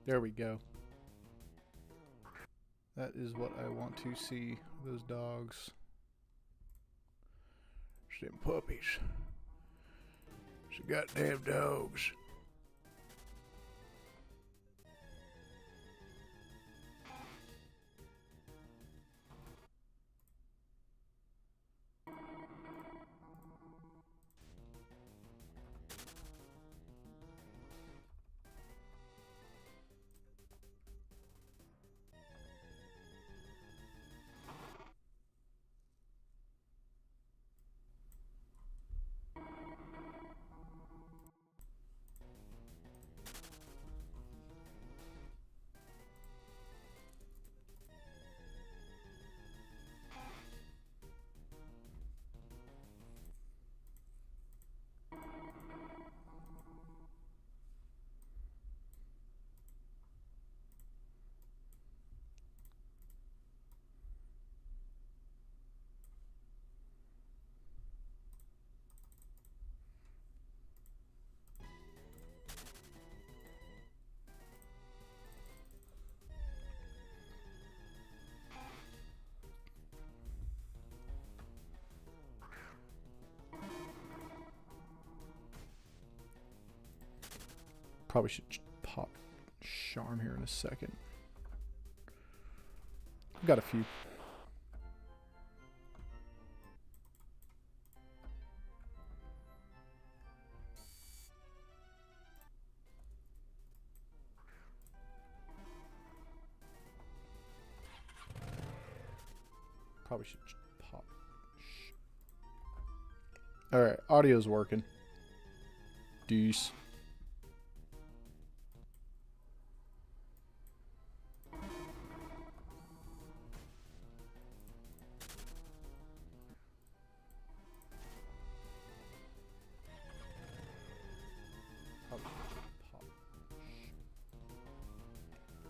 There we go. That is what I want to see. Those dogs. Them puppies. Some goddamn dogs. Probably should pop Charm here in a second. I've got a few. Probably should pop. Alright, audio's working. Deuce.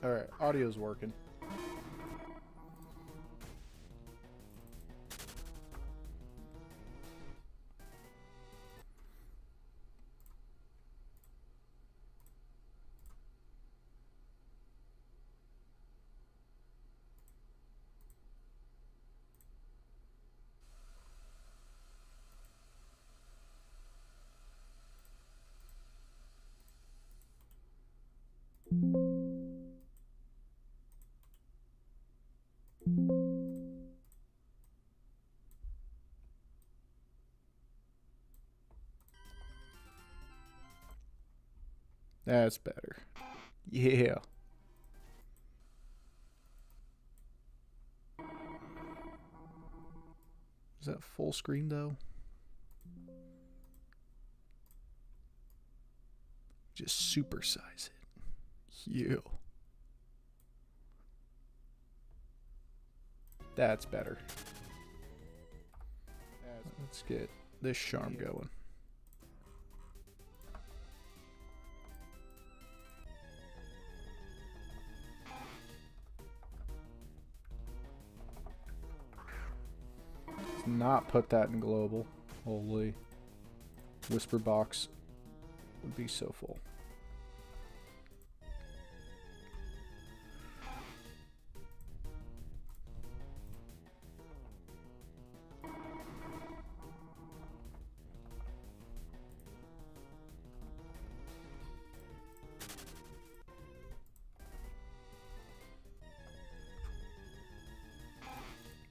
Alright, audio's working. That's better. Yeah. Is that full screen though? Just supersize it. Yeah. That's better. Let's get this charm going. Let's not put that in global. Holy. Whisper box would be so full.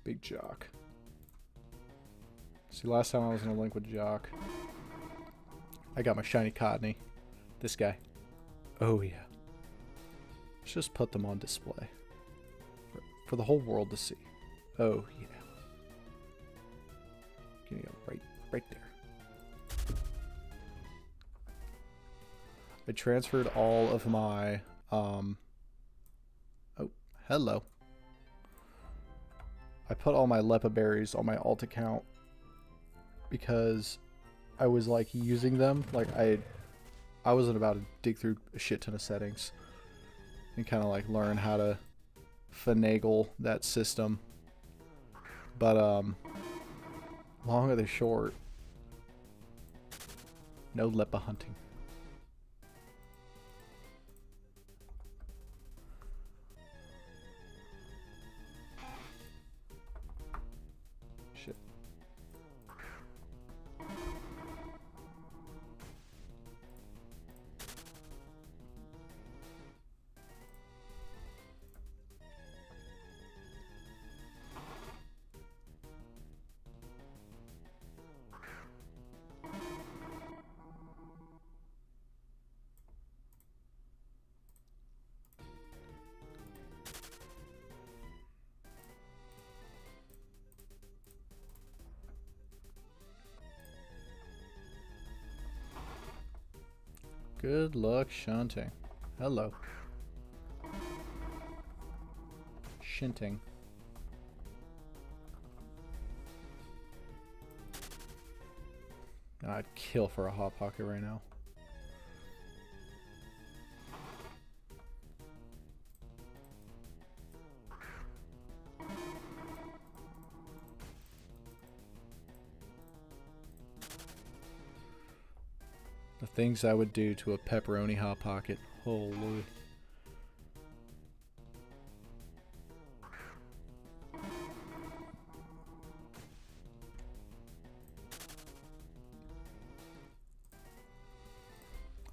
Big Jock. See, last time I was in a link with Jock, I got my shiny Cottonee. This guy. Oh yeah. Let's just put them on display for the whole world to see. Oh yeah. Can you go right there? I transferred all of my oh, hello. I put all my Lepa berries on my alt account because I was like using them. Like I wasn't about to dig through a shit ton of settings and kind of like learn how to finagle that system. But long or the short, no Lepa hunting. Good luck shunting. Hello. Shunting. I'd kill for a Hot Pocket right now. The things I would do to a pepperoni Hot Pocket. Holy.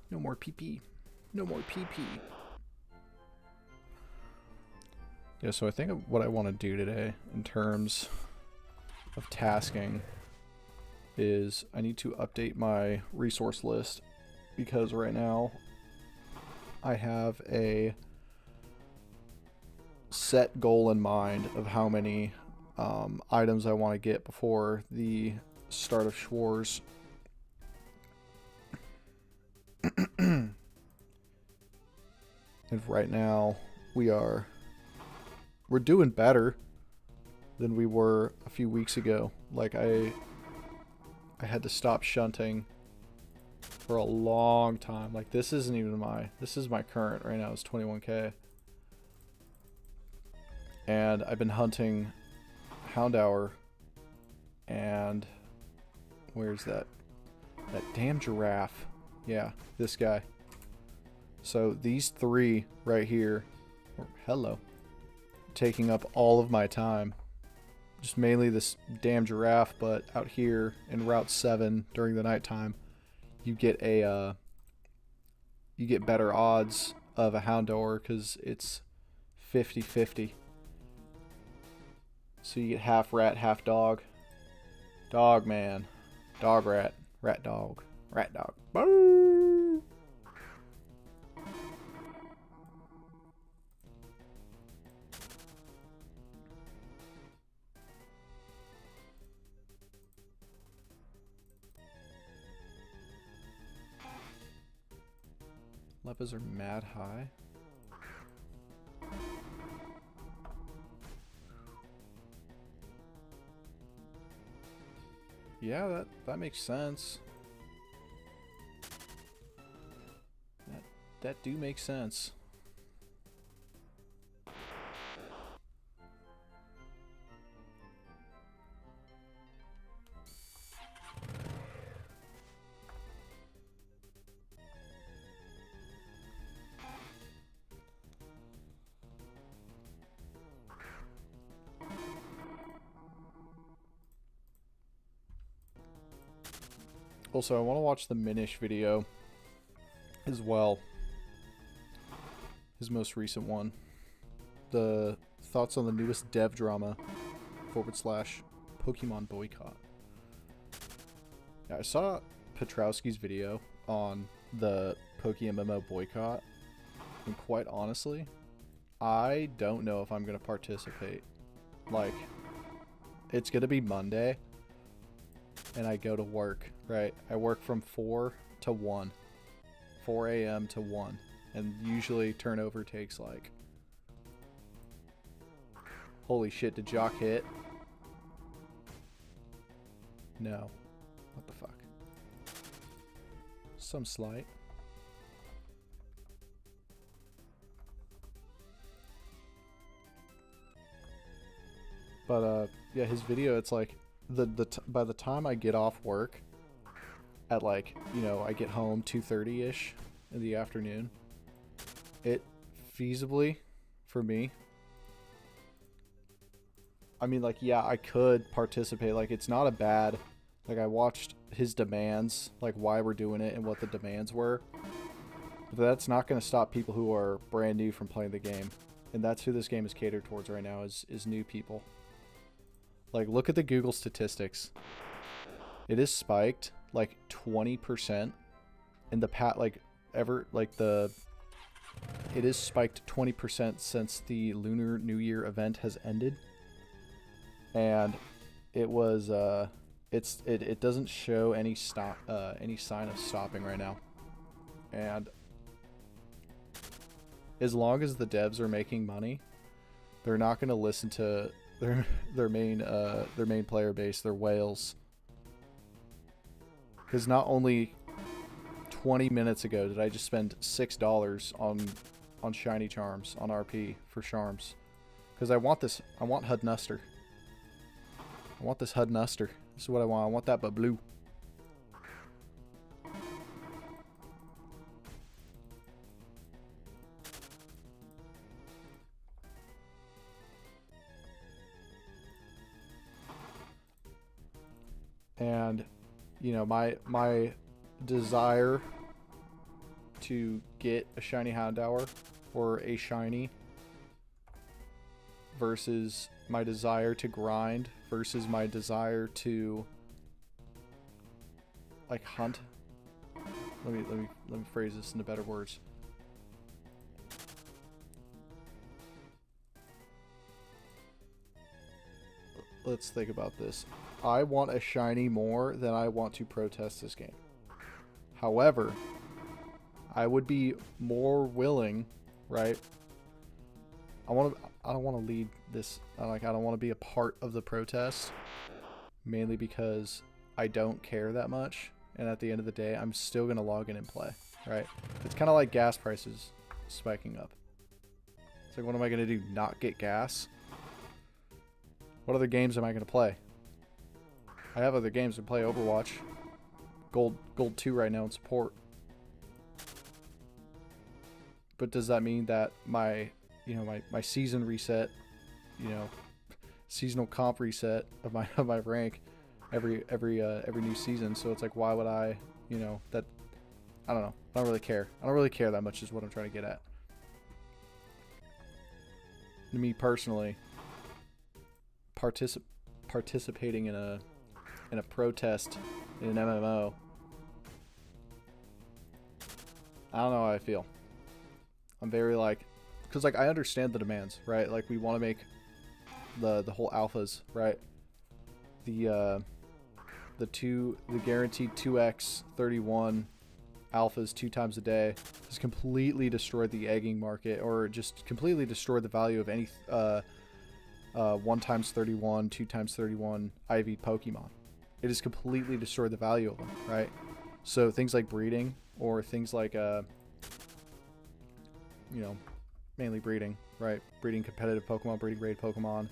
No more PP. No more PP. Yeah, so I think what I want to do today in terms of tasking is I need to update my resource list, because right now I have a set goal in mind of how many items I want to get before the start of Schwarz. And right now we're doing better than we were a few weeks ago. Like I had to stop shunting for a long time. Like this is my current right now is 21k. And I've been hunting Houndour and where's that damn giraffe? Yeah, this guy. So these three right here, hello, taking up all of my time. Just mainly this damn giraffe, but out here in Route 7 during the nighttime, you get better odds of a Houndour because it's 50-50. So you get half rat, half dog. Dog man. Dog rat. Rat dog. Rat dog. Boo! Lepers are mad high. Yeah, that makes sense. That do make sense. Also, I want to watch the Minish video as well. His most recent one. The thoughts on the newest dev drama / Pokemon boycott. Yeah, I saw Petrowski's video on the Pokemmo boycott, and quite honestly, I don't know if I'm going to participate. Like, it's going to be Monday, and I go to work, right? I work from 4 to 1. 4 a.m. to 1. And usually turnover takes like... Holy shit, did Jock hit? No. What the fuck? Some slight. But yeah, his video, it's like by the time I get off work at like, you know, I get home 2:30ish in the afternoon, it feasibly for me, I mean, like, yeah, I could participate. Like, it's not a bad, like, I watched his demands, like why we're doing it and what the demands were, but that's not going to stop people who are brand new from playing the game. And that's who this game is catered towards right now, is new people. Like, look at the Google statistics. It is spiked like 20% in the it is spiked 20% since the Lunar New Year event has ended. And it was it doesn't show any sign of stopping right now. And as long as the devs are making money, they're not going to listen to their main player base, their whales. Because not only 20 minutes ago did I just spend $6 on shiny charms on RP for charms, because I want Hudnuster. I want this Hudnuster. This is what I want. I want that but blue. And you know, my desire to get a shiny Houndour or a shiny versus my desire to grind versus my desire to like hunt. Let me phrase this into better words. Let's think about this. I want a shiny more than I want to protest this game. However, I would be more willing, right? I don't want to lead this. I don't want to be a part of the protest, mainly because I don't care that much. And at the end of the day, I'm still gonna log in and play, right? It's kind of like gas prices spiking up. It's like, what am I gonna do? Not get gas? What other games am I gonna play? I have other games to play. Overwatch, Gold 2 right now in support. But does that mean that my season reset, seasonal comp reset of my rank every new season? So it's like, why would I, that, I don't know. I don't really care. I don't really care that much is what I'm trying to get at. To me personally, participating in a protest in an MMO, I don't know how I feel. I'm very because I understand the demands, right? Like, we want to make the whole alphas, right? The guaranteed 2x 31 alphas 2 times a day has completely destroyed the egging market, or just completely destroyed the value of any 1 times 31, 2 times 31 IV Pokemon. It has completely destroyed the value of them, right? So things like breeding, or things like mainly breeding, right? Breeding competitive Pokemon, breeding raid Pokemon.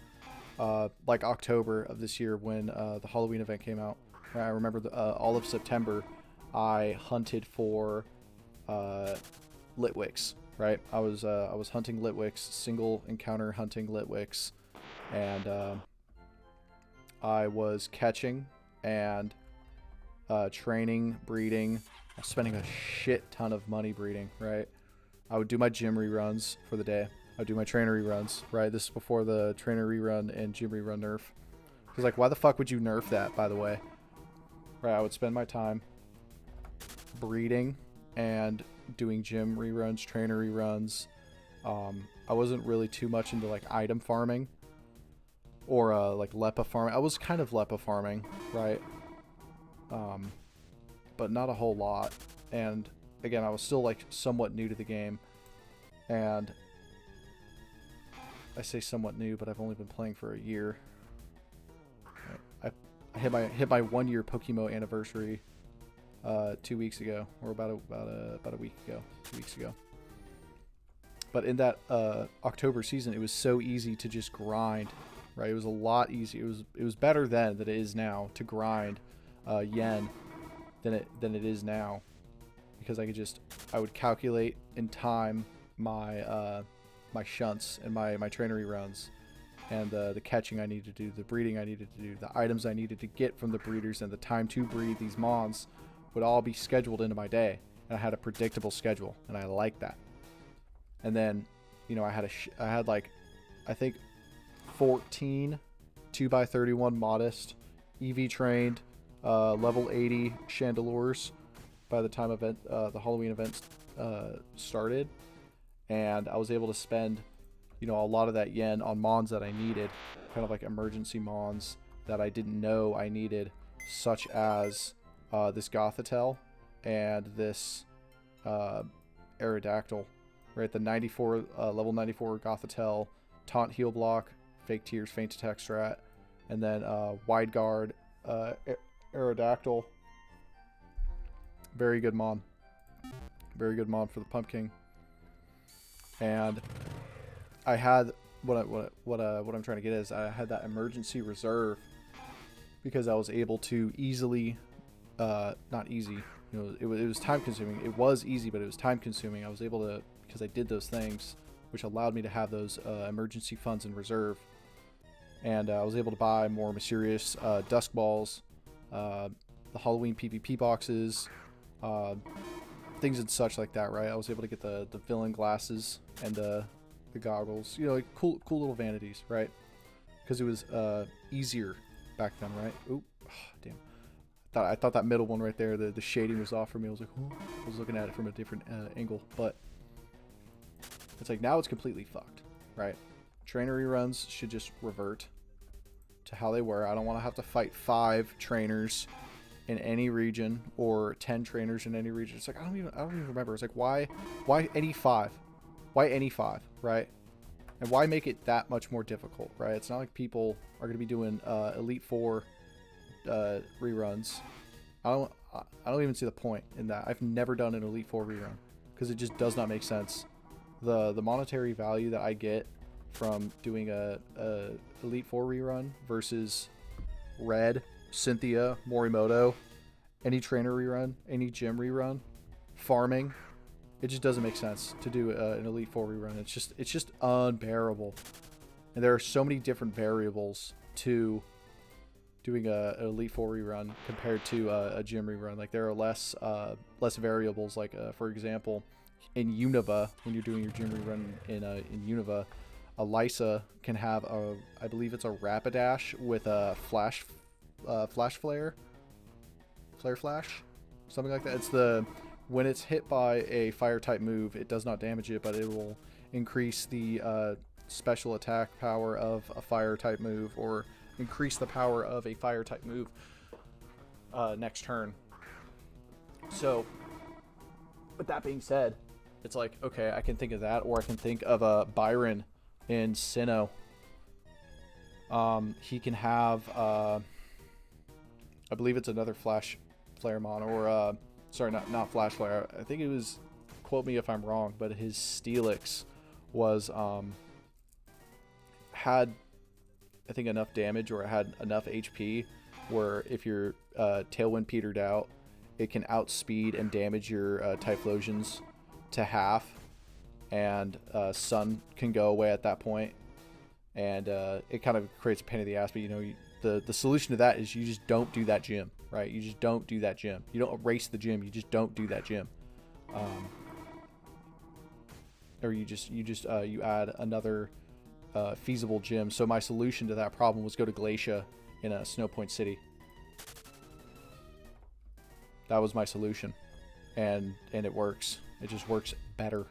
Like October of this year, when the Halloween event came out, I remember all of September I hunted for Litwicks, right? I was hunting Litwicks, single encounter hunting Litwicks, and I was catching and training, breeding. I was spending a shit ton of money breeding, right? I would do my gym reruns for the day. I would do my trainer reruns, right? This is before the trainer rerun and gym rerun nerf. Because, like, why the fuck would you nerf that, by the way? Right, I would spend my time breeding and doing gym reruns, trainer reruns. I wasn't really too much into, like, item farming or, like, Lepa farming. I was kind of Lepa farming, right? But not a whole lot. And again, I was still like somewhat new to the game, and I say somewhat new, but I've only been playing for a year. I hit my 1 year Pokemmo anniversary 2 weeks ago, or about a week ago, 2 weeks ago. But in that October season, it was so easy to just grind, right? It was a lot easier. It was better then than it is now to grind yen than it is now. Because I would calculate in time my my shunts and my trainer runs, and the catching I needed to do, the breeding I needed to do, the items I needed to get from the breeders, and the time to breed these mons would all be scheduled into my day, and I had a predictable schedule, and I liked that. And then, I had like, I think 14 2x31 modest EV trained level 80 Chandelures by the time the Halloween event started, and I was able to spend a lot of that yen on mons that I needed, kind of like emergency mons that I didn't know I needed, such as this Gothitelle and this Aerodactyl, right? The 94 level 94 Gothitelle, Taunt Heal Block, Fake Tears, Feint Attack Strat, and then Wide Guard, Aerodactyl. Very good mon. Very good mon for the Pumpkin. And I had what I'm trying to get is I had that emergency reserve because I was able to easily, not easy, you know, it was time consuming. It was easy, but it was time consuming. I was able to, because I did those things, which allowed me to have those emergency funds in reserve. And I was able to buy more mysterious Dusk Balls, the Halloween PvP boxes, things and such like that, right? I was able to get the villain glasses and the goggles, you know, like cool little vanities, right? Because it was easier back then, right? Oop, oh, damn. I thought that middle one right there, the shading was off for me. I was like, oh, I was looking at it from a different angle, but it's like now it's completely fucked, right? Trainer reruns should just revert to how they were. I don't want to have to fight 5 trainers in any region or 10 trainers in any region. It's like I don't even remember. It's like why any 5? Why any 5, right? And why make it that much more difficult, right? It's not like people are going to be doing Elite 4 reruns. I don't even see the point in that. I've never done an Elite 4 rerun because it just does not make sense. The monetary value that I get from doing a Elite 4 rerun versus Red, Cynthia, Morimoto, any trainer rerun, any gym rerun, farming, it just doesn't make sense to do an Elite 4 rerun. It's just unbearable. And there are so many different variables to doing an Elite 4 rerun compared to a gym rerun. Like there are less variables. Like for example, in Unova, when you're doing your gym rerun in Unova, a Lysa can have I believe it's a Rapidash with a flash flare flash, something like that. It's when it's hit by a fire type move, it does not damage it, but it will increase the special attack power of a fire type move, or increase the power of a fire type move next turn. So with that being said, it's like, okay, I can think of that, or I can think of Byron in Sinnoh. He can have I believe it's another flash flare mon, or sorry, not flash flare. I think it was, quote me if I'm wrong, but his Steelix was had, I think, enough damage, or it had enough HP where if your Tailwind petered out, it can outspeed and damage your Typhlosions to half, and Sun can go away at that point, and it kind of creates a pain in the ass. But you know, the solution to that is you just don't do that gym, right? You just don't do that gym. You don't erase the gym. You just don't do that gym, or you add another feasible gym. So my solution to that problem was go to Glacia in a Snow Point City. That was my solution, and it works. It just works better.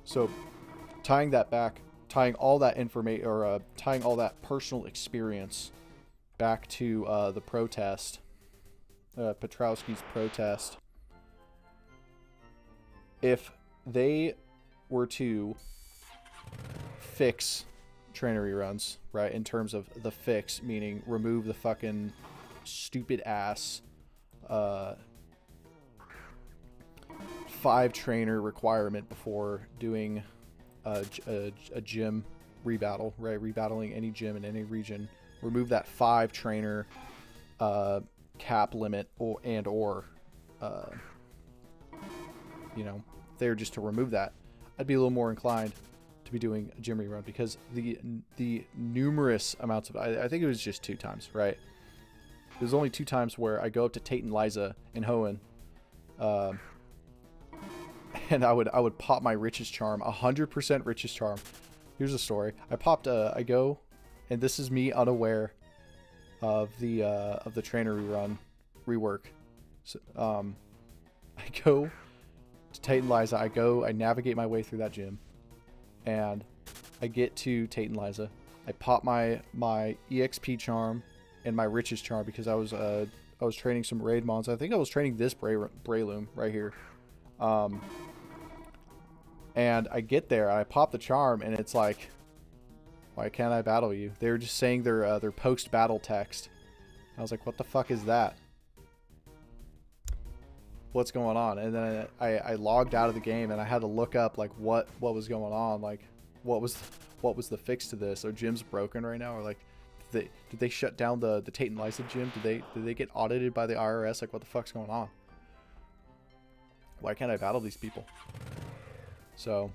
So tying that back, tying all that information, or tying all that personal experience back to the protest, Petrowski's protest. If they were to fix trainer reruns, right, in terms of the fix, meaning remove the fucking stupid ass 5 trainer requirement before doing a gym rebattle, right? Rebattling any gym in any region. Remove that 5 trainer cap limit, or you know, if they were just to remove that, I'd be a little more inclined to be doing a gym rerun, because the numerous amounts of, I think it was just 2 times, right? There's only 2 times where I go up to Tate and Liza in Hoenn, and I would pop my Rich's Charm, 100% Rich's Charm. Here's the story. I go, and this is me unaware of the trainer rerun rework. So, I go to Tate and Liza. I navigate my way through that gym, and I get to Tate and Liza. I pop my EXP charm and my Rich's Charm, because I was was training some raid mons. I think I was training this Breloom right here. And I get there, and I pop the charm, and it's like, why can't I battle you? They were just saying their post-battle text. I was like, what the fuck is that? What's going on? And then I logged out of the game, and I had to look up like what was going on, like what was the fix to this? Are gyms broken right now, or like did they shut down the Tate and Lysa gym? Did they get audited by the IRS? Like, what the fuck's going on? Why can't I battle these people? So,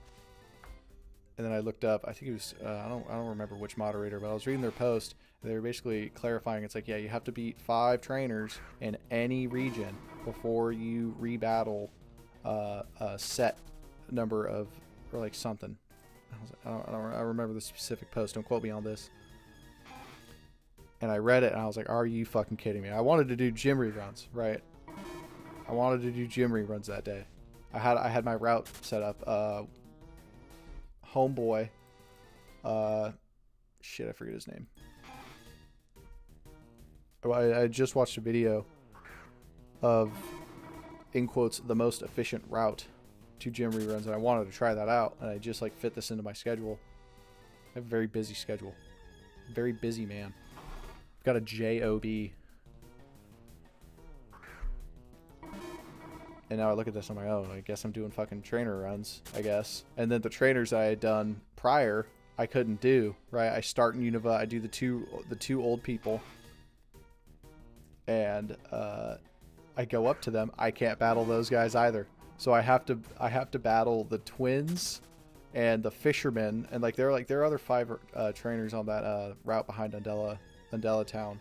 and then I looked up, I think it was I don't remember which moderator, but I was reading their post, and they were basically clarifying, it's like, yeah, you have to beat 5 trainers in any region before you rebattle a set number of, or like something. I was like, I don't remember the specific post, don't quote me on this. And I read it, and I was like, are you fucking kidding me? I wanted to do gym reruns, right? I wanted to do gym reruns that day. I had my route set up. Homeboy, shit, I forget his name. I just watched a video of, in quotes, the most efficient route to gym reruns, and I wanted to try that out, and I just like fit this into my schedule. I have a very busy schedule. Very busy, man. I've got a job. And now I look at this on my own. I guess I'm doing fucking trainer runs, I guess. And then the trainers I had done prior, I couldn't do, right? I start in Unova, I do the two old people. And I go up to them. I can't battle those guys either. So I have to battle the twins and the fishermen, and like there are other 5 trainers on that route behind Undella Town.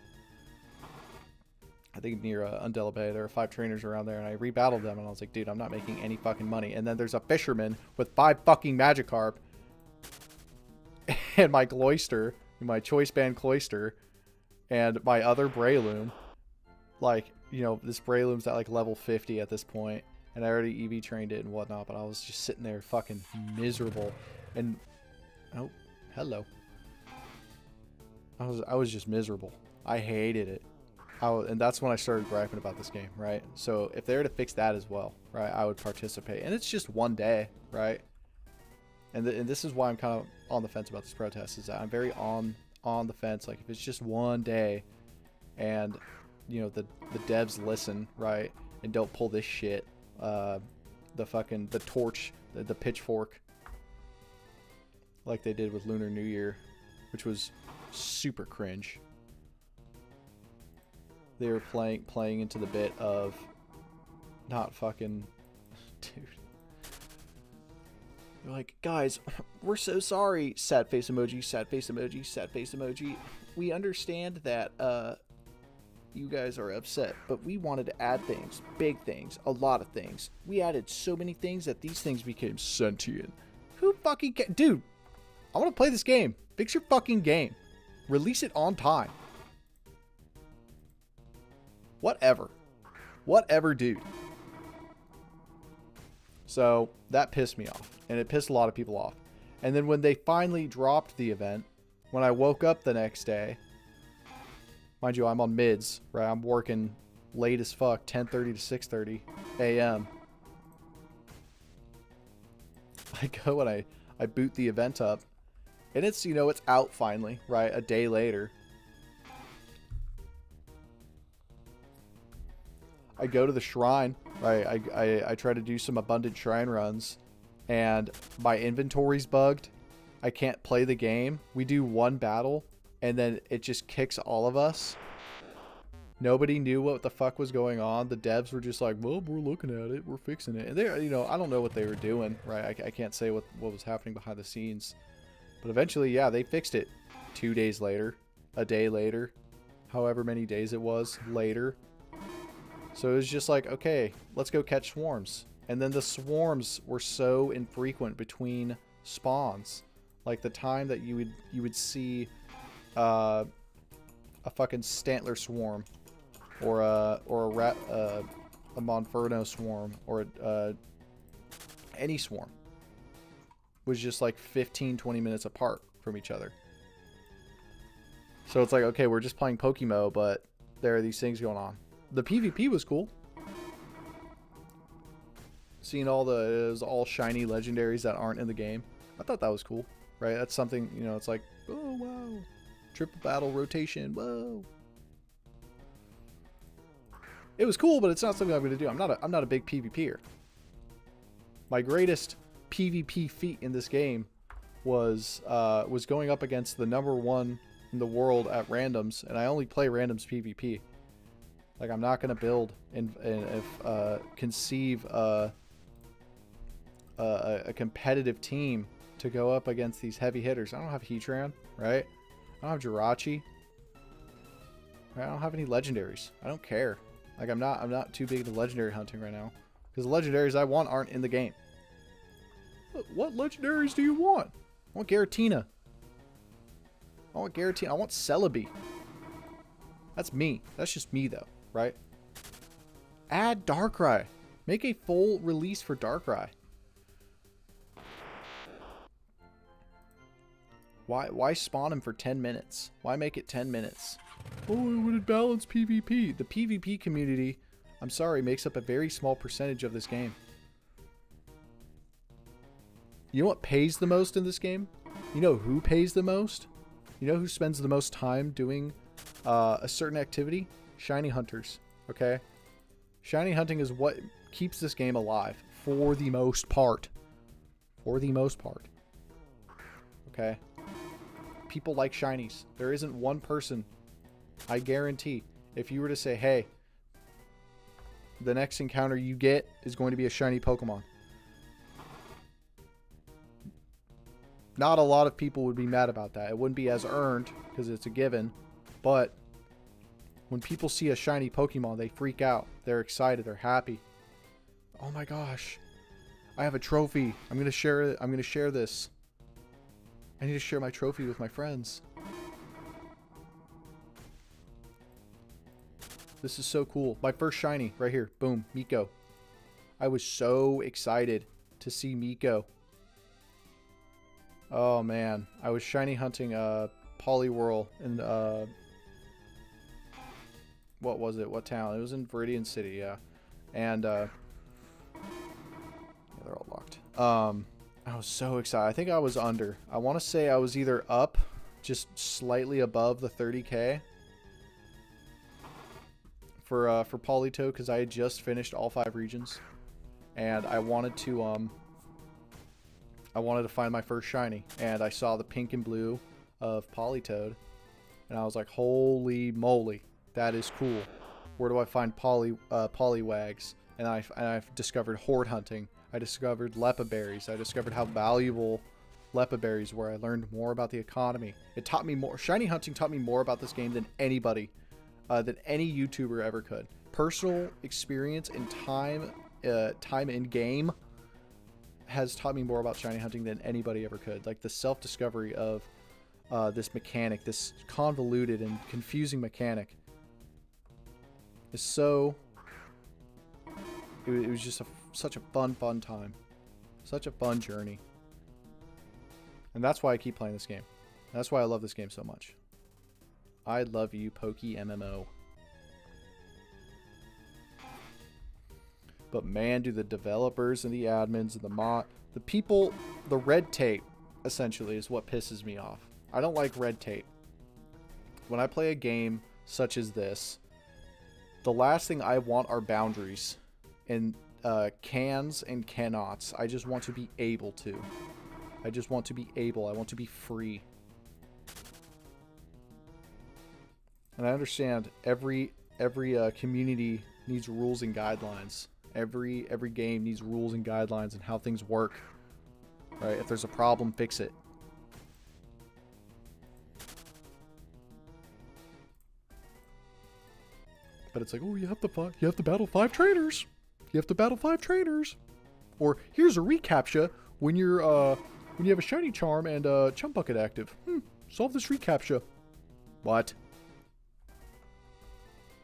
I think near Undella Bay. There are 5 trainers around there, and I rebattled them, and I was like, dude, I'm not making any fucking money. And then there's a fisherman with 5 fucking Magikarp, and my Cloyster, my Choice Band Cloyster, and my other Breloom. Like, you know, this Breloom's at like level 50 at this point, and I already EV trained it and whatnot, but I was just sitting there fucking miserable. And, oh, hello. I was just miserable. I hated it. And that's when I started griping about this game, right? So if they were to fix that as well, right, I would participate. And it's just one day, right? And this is why I'm kind of on the fence about this protest, is that I'm very on the fence. Like, if it's just one day, and you know the devs listen, right, and don't pull this shit, the torch, the pitchfork, like they did with Lunar New Year, which was super cringe. They were playing into the bit of not fucking, dude. They're like, guys, we're so sorry. Sad face emoji, sad face emoji, sad face emoji. We understand that you guys are upset, but we wanted to add things, big things, a lot of things. We added so many things that these things became sentient. Who fucking dude, I want to play this game. Fix your fucking game. Release it on time. Whatever, dude. So that pissed me off, and it pissed a lot of people off. And then when they finally dropped the event, when I woke up the next day, mind you, I'm on mids, right? I'm working late as fuck, 10:30 to 6:30 a.m. I go and I boot the event up, and it's, you know, it's out finally, right? A day later. I go to the shrine, right? I try to do some abundant shrine runs, and my inventory's bugged. I can't play the game. We do one battle, and then it just kicks all of us. Nobody knew what the fuck was going on. The devs were just like, well, we're looking at it. We're fixing it. And they're, you know, I don't know what they were doing, right? I can't say what was happening behind the scenes. But eventually, yeah, they fixed it 2 days later, a day later, however many days it was later. So it was just like, okay, let's go catch swarms. And then the swarms were so infrequent between spawns. Like the time that you would see a fucking Stantler swarm, or a Monferno swarm, or any swarm, was just like 15-20 minutes apart from each other. So it's like, okay, we're just playing Pokemmo, but there are these things going on. The PvP was cool. Seeing all the all shiny legendaries that aren't in the game. I thought that was cool, right? That's something, you know, it's like, oh wow, triple battle rotation, whoa. It was cool, but it's not something I'm going to do. I'm not a big PvPer. My greatest PvP feat in this game was going up against the #1 in the world at randoms, and I only play randoms PvP. Like, I'm not going to build and conceive a competitive team to go up against these heavy hitters. I don't have Heatran, right? I don't have Jirachi. Right? I don't have any legendaries. I don't care. Like, I'm not too big into legendary hunting right now, because the legendaries I want aren't in the game. What legendaries do you want? I want Giratina. I want Celebi. That's me. That's just me, though, right? Add Darkrai. Make a full release for Darkrai. Why spawn him for 10 minutes? Why make it 10 minutes? Oh, it would balance PvP. The PvP community, I'm sorry, makes up a very small percentage of this game. You know what pays the most in this game? You know who pays the most? You know who spends the most time doing a certain activity? Shiny hunters, okay? Shiny hunting is what keeps this game alive for the most part. For the most part. Okay? People like shinies. There isn't one person, I guarantee, if you were to say, hey, the next encounter you get is going to be a shiny Pokemon. Not a lot of people would be mad about that. It wouldn't be as earned because it's a given. But when people see a shiny Pokemon, they freak out. They're excited. They're happy. Oh my gosh. I have a trophy. I'm going to share it. I'm going to share this. I need to share my trophy with my friends. This is so cool. My first shiny right here. Boom. Miko. I was so excited to see Miko. Oh man. I was shiny hunting Poliwhirl in what was it? What town? It was in Viridian City, yeah. And yeah, they're all locked. I was so excited. I think I was under. I want to say I was either up, just slightly above the 30k for Polito, because I had just finished all 5 regions, and I wanted to find my first shiny, and I saw the pink and blue of Politoed, and I was like, holy moly, that is cool. Where do I find Poliwags? And I've discovered horde hunting. I discovered Lepa berries. I discovered how valuable Lepa berries were. I learned more about the economy. It taught me more. Shiny hunting taught me more about this game than anybody, than any YouTuber ever could. Personal experience and time in game has taught me more about shiny hunting than anybody ever could. Like the self-discovery of this mechanic, this convoluted and confusing mechanic, is so. It was just such a fun time. Such a fun journey. And that's why I keep playing this game. That's why I love this game so much. I love you, PokeMMO. But man, do the developers and the admins and the people, the red tape, essentially, is what pisses me off. I don't like red tape. When I play a game such as this, the last thing I want are boundaries. And cans and cannots. I just want to be able to. I just want to be able. I want to be free. And I understand every community needs rules and guidelines. Every game needs rules and guidelines and how things work. Right? If there's a problem, fix it. But it's like, oh, you have to battle 5 trainers. You have to battle 5 trainers. Or here's a recaptcha when you have a shiny charm and a chump bucket active. Solve this recaptcha. What?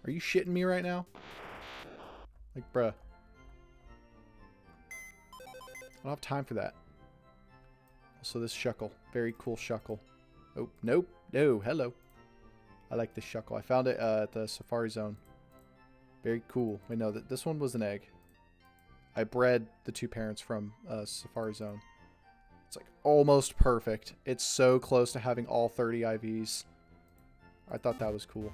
Are you shitting me right now? Like, bruh. I don't have time for that. Also, this Shuckle. Very cool Shuckle. Oh, nope. No, hello. I like this Shuckle. I found it at the Safari Zone. Very cool. Wait, no, this one was an egg. I bred the 2 parents from Safari Zone. It's like almost perfect. It's so close to having all 30 IVs. I thought that was cool.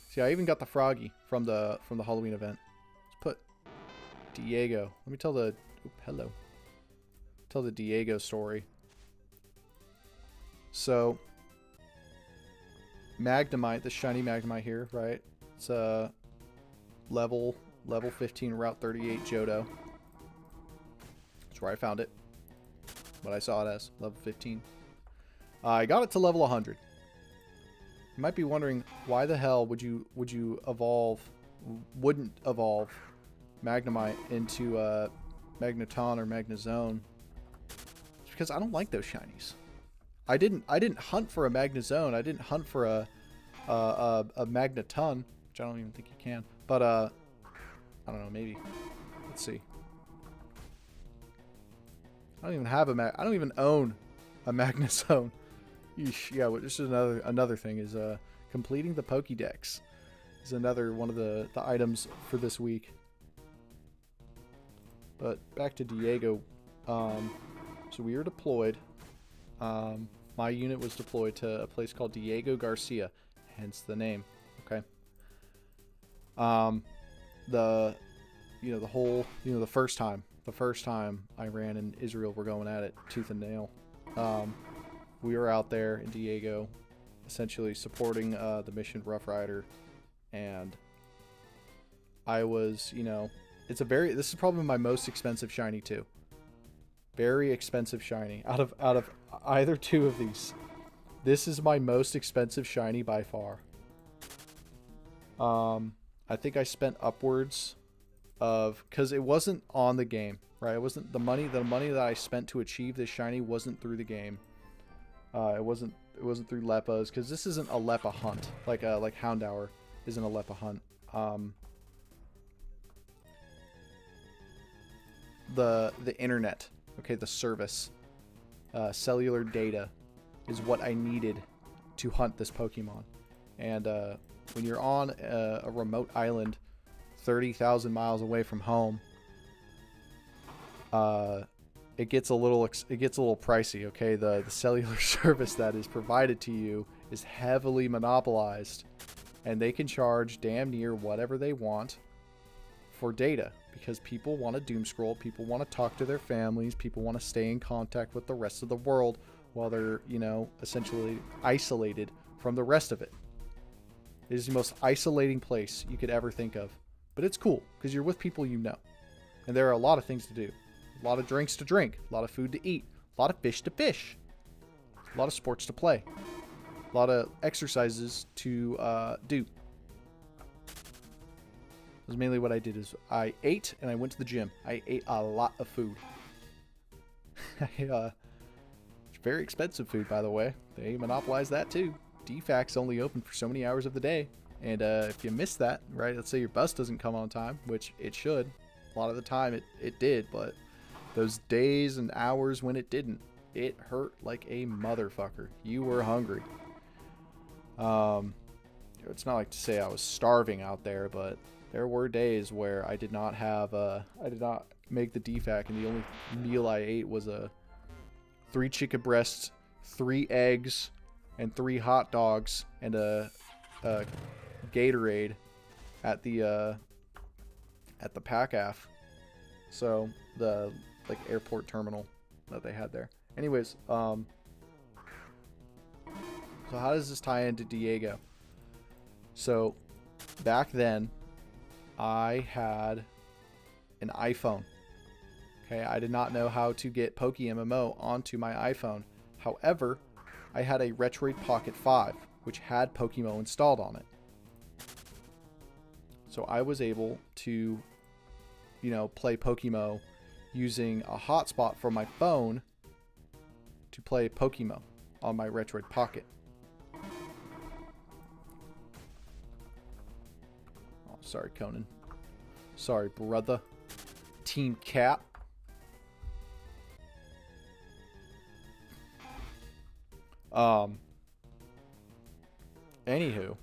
See, I even got the Froggy from the Halloween event. Let's put Diego. Let me tell the hello. Tell the Diego story. So Magnemite, the shiny Magnemite here, right? It's a level 15 Route 38 Johto. That's where I found it. What I saw it as, level 15. I got it to level 100. You might be wondering, why the hell would you wouldn't evolve Magnemite into Magneton or Magnezone? It's because I don't like those shinies. I didn't hunt for a Magnezone. I didn't hunt for a Magneton, which I don't even think you can. But I don't know, maybe. Let's see. I don't even have I don't even own a Magnezone. Yeesh, yeah, this is another thing is completing the Pokédex is another one of the items for this week. But back to Diego. So we were deployed. My unit was deployed to a place called Diego Garcia, hence the name. Okay. The first time I ran in Israel, we're going at it tooth and nail. We were out there in Diego, essentially supporting the mission Rough Rider, and I was, this is probably my most expensive shiny too. Very expensive shiny out of either 2 of these. This is my most expensive shiny by far. I think I spent upwards of, because it wasn't on the game, right? It wasn't the money that I spent to achieve this shiny wasn't through the game. It wasn't through Leppas, because this isn't a Leppa hunt like Houndour isn't a Leppa hunt. The internet, okay, the service, cellular data is what I needed to hunt this Pokemon. And when you're on a remote island 30,000 miles away from home, it gets a little pricey, okay? The cellular service that is provided to you is heavily monopolized, and they can charge damn near whatever they want for data, because people want to doom scroll, people want to talk to their families, people want to stay in contact with the rest of the world while they're, essentially isolated from the rest of it. It is the most isolating place you could ever think of. But it's cool, because you're with people you know. And there are a lot of things to do. A lot of drinks to drink. A lot of food to eat. A lot of fish to fish. A lot of sports to play. A lot of exercises to do. That's mainly what I did is I ate and I went to the gym. I ate a lot of food. It's very expensive food, by the way. They monopolize that too. DFAC's only open for so many hours of the day. And if you miss that, right, let's say your bus doesn't come on time, which it should. A lot of the time it did, but those days and hours when it didn't, it hurt like a motherfucker. You were hungry. It's not like to say I was starving out there, but there were days where I did not make the DFAC, and the only meal I ate was 3 chicken breasts, 3 eggs, and 3 hot dogs, and a Gatorade at the PACAF. So the airport terminal that they had there. Anyways, so how does this tie into Diego? So back then I had an iPhone. Okay, I did not know how to get PokeMMO onto my iPhone. However, I had a Retroid Pocket 5, which had Pokemmo installed on it. So I was able to, play Pokemmo using a hotspot from my phone to play Pokemmo on my Retroid Pocket. Oh, sorry, Conan. Sorry, brother. Team Cap. Anywho,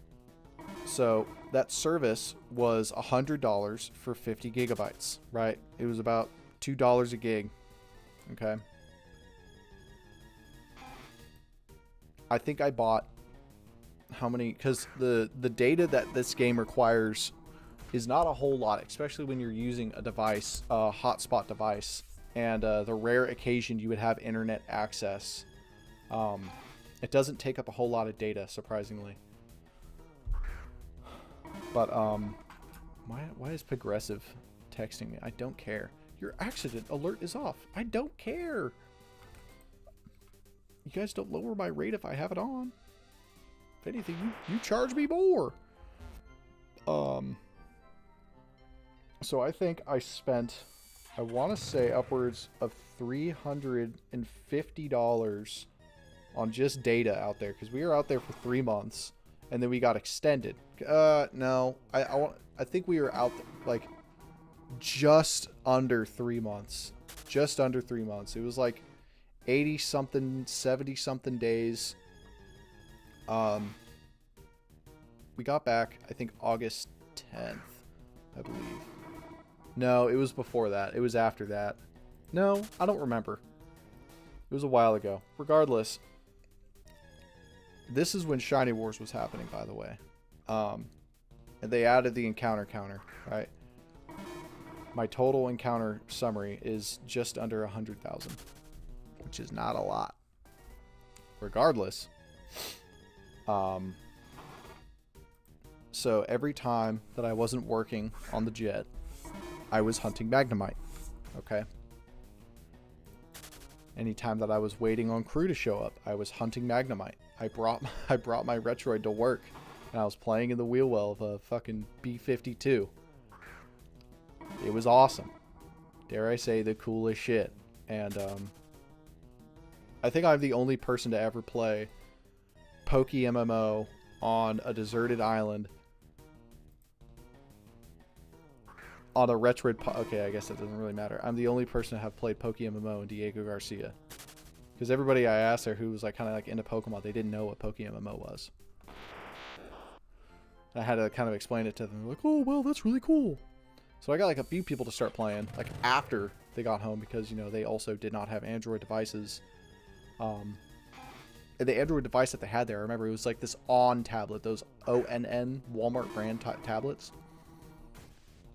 So that service was $100 for 50 gigabytes, right? It was about $2 a gig. Okay. I think I bought how many, because the data that this game requires is not a whole lot, especially when you're using a device, a hotspot device, and the rare occasion you would have internet access. It doesn't take up a whole lot of data, surprisingly. But why is Progressive texting me? I don't care. Your accident alert is off. I don't care. You guys don't lower my rate if I have it on. If anything, you charge me more. So I think I spent, I want to say upwards of $350 on just data out there, because we were out there for 3 months, and then we got extended. No, I think we were out there, like just under 3 months. Just under 3 months. It was like 80 something, 70 something days. We got back, I think, August 10th, I believe. No, it was before that. It was after that. No, I don't remember. It was a while ago. Regardless, this is when Shiny Wars was happening, by the way. And they added the encounter counter, right? My total encounter summary is just under 100,000, which is not a lot. Regardless, so every time that I wasn't working on the jet, I was hunting Magnemite, okay? Anytime that I was waiting on crew to show up, I was hunting Magnemite. I brought my Retroid to work, and I was playing in the wheel well of a fucking B-52. It was awesome. Dare I say, the coolest shit. And I think I'm the only person to ever play Pokemmo on a deserted island on a Retroid. Okay, I guess that doesn't really matter. I'm the only person to have played Pokemmo and Diego Garcia, because everybody I asked there who was like kind of like into Pokemon, they didn't know what Pokemmo was. I had to kind of explain it to them. They're like, oh well, that's really cool. So I got like a few people to start playing like after they got home, because you know they also did not have Android devices. And the Android device that they had there, I remember it was like this ON tablet, those ONN Walmart brand tablets.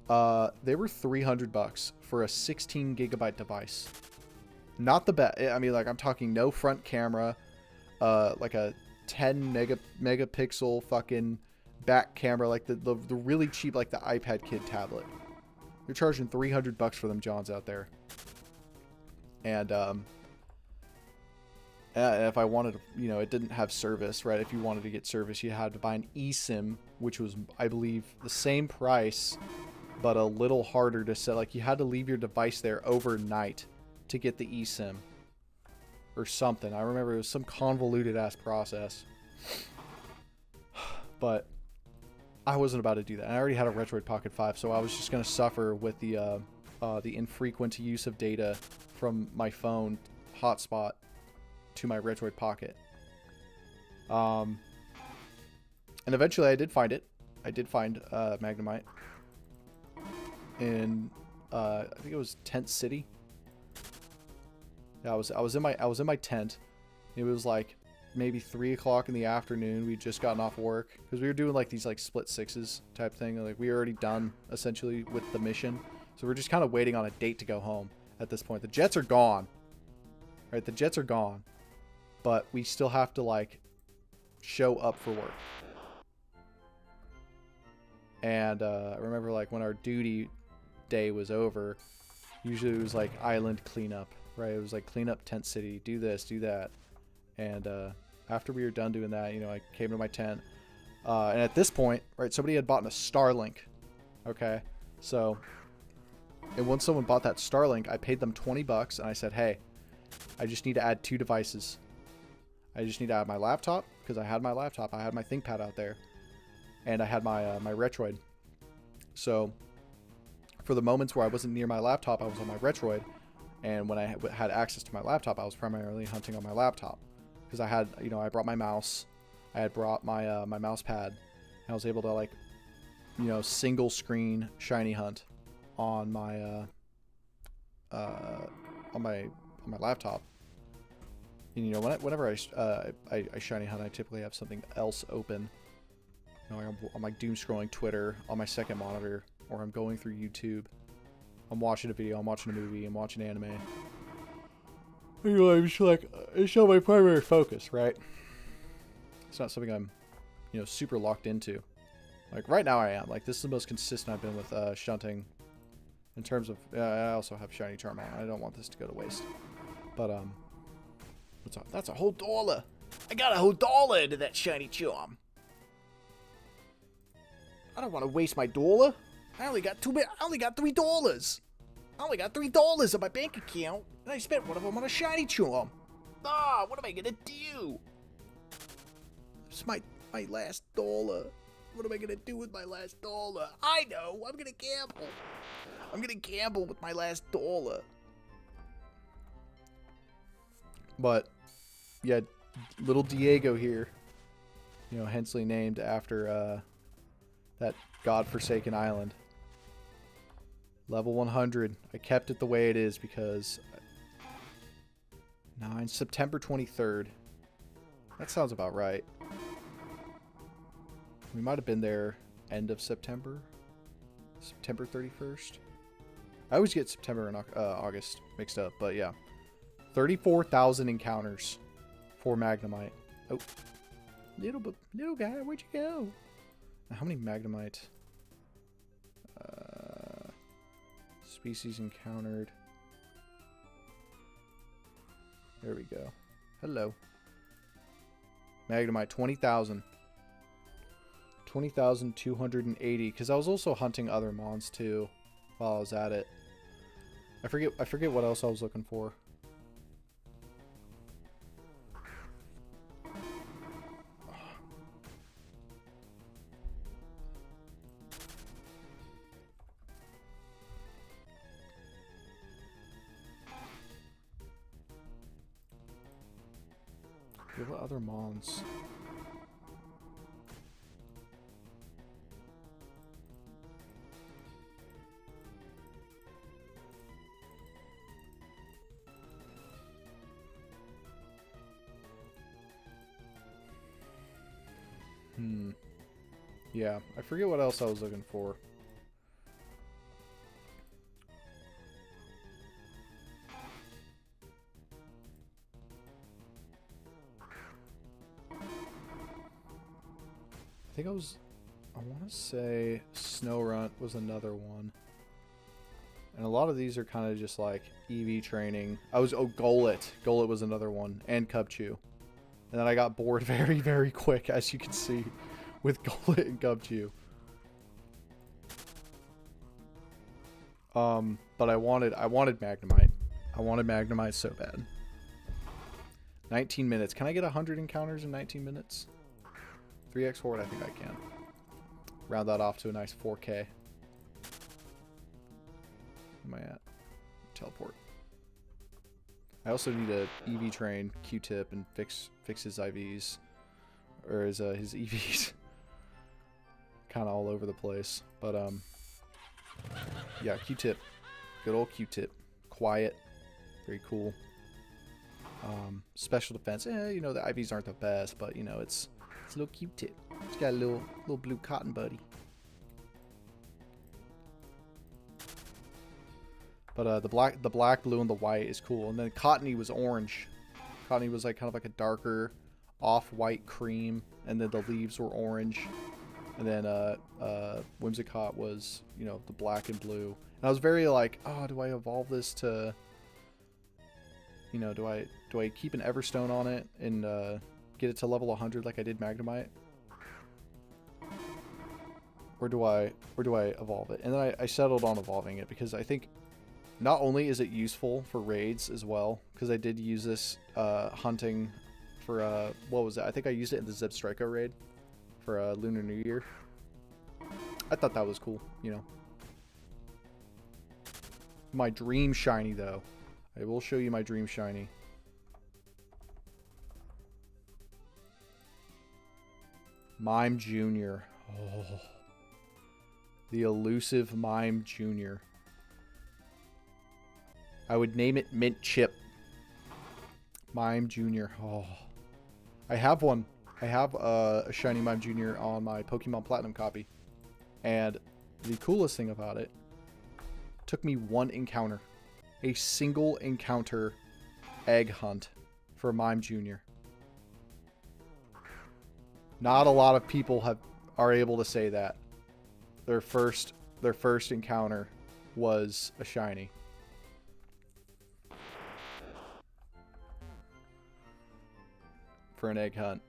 They were $300 for a 16 gigabyte device. Not the best. I mean, like, I'm talking no front camera, like a 10 megapixel fucking back camera, like the really cheap, like the iPad Kid tablet. You're charging $300 for them Johns out there. And if I wanted to, you know, it didn't have service, right? If you wanted to get service, you had to buy an eSIM, which was, I believe, the same price, but a little harder to set. Like, you had to leave your device there overnight to get the eSIM or something. I remember it was some convoluted ass process, but I wasn't about to do that. And I already had a Retroid Pocket 5, so I was just going to suffer with the infrequent use of data from my phone hotspot to my Retroid Pocket. And eventually I did find it. I did find Magnemite in I think it was Tent City. Yeah, I was in my tent. It was like maybe 3 o'clock in the afternoon. We'd just gotten off work, because we were doing like these like split sixes type thing. Like, we were already done essentially with the mission, so we're just kind of waiting on a date to go home at this point. The jets are gone, right? The jets are gone, but we still have to like show up for work. And I remember like when our duty day was over, usually it was like island cleanup, right? It was like clean up Tent City, do this, do that. And after we were done doing that, you know, I came to my tent, and at this point, right, somebody had bought a Starlink. Okay, so, and once someone bought that Starlink, I paid them $20, and I said, hey, I just need to add 2 devices. I just need to add my laptop, because I had my laptop, I had my ThinkPad out there, and I had my my Retroid. So for the moments where I wasn't near my laptop, I was on my Retroid, and when I had access to my laptop, I was primarily hunting on my laptop, because I had, you know, I brought my mouse, I had brought my my mouse pad, I was able to like, you know, single screen shiny hunt on my on my laptop. And, you know, whenever I shiny hunt, I typically have something else open. You know, I'm like doom scrolling Twitter on my second monitor, or I'm going through YouTube. I'm watching a video, I'm watching a movie, I'm watching anime. You know, I'm just like, it's not my primary focus, right? It's not something I'm, you know, super locked into. Like, right now I am. Like, this is the most consistent I've been with shunting. In terms of, I also have shiny charm on. I don't want this to go to waste. But, that's a whole $1. I got a whole $1 into that shiny charm. I don't want to waste my $1. I only got $3. I only got $3 in my bank account, and I spent one of them on a shiny charm. Ah, what am I gonna do? It's my last $1. What am I gonna do with my last $1? I know. I'm gonna gamble. I'm gonna gamble with my last $1. But yeah, little Diego here, you know, hensely named after that godforsaken island. Level 100. I kept it the way it is because September 23rd. That sounds about right. We might have been there end of September. September 31st. I always get September and August mixed up, but yeah. 34,000 encounters for Magnemite. Oh. Little guy, where'd you go? Now, how many Magnemite species encountered? There we go. Hello. Magnemite, 20,000. 20,280. Because I was also hunting other mons too while I was at it. I forget what else I was looking for. What other mons? Yeah, I forget what else I was looking for. I want to say Snorunt was another one. And a lot of these are kind of just like EV training. Golett. Golett was another one. And Cubchoo. And then I got bored very, very quick, as you can see, with Golett and Cubchoo. But I wanted Magnemite. I wanted Magnemite so bad. 19 minutes. Can I get 100 encounters in 19 minutes? 3x forward, I think I can. Round that off to a nice 4K. Where am I at? Teleport. I also need to EV train Q-Tip and fix his IVs. Or his EVs. Kind of all over the place. But, yeah, Q-Tip. Good old Q-Tip. Quiet. Very cool. Special defense. You know, the IVs aren't the best, but, you know, it's a little Q-Tip. It's got a little blue cotton buddy. But the black, blue, and the white is cool. And then Cottony was orange. Cottony was like kind of like a darker off-white cream, and then the leaves were orange. And then Whimsicott was, you know, the black and blue. And I was very like, oh, do I evolve this to, you know, do I keep an Everstone on it and get it to level 100 like I did Magnemite? Or do I evolve it? And then I settled on evolving it because I think not only is it useful for raids as well, because I did use this hunting for, what was it? I think I used it in the Zebstrika raid for Lunar New Year. I thought that was cool, you know. My dream shiny, though. I will show you my dream shiny. Mime Jr. Oh. The elusive Mime Jr. I would name it Mint Chip. Mime Jr. Oh. I have one. I have a shiny Mime Jr. on my Pokemon Platinum copy. And the coolest thing about it, took me one encounter. A single encounter egg hunt for Mime Jr. Not a lot of people are able to say that. Their first encounter was a shiny. For an egg hunt,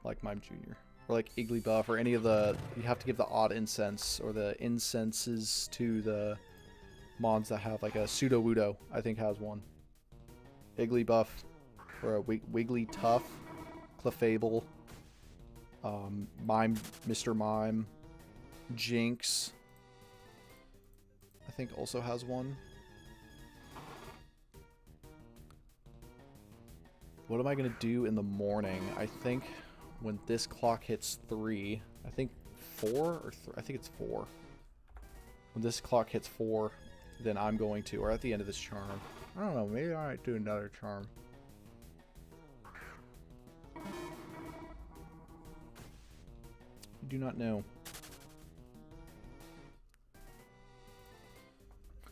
like Mime Jr. Or like Igglybuff or any of the, you have to give the odd incense or the incenses to the mons that have like a Sudowoodo, I think has one. Igglybuff or a Wigglytuff, Clefable, Mime, Mr. Mime, Jinx, I think also has one. What am I going to do in the morning? I think when this clock hits 3, I think 4 or I think it's 4. When this clock hits 4, then I'm going to, or at the end of this charm. I don't know, maybe I might do another charm. I do not know.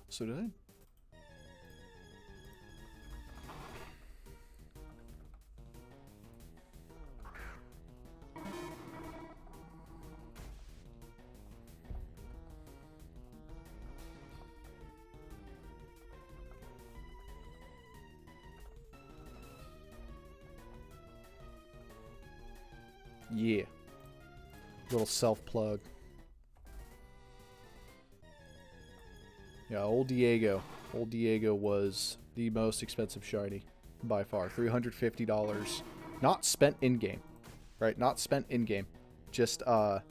So did I? Yeah. Little self-plug. Yeah, old Diego. Old Diego was the most expensive shiny by far. $350. Not spent in-game. Right? Not spent in-game. Just, holy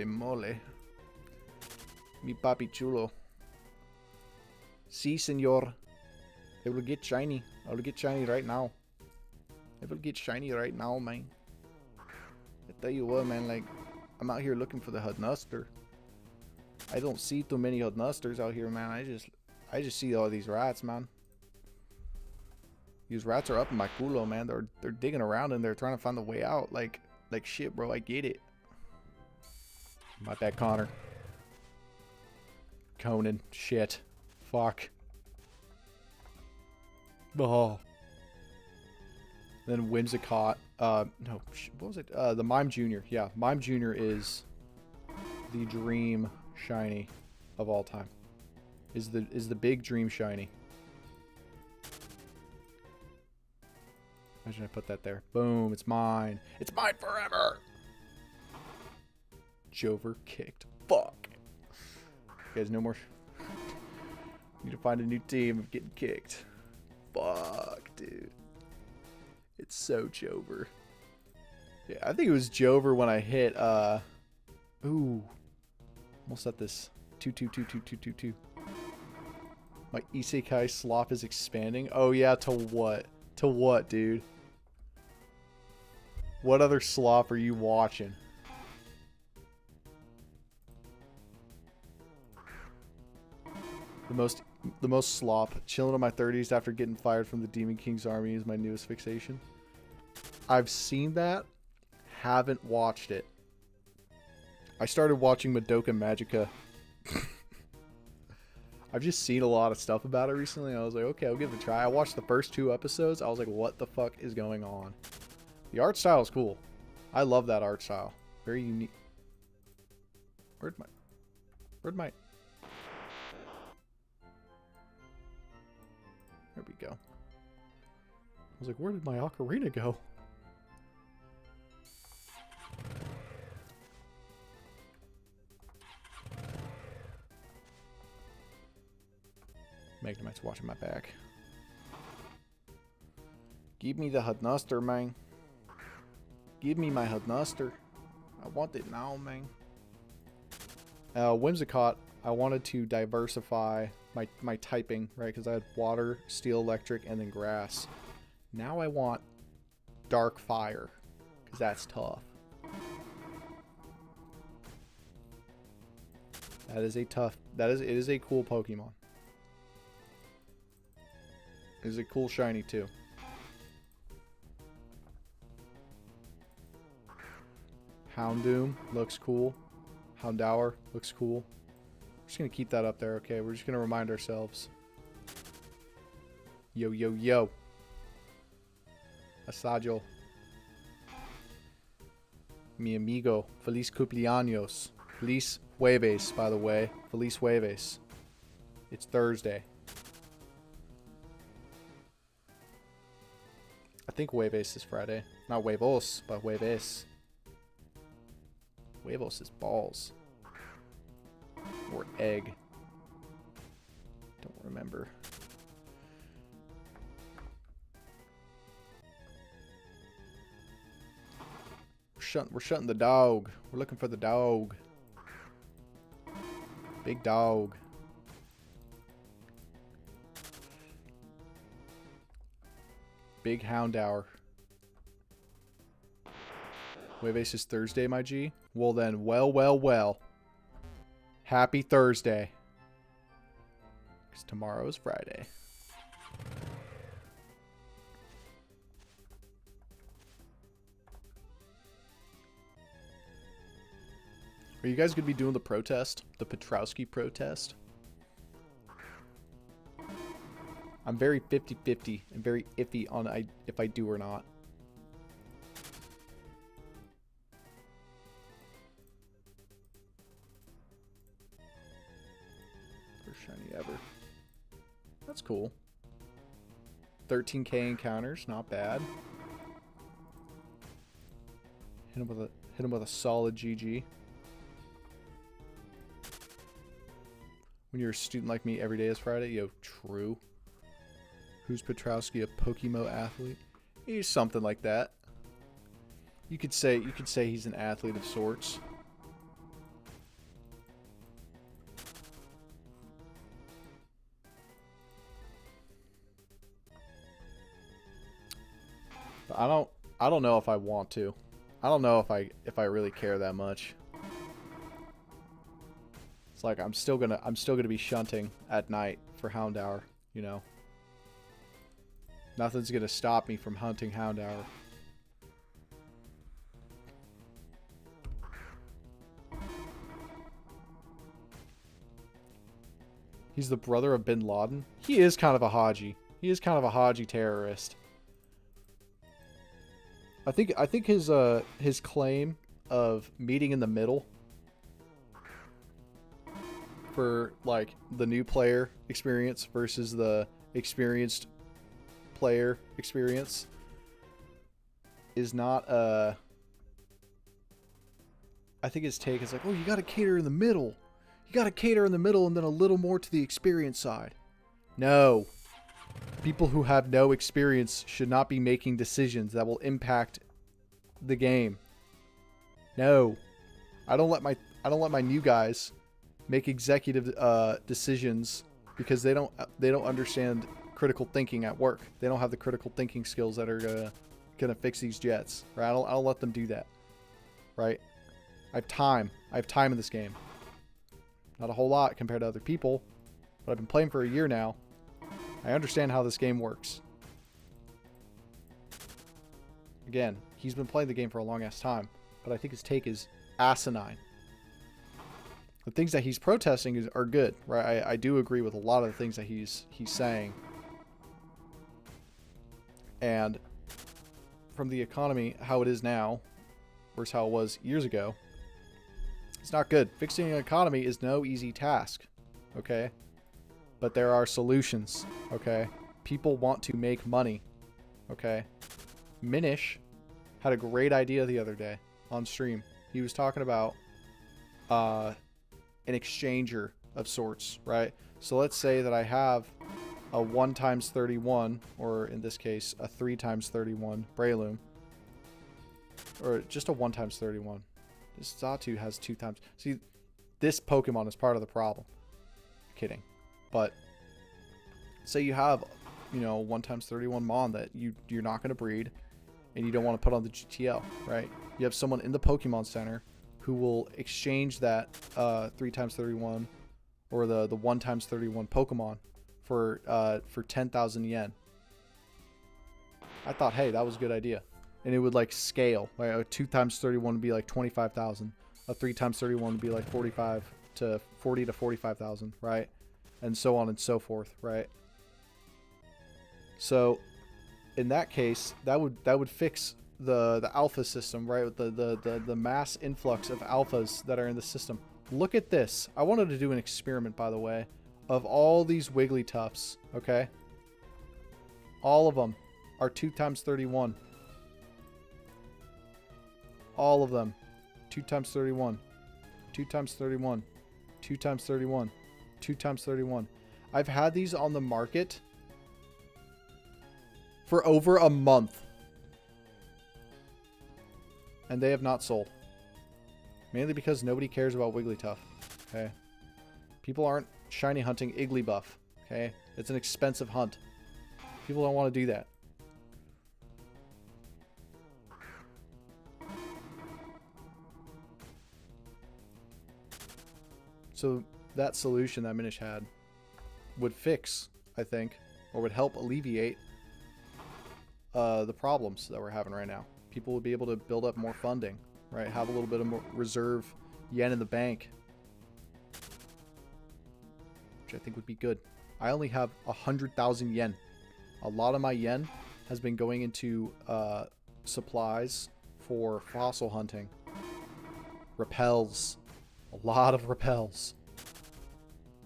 moly. Mi papi chulo. Si, senor. It will get shiny. I will get shiny right now. It will get shiny right now, man. I tell you what, man, like, I'm out here looking for the Hudnuster. I don't see too many Hudnusters out here, man. I just see all these rats, man. These rats are up in my culo, man. They're digging around and they're trying to find the way out. Like shit, bro. I get it. My bad, Connor. Conan. Shit. Fuck. Oh. Then Whimsicott. No, what was it? The Mime Jr. Yeah, Mime Jr. is the dream shiny of all time. Is the big dream shiny. Imagine I put that there. Boom, it's mine. It's mine forever. Jover kicked. Fuck. You guys, no more. Need to find a new team of getting kicked. Fuck, dude. It's so Jover. Yeah, I think it was Jover when I hit, ooh. Almost at this. 2. My Isekai slop is expanding. Oh, yeah, to what? To what, dude? What other slop are you watching? The most slop. Chilling in my 30s after getting fired from the Demon King's army is my newest fixation. I've seen that. Haven't watched it. I started watching Madoka Magica. I've just seen a lot of stuff about it recently. I was like, okay, I'll give it a try. I watched the first 2 episodes. I was like, what the fuck is going on? The art style is cool. I love that art style. Very unique. Where'd my... There we go. I was like, where did my ocarina go? Magnemite's watching my back. Give me the Hudnuster, man. Give me my Hudnuster. I want it now, man. Whimsicott, I wanted to diversify my typing, right? Because I had water, steel, electric, and then grass. Now I want dark fire, because that's tough. That is a tough. It is a cool Pokemon. It is a cool shiny too. Houndoom looks cool. Houndour looks cool. We're just gonna keep that up there, okay? We're just gonna remind ourselves. Yo, yo, yo. Asajo. Mi amigo. Feliz cumpleaños. Feliz jueves, by the way. Feliz jueves. It's Thursday. I think jueves is Friday. Not huevos, but jueves. Huevos is balls. Or egg. Don't remember. We're shutting the dog. We're looking for the dog. Big dog. Big Houndour. Jueves is Thursday, my G. Well then, well. Happy Thursday. Because tomorrow is Friday. Are you guys going to be doing the protest? The Petrowski protest? I'm very 50-50 and very iffy on if I do or not. First shiny ever. That's cool. 13k encounters, not bad. Hit him with a solid GG. When you're a student like me, every day is Friday. Yo, true. Who's Petrowski, a Pokemmo athlete? He's something like that. You could say he's an athlete of sorts. But I don't know if I want to. I don't know if I really care that much. It's like I'm still gonna be shunting at night for Houndour, you know. Nothing's gonna stop me from hunting Houndour. He's the brother of Bin Laden. He is kind of a Haji. He is kind of a Haji terrorist. I think his claim of meeting in the middle for like the new player experience versus the experienced player experience is not I think his take is like, oh, you gotta cater in the middle. You gotta cater in the middle and then a little more to the experience side. No. People who have no experience should not be making decisions that will impact the game. No. I don't let my new guys make executive decisions because they don't understand critical thinking at work. They don't have the critical thinking skills that are gonna fix these jets. Right? I don't let them do that. Right? I have time. I have time in this game. Not a whole lot compared to other people, but I've been playing for a year now. I understand how this game works. Again, he's been playing the game for a long ass time, but I think his take is asinine. The things that he's protesting are good, right? I do agree with a lot of the things that he's saying. And from the economy, how it is now versus how it was years ago, it's not good. Fixing an economy is no easy task, okay? But there are solutions, okay? People want to make money, okay? Minish had a great idea the other day on stream. He was talking about an exchanger of sorts, right? So let's say that I have a 1x31, or in this case, a 3x31 Breloom, or just a 1x31. This Xatu has 2 times. See, this Pokemon is part of the problem. Kidding. But say you have, you know, 1x31 Mon that you're not going to breed and you don't want to put on the GTL, right? You have someone in the Pokemon Center who will exchange that 3 times 31 or the 1 times 31 Pokemon for 10,000 yen. I thought, hey, that was a good idea. And it would like scale. Like a 2 times 31 would be like 25,000. A 3 times 31 would be like 40 to 45,000, right? And so on and so forth, right? So in that case, that would fix the alpha system, right? With the mass influx of alphas that are in the system. Look at this. I wanted to do an experiment, by the way, of all these Wigglytuffs, okay? All of them are 2 times 31. All of them. 2 times 31. 2 times 31. 2 times 31. 2 times 31. I've had these on the market for over a month. And they have not sold. Mainly because nobody cares about Wigglytuff. Okay? People aren't shiny hunting Igglybuff. Okay? It's an expensive hunt. People don't want to do that. So that solution that Minish had would fix, I think, or would help alleviate the problems that we're having right now. People would be able to build up more funding, right? Have a little bit of more reserve yen in the bank, which I think would be good. I only have 100,000 yen. A lot of my yen has been going into supplies for fossil hunting. Repels. A lot of repels.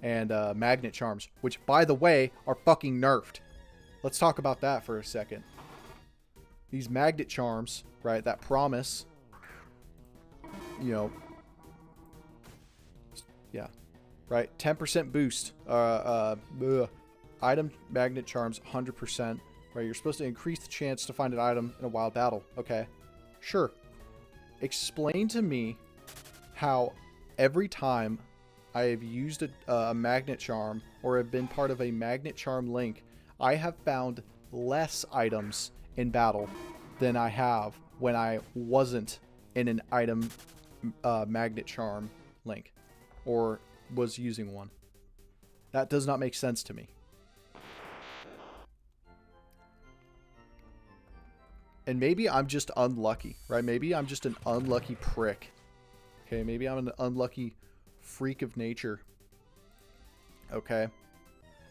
And magnet charms, which, by the way, are fucking nerfed. Let's talk about that for a second. These magnet charms, right, that promise, you know, yeah, right, 10% boost, item magnet charms, 100%, right, you're supposed to increase the chance to find an item in a wild battle, okay, sure. Explain to me how every time I have used a magnet charm or have been part of a magnet charm link, I have found less items in battle than I have when I wasn't in an item magnet charm link or was using one. That does not make sense to me. And maybe I'm just unlucky, right? Maybe I'm just an unlucky prick. Okay, maybe I'm an unlucky freak of nature. Okay.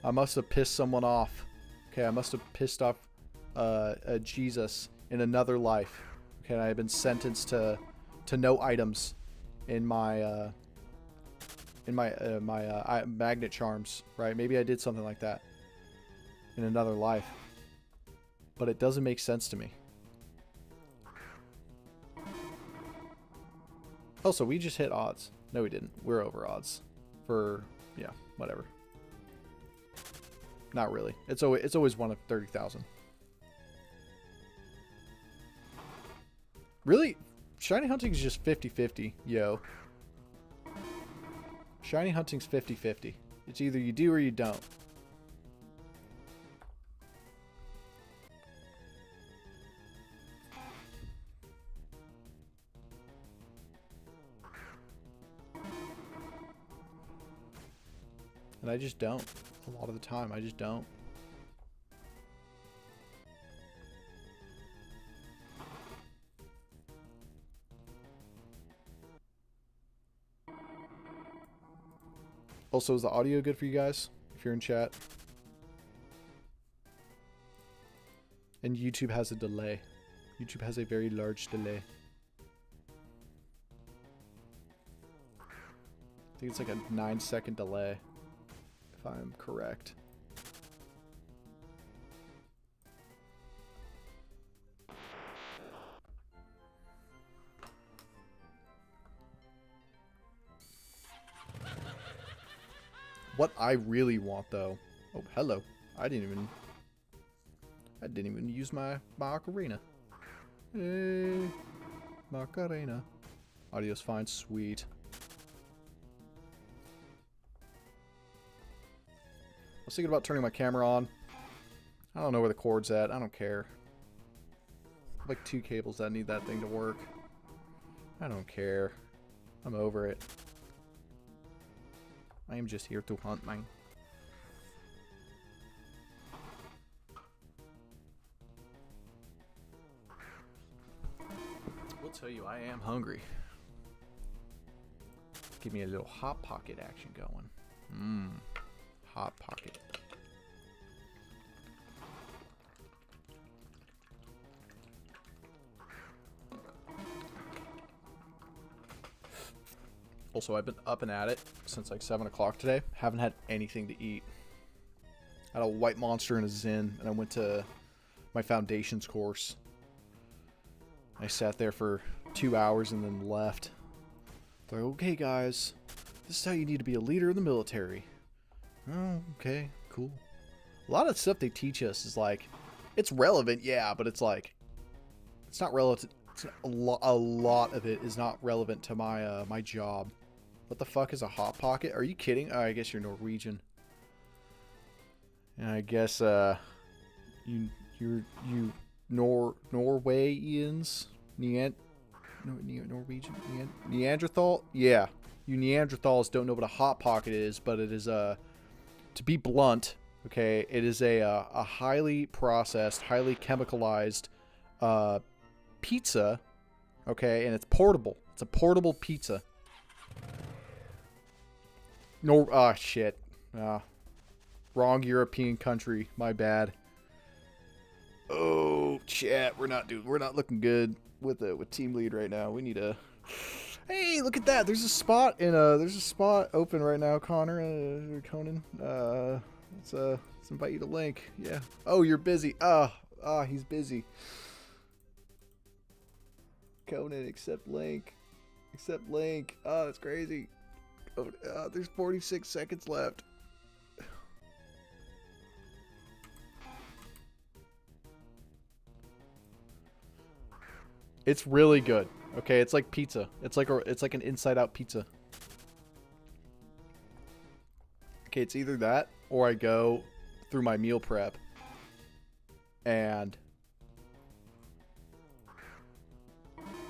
I must have pissed someone off. Okay, I must have pissed off Jesus in another life. Okay, and I have been sentenced to no items in my magnet charms, right? Maybe I did something like that in another life. But it doesn't make sense to me. Also, we just hit odds. No, we didn't. We're over odds. For, yeah, whatever. Not really. It's always one of 30,000. Really? Shiny hunting is just 50-50, yo. Shiny hunting's 50-50. It's either you do or you don't. And I just don't. A lot of the time, I just don't. Also, is the audio good for you guys? If you're in chat. And YouTube has a delay. YouTube has a very large delay. I think it's like a 9-second delay. If I'm correct. What I really want, though. Oh, hello. I didn't even use my ocarina. Hey, Macarena. Audio's fine. Sweet. I was thinking about turning my camera on. I don't know where the cord's at. I don't care. Like 2 cables that need that thing to work. I don't care. I'm over it. I am just here to hunt, man. Will tell you, I am hungry. Give me a little hot pocket action going. Mmm, hot pocket. Also, I've been up and at it since like 7 o'clock today. Haven't had anything to eat. I had a white monster and a Zin, and I went to my foundations course. I sat there for 2 hours and then left. They're like, okay, guys, this is how you need to be a leader in the military. Oh, okay, cool. A lot of stuff they teach us is like, it's relevant, yeah, but it's like, it's not relevant. A lot of it is not relevant to my my job. What the fuck is a hot pocket? Are you kidding? Oh, I guess you're Norwegian. And I guess you Norwegians, Norwegian, Neanderthal. Yeah, you Neanderthals don't know what a hot pocket is, but it is to be blunt. Okay, it is a highly processed, highly chemicalized pizza. Okay, and it's portable. It's a portable pizza. No, shit. Wrong European country. My bad. Oh, chat. We're not looking good with team lead right now. We need a. Hey, look at that. There's a spot open right now, Conan. Let's invite you to link. Yeah. Oh, you're busy. He's busy. Conan, accept link. Accept link. Oh, that's crazy. Oh, there's 46 seconds left. It's really good. Okay, it's like pizza. It's like an inside-out pizza. Okay, it's either that or I go through my meal prep and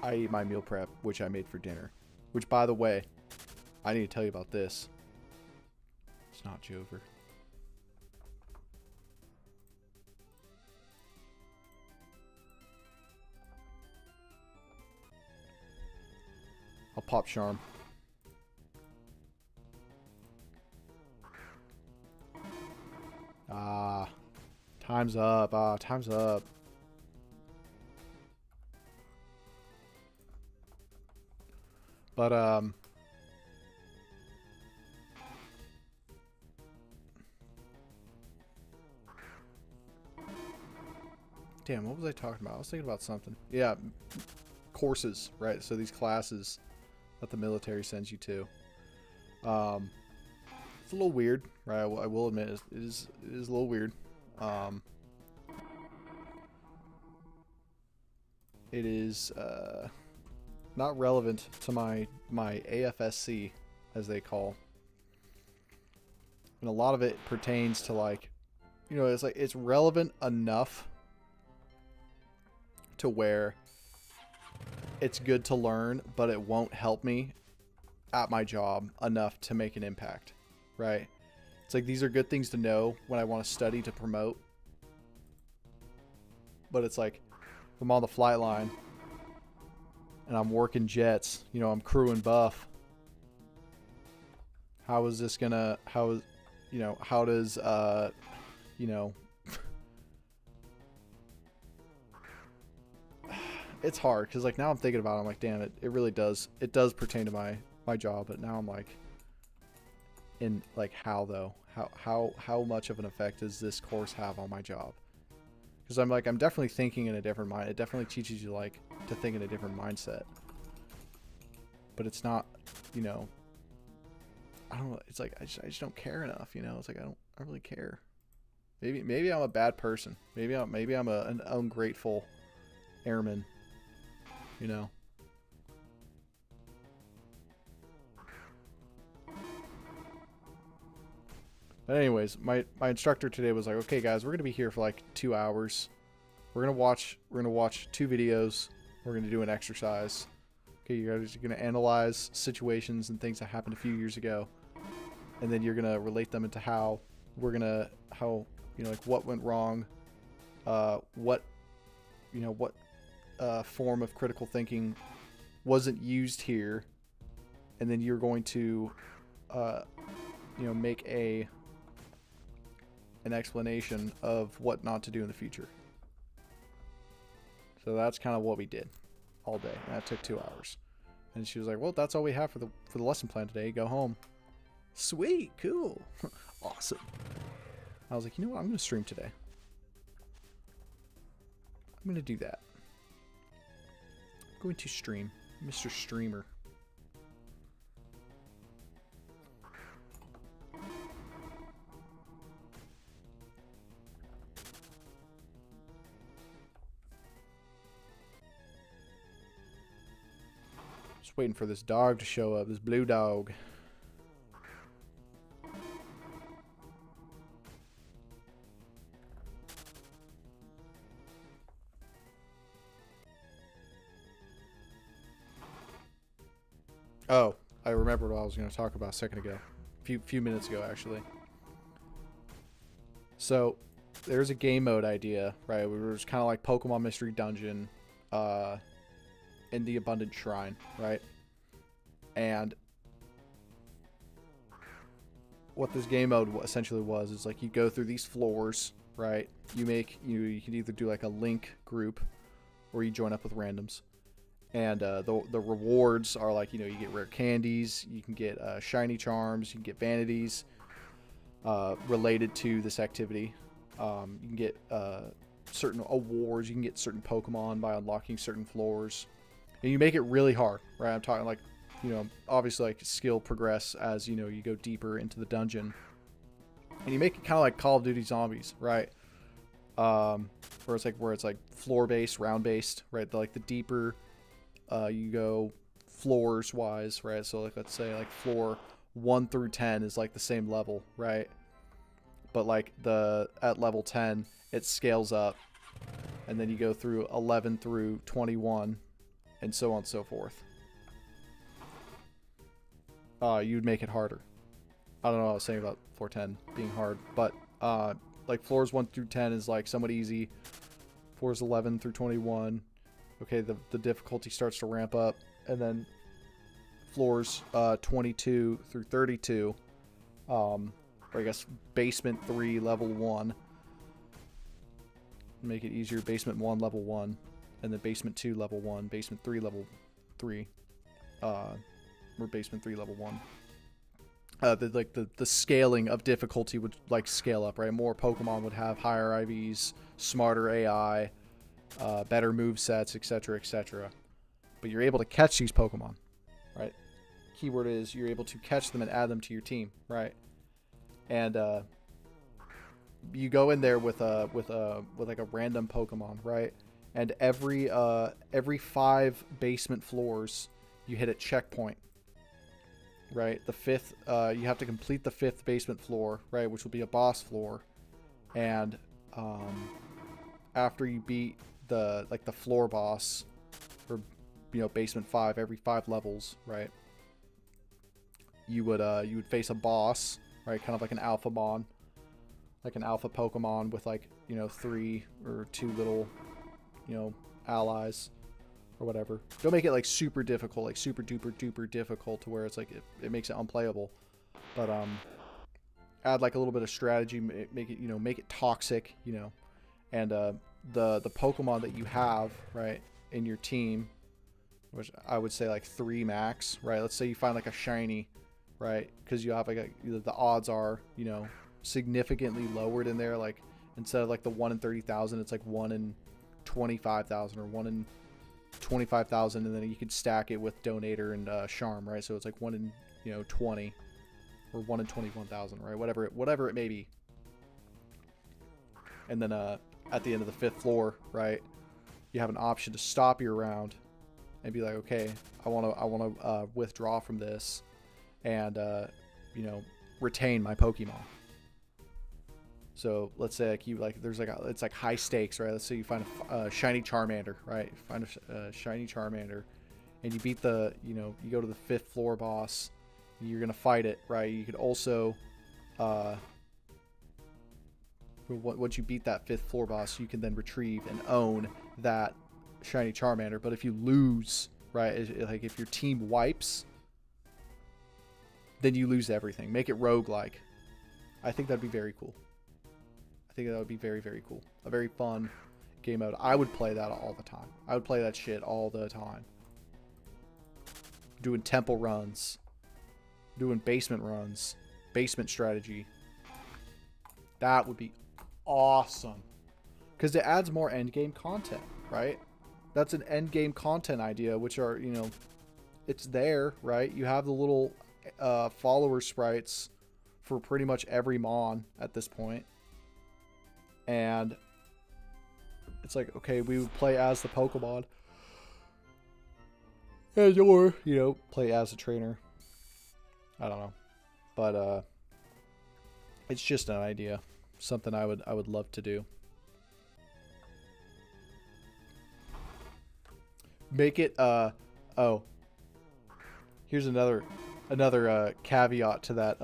I eat my meal prep, which I made for dinner. Which, by the way, I need to tell you about this. It's not Jover. I'll pop Charm. Time's up. Time's up. But, damn, what was I talking about? I was thinking about something. Yeah, courses, right? So these classes that the military sends you to. It's a little weird, right? I will admit it is a little weird. It is not relevant to my AFSC, as they call. And a lot of it pertains to, like, you know, it's like it's relevant enough to where it's good to learn, but it won't help me at my job enough to make an impact, right? It's like these are good things to know when I want to study to promote, but it's like if I'm on the flight line and I'm working jets, you know, I'm crewing buff. How is this gonna? How is, you know? How does you know? It's hard because like now I'm thinking about it, I'm like, damn it, it really does. It does pertain to my job, but now I'm like, in like how though? How much of an effect does this course have on my job? Because I'm definitely thinking in a different mind. It definitely teaches you like to think in a different mindset. But it's not, you know, I don't know. It's like I just don't care enough, you know. It's like I don't really care. Maybe I'm a bad person. Maybe I'm an ungrateful airman. You know. But anyways, my instructor today was like, okay guys, we're gonna be here for like 2 hours. We're gonna watch 2 videos. We're gonna do an exercise. Okay, you're going to analyze situations and things that happened a few years ago, and then you're going to relate them into how like what went wrong, what form of critical thinking wasn't used here, and then you're going to make an explanation of what not to do in the future. So that's kind of what we did all day, and that took 2 hours. And she was like, well, that's all we have for the lesson plan today. Go home. Sweet, cool. Awesome. I was like, you know what, I'm going to stream today. I'm going to do that. I'm going to stream. Mr. Streamer. Just waiting for this dog to show up. This blue dog. Oh, I remembered what I was going to talk about a second ago. Few minutes ago, actually. So, there's a game mode idea, right? We were just kind of like Pokemon Mystery Dungeon in the Abundant Shrine, right? And what this game mode essentially was is like you go through these floors, right? You can either do like a link group or you join up with randoms. And the rewards are like, you get rare candies, you can get shiny charms, you can get vanities related to this activity. You can get certain awards, you can get certain Pokemon by unlocking certain floors. And you make it really hard, right? I'm talking like, obviously like skill progress as, you go deeper into the dungeon. And you make it kind of like Call of Duty Zombies, right? Where it's like floor-based, round-based, right? The deeper... you go floors wise, right? So like let's say like floor 1 through 10 is like the same level, right? But like at level 10 it scales up, and then you go through 11 through 21 and so on and so forth. You'd make it harder. I don't know what I was saying about floor 10 being hard, but like floors 1 through 10 is like somewhat easy. Floors 11 through 21, okay, the difficulty starts to ramp up, and then floors 22 through 32, or I guess basement 3 level 1, make it easier. Basement 1 level 1, and then basement 2 level 1, basement 3 level 3, or basement 3 level 1. The scaling of difficulty would like scale up, right? More Pokemon would have higher IVs, smarter AI, better move sets, etc., etc. But you're able to catch these Pokemon, right? Keyword is you're able to catch them and add them to your team, right? And you go in there with like a random Pokemon, right? And every 5 basement floors, you hit a checkpoint, right? The 5th, you have to complete the 5th basement floor, right, which will be a boss floor, and after you beat the floor boss, or basement 5 every 5 levels, right, you would face a boss, right, kind of like an alphamon, like an alpha Pokemon with 3 or 2 little allies or whatever. Don't make it like super difficult, like super duper difficult to where it's like it makes it unplayable, but add like a little bit of strategy, make it toxic, and the Pokemon that you have, right, in your team, which I would say like 3 max, right? Let's say you find like a shiny, right? Because you have like the odds are, significantly lowered in there. Like instead of like the 1 in 30,000, it's like 1 in 25,000 or 1 in 25,000, and then you could stack it with Donator and Charm, right? So it's like 1 in 20 or 1 in 21,000, right? Whatever it may be. And then at the end of the 5th floor, right, you have an option to stop your round and be like, okay, I want to withdraw from this and retain my Pokemon. So let's say it's like high stakes, right? Let's say you find a shiny Charmander, right? Find a shiny Charmander, and you beat the, you know, you go to the 5th floor boss, you're going to fight it, right? You could also, once you beat that 5th floor boss, you can then retrieve and own that shiny Charmander. But if you lose, right, like if your team wipes, then you lose everything. Make it roguelike. I think that'd be very cool. I think that would be very, very cool. A very fun game mode. I would play that all the time. I would play that shit all the time. Doing temple runs. Doing basement runs. Basement strategy. That would be awesome. Because it adds more endgame content, right? That's an endgame content idea, which are, you know, it's there, right? You have the little follower sprites for pretty much every mon at this point. And it's like, okay, we would play as the Pokemon. And or, you know, play as a trainer. I don't know. But it's just an idea. Something I would love to do. Make it oh. Here's another caveat to that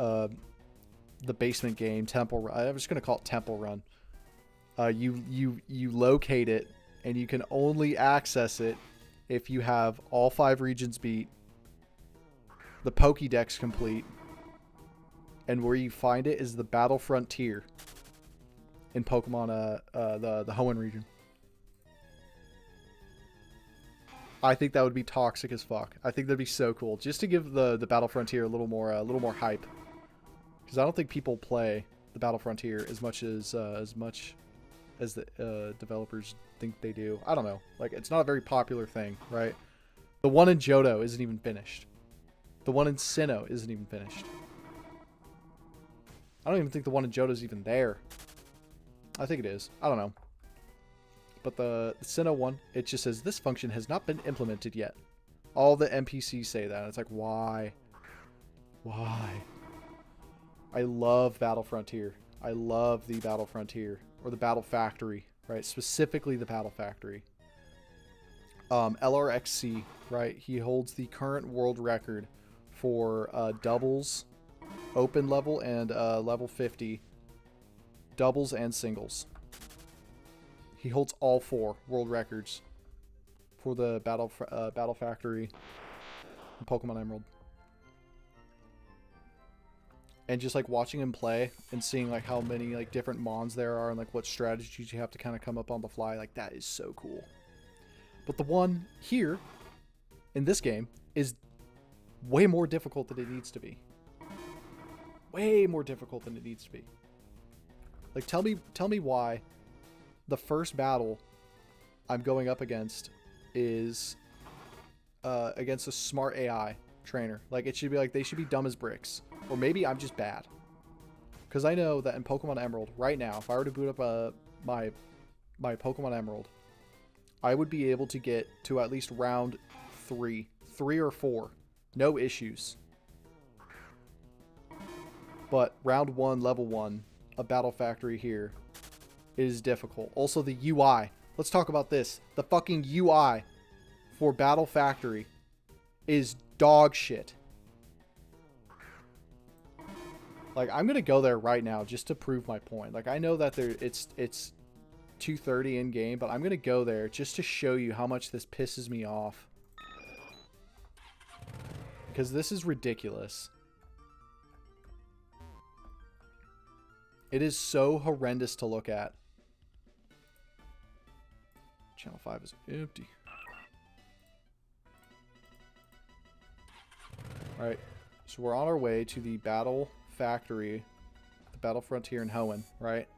the basement game Temple Run. I'm just going to call it Temple Run. You locate it, and you can only access it if you have all 5 regions beat, the Pokédex complete, and where you find it is the Battle Frontier in Pokemon the Hoenn region. I think that would be toxic as fuck. I think that'd be so cool, just to give the Battle Frontier a little more hype, because I don't think people play the Battle Frontier as much as the developers think they do. I don't know. Like, it's not a very popular thing, right? The one in Johto isn't even finished. The one in Sinnoh isn't even finished. I don't even think the one in Johto is even there. I think it is. I don't know. But the Sinnoh one, it just says, this function has not been implemented yet. All the NPCs say that. It's like, why? Why? I love Battle Frontier. I love the Battle Frontier. Or the Battle Factory, right? Specifically the Battle Factory. LRXC, right? He holds the current world record for doubles, open level, and level 50. Doubles and singles. He holds all 4 world records for the Battle Factory in Pokemon Emerald. And just like watching him play and seeing like how many like different mons there are and like what strategies you have to kind of come up on the fly, like that is so cool. But the one here in this game is way more difficult than it needs to be. Way more difficult than it needs to be. Like tell me why the first battle I'm going up against is against a smart AI trainer. Like, it should be like, they should be dumb as bricks. Or maybe I'm just bad. Because I know that in Pokemon Emerald, right now, if I were to boot up my Pokemon Emerald, I would be able to get to at least round 3 or 4. No issues. But round 1, level 1, a Battle Factory here is difficult. Also, the UI. Let's talk about this. The fucking UI for Battle Factory is dog shit. Like, I'm gonna go there right now just to prove my point. Like, I know that it's 2:30 in game, but I'm gonna go there just to show you how much this pisses me off. Because this is ridiculous. It is so horrendous to look at. Channel 5 is empty. Alright, so we're on our way to the Battle Factory, the Battle Frontier in Hoenn, right?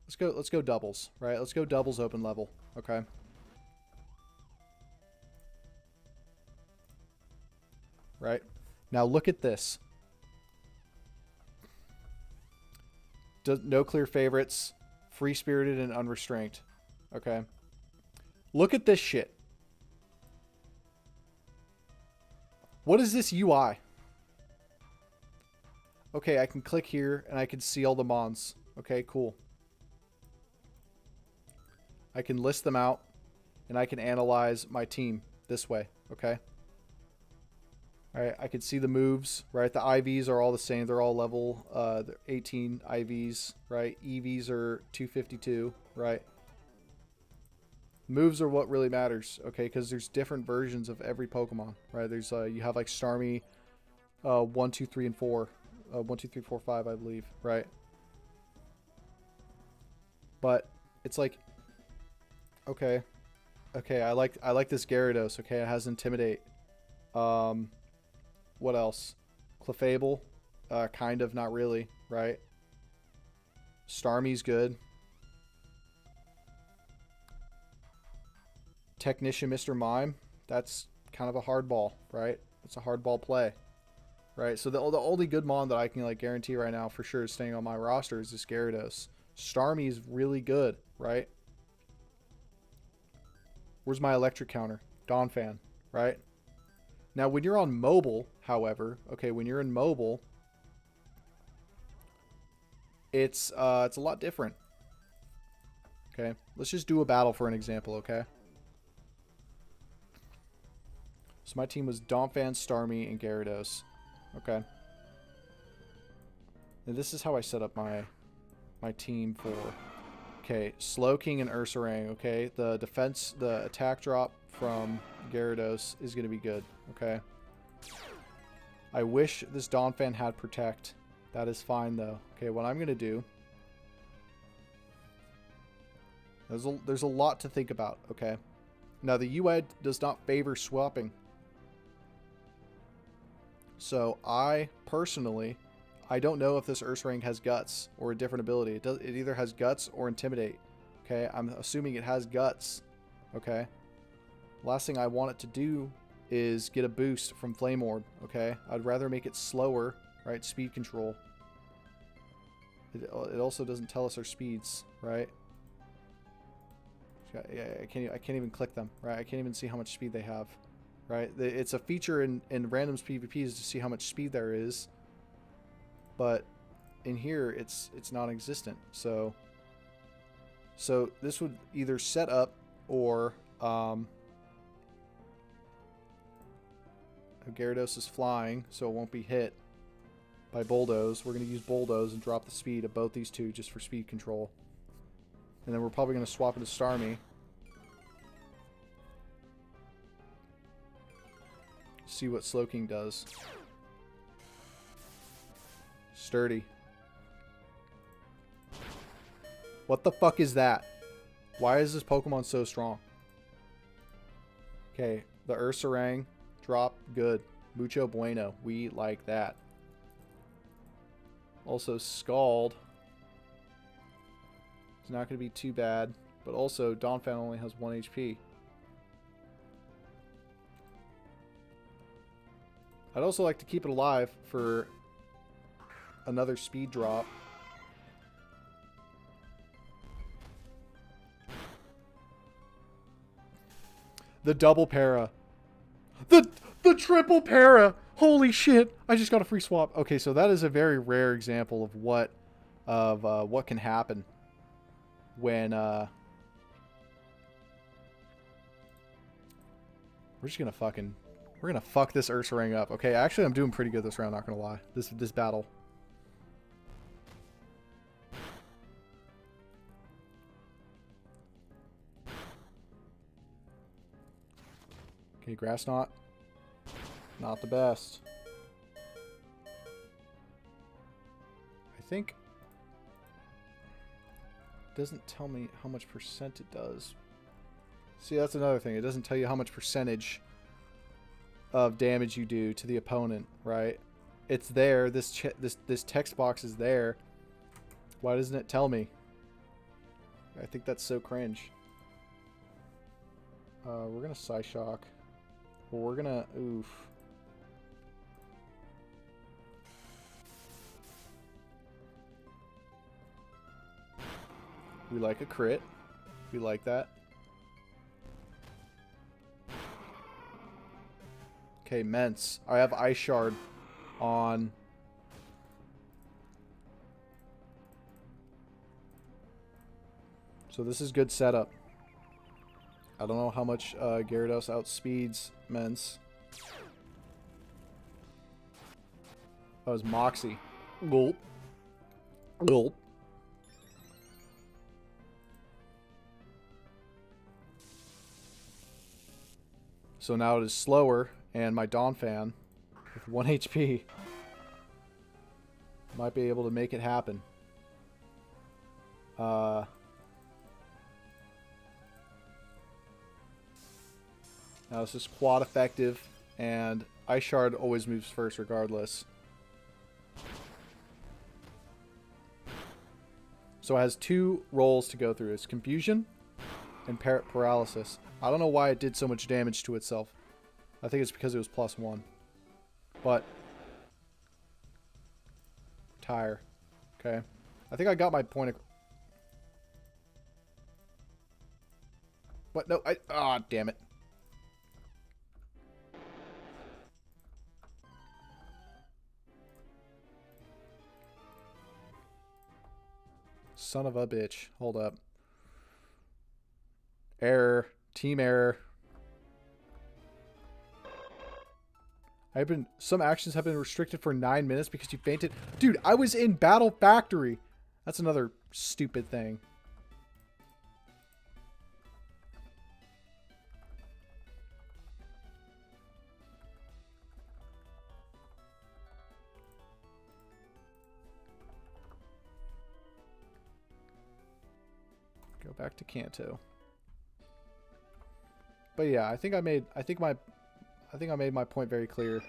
Let's go doubles, right? Let's go doubles open level, okay? Right? Now look at this. No clear favorites, free-spirited and unrestrained, okay? Look at this shit. What is this UI? Okay, I can click here and I can see all the mons. Okay, cool. I can list them out and I can analyze my team this way, okay? All right, I can see the moves, right? The IVs are all the same. They're all level 18 IVs, right? EVs are 252, right? Moves are what really matters, okay? Because there's different versions of every Pokemon, right? There's you have like Starmie 1, 2, 3, and 4. 1, 2, 3, 4, 5, I believe, right? But it's like, okay, I like this Gyarados, okay? It has Intimidate. What else? Clefable, kind of, not really, right? Starmie's good. Technician Mr. Mime, that's kind of a hard ball, right? It's a hard ball play, right? So the only good Mon that I can like guarantee right now for sure is staying on my roster is this Gyarados. Starmie is really good, right? Where's my electric counter? Donphan, right? Now, when you're on mobile, however, okay, when you're in mobile, it's a lot different. Okay, let's just do a battle for an example, okay? So my team was Donphan, Starmie, and Gyarados. Okay. And this is how I set up my team for... Okay, Slowking and Ursaring, okay? The defense, the attack drop from Gyarados is going to be good, okay? I wish this Donphan had Protect. That is fine, though. Okay, what I'm going to do... There's a lot to think about, okay? Now, the UED does not favor swapping. So, I, personally, I don't know if this Ursaring has Guts or a different ability. It either has Guts or Intimidate. Okay, I'm assuming it has Guts. Okay. Last thing I want it to do is get a boost from Flame Orb. Okay, I'd rather make it slower, right? Speed control. It also doesn't tell us our speeds, right? Yeah, I can't even click them, right? I can't even see how much speed they have, right? It's a feature in randoms PvPs to see how much speed there is, but in here it's non-existent. So this would either set up or Gyarados is flying, so it won't be hit by Bulldoze. We're going to use Bulldoze and drop the speed of both these two just for speed control. And then we're probably going to swap into Starmie. See what Slowking does. Sturdy. What the fuck is that? Why is this Pokemon so strong? Okay, the Ursaring drop, good. Mucho bueno. We like that. Also, Scald. It's not going to be too bad. But also, Donphan only has 1 HP. I'd also like to keep it alive for another speed drop. The double para. The triple para. Holy shit. I just got a free swap. Okay, so that is a very rare example of what can happen when we're just gonna fuck this Ursaring up. Okay, actually I'm doing pretty good this round, not gonna lie. This battle. Okay, Grass Knot. Not the best. I think it doesn't tell me how much percent it does. See, that's another thing. It doesn't tell you how much percentage of damage you do to the opponent, right? It's there. This text box is there. Why doesn't it tell me? I think that's so cringe. We're gonna Psyshock. Well, we're gonna oof. We like a crit. We like that. Okay, Mence. I have Ice Shard on. So this is good setup. I don't know how much Gyarados outspeeds Mence. That was Moxie. Gulp. Gulp. So now it is slower, and my Donphan, with 1 HP, might be able to make it happen. Now this is quad effective, and Ice Shard always moves first regardless. So it has 2 rolls to go through. It's Confusion and Paralysis. I don't know why it did so much damage to itself. I think it's because it was +1. But Tire. Okay. I think I got my point. What? No, damn it. Son of a bitch. Hold up. Error. Team error. Some actions have been restricted for 9 minutes because you fainted. Dude, I was in Battle Factory. That's another stupid thing. Go back to Kanto. But yeah, I think I made my point very clear.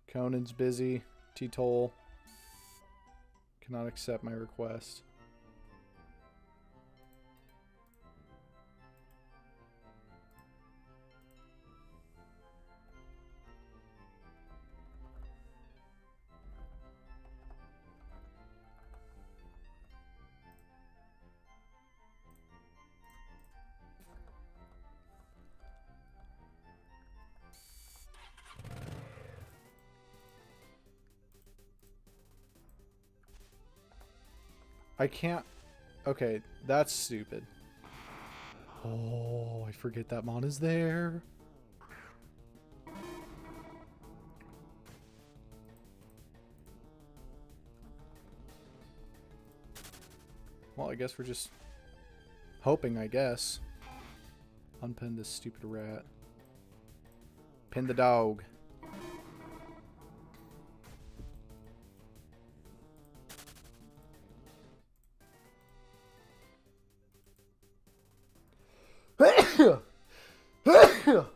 Conan's busy. T-Toll cannot accept my request. I can't... Okay, that's stupid. Oh, I forget that Mon is there. Well, I guess we're just hoping, I guess. Unpin this stupid rat. Pin the dog.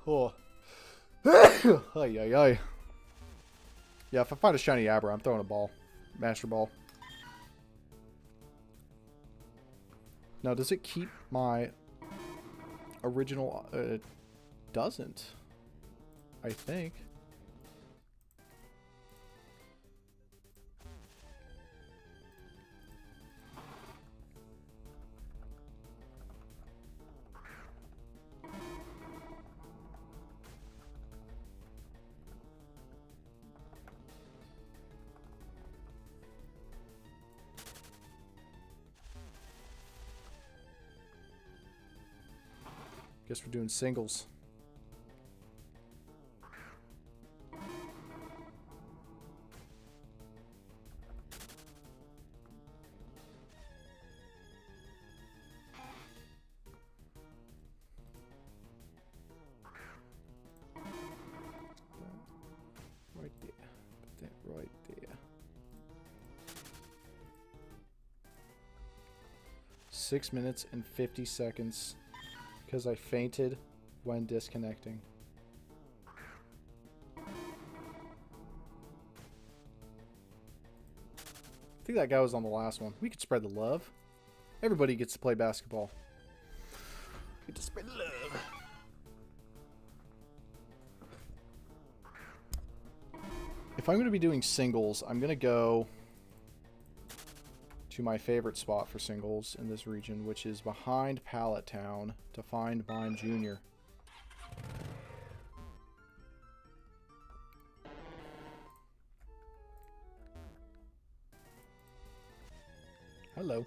Oh. Ay, ay, ay. Yeah, if I find a shiny Abra, I'm throwing a ball. Master Ball. Now, does it keep my original... it doesn't. I think. Guess we're doing singles. Right there. Put that right there. 6 minutes and 50 seconds. Because I fainted when disconnecting. I think that guy was on the last one. We could spread the love. Everybody gets to play basketball. Get to spread the love. If I'm going to be doing singles, I'm going to go to my favorite spot for singles in this region, which is behind Pallet Town to find Mime Jr. Hello.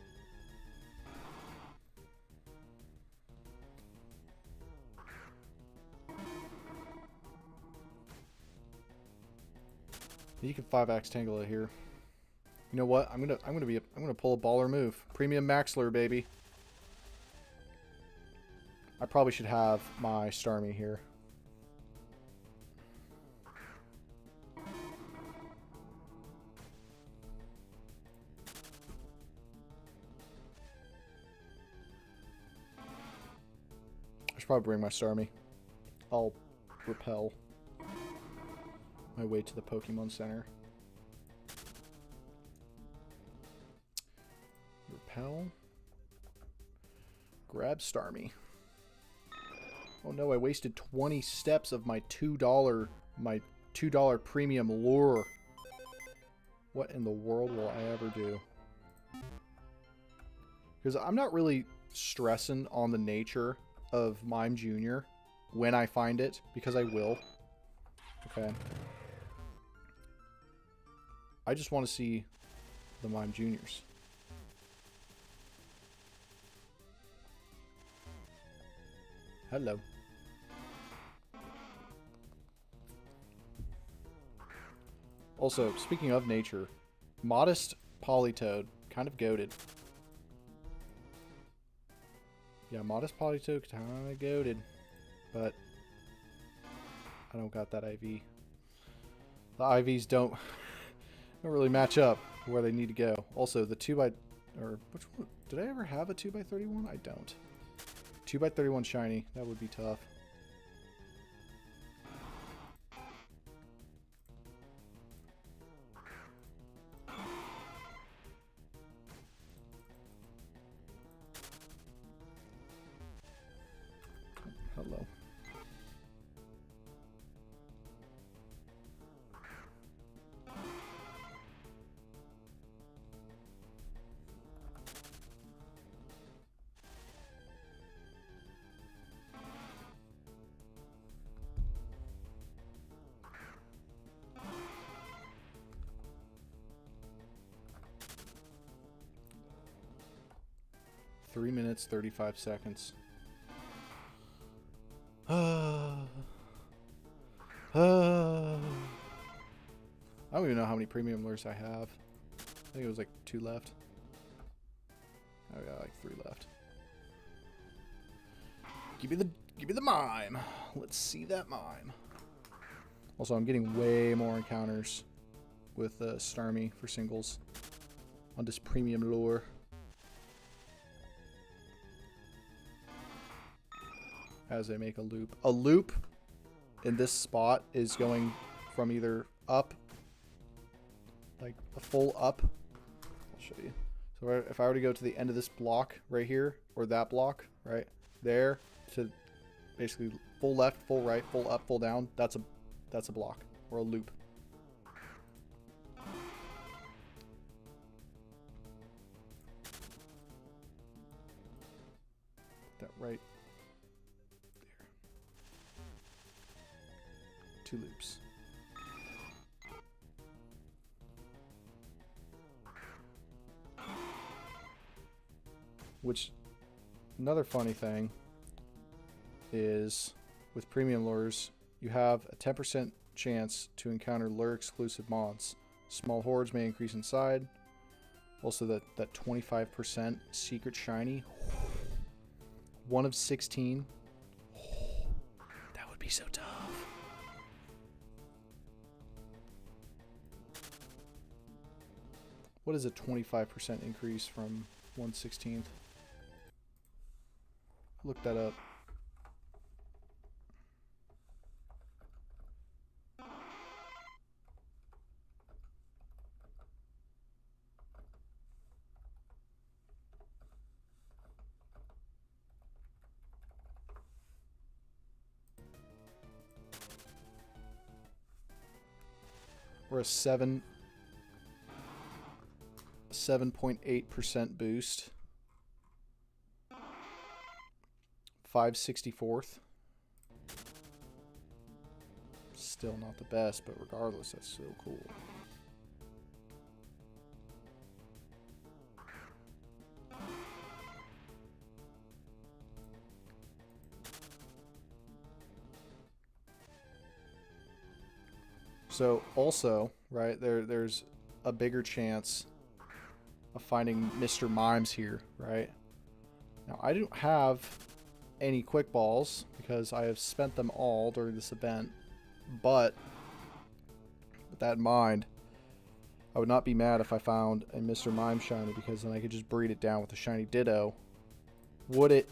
You can 5-axe tangle it here. You know what? I'm gonna pull a baller move. Premium Maxler, baby. I probably should have my Starmie here. I should probably bring my Starmie. I'll repel my way to the Pokemon Center. Repel. Grab Starmie. Oh no, I wasted 20 steps of my $2 premium lure. What in the world will I ever do? Because I'm not really stressing on the nature of Mime Jr. when I find it, because I will. Okay. I just want to see the Mime Juniors. Hello. Also, speaking of nature, Modest Politoed, kind of goated. Yeah, Modest Politoed, kind of goated. But I don't got that IV. The IVs don't really match up where they need to go. Also, the 2x... or which one? Did I ever have a 2x31? I don't. 2x31 shiny. That would be tough. Hello. Three minutes, 35 seconds. I don't even know how many premium lures I have. I think it was like 2 left. I got like 3 left. Give me the mime. Let's see that mime. Also, I'm getting way more encounters with Starmie for singles on this premium lure. As I make a loop. A loop in this spot is going from either up, like a full up. I'll show you. So if I were to go to the end of this block right here, or that block right there, to basically full left, full right, full up, full down, that's a block or a loop. That right. 2 loops. Which, another funny thing is, with premium lures, you have a 10% chance to encounter lure exclusive mods. Small hordes may increase in size. Also that 25% secret shiny. 1 of 16. That would be so tough. What is a 25% increase from 1/16? Look that up. Or a 7.8% boost. 5/64th. Still not the best, but regardless, that's so cool. So also, right, there's a bigger chance of finding Mr. Mimes here, right? Now, I don't have any quick balls because I have spent them all during this event, but with that in mind, I would not be mad if I found a Mr. Mime shiny, because then I could just breed it down with a shiny Ditto. Would it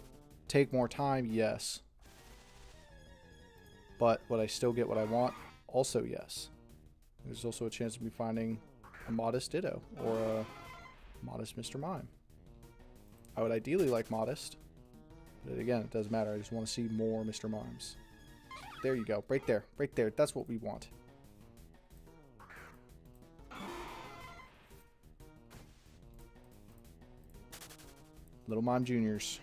take more time? Yes. But would I still get what I want? Also yes. There's also a chance of me finding a modest Ditto or a modest Mr. Mime. I would ideally like modest, but again, it doesn't matter. I just want to see more Mr. Mimes. There you go. Right there. Right there. That's what we want. Little Mime Juniors.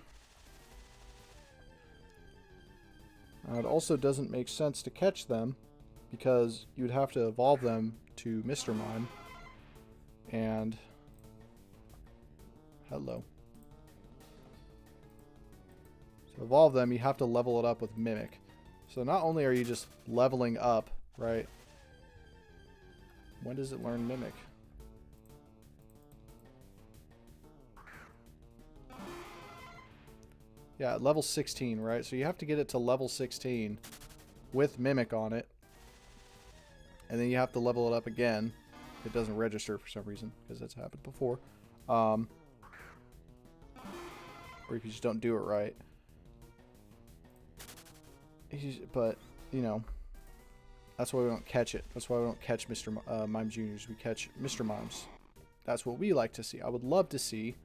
It also doesn't make sense to catch them because you'd have to evolve them to Mr. Mime. And hello. To evolve them, you have to level it up with Mimic. So not only are you just leveling up, right? When does it learn Mimic? Yeah, level 16, right? So you have to get it to level 16 with Mimic on it. And then you have to level it up again. It doesn't register for some reason, because that's happened before. Or if you just don't do it right. But, you know, that's why we don't catch it. That's why we don't catch Mr. Mime Juniors. We catch Mr. Mimes. That's what we like to see. I would love to see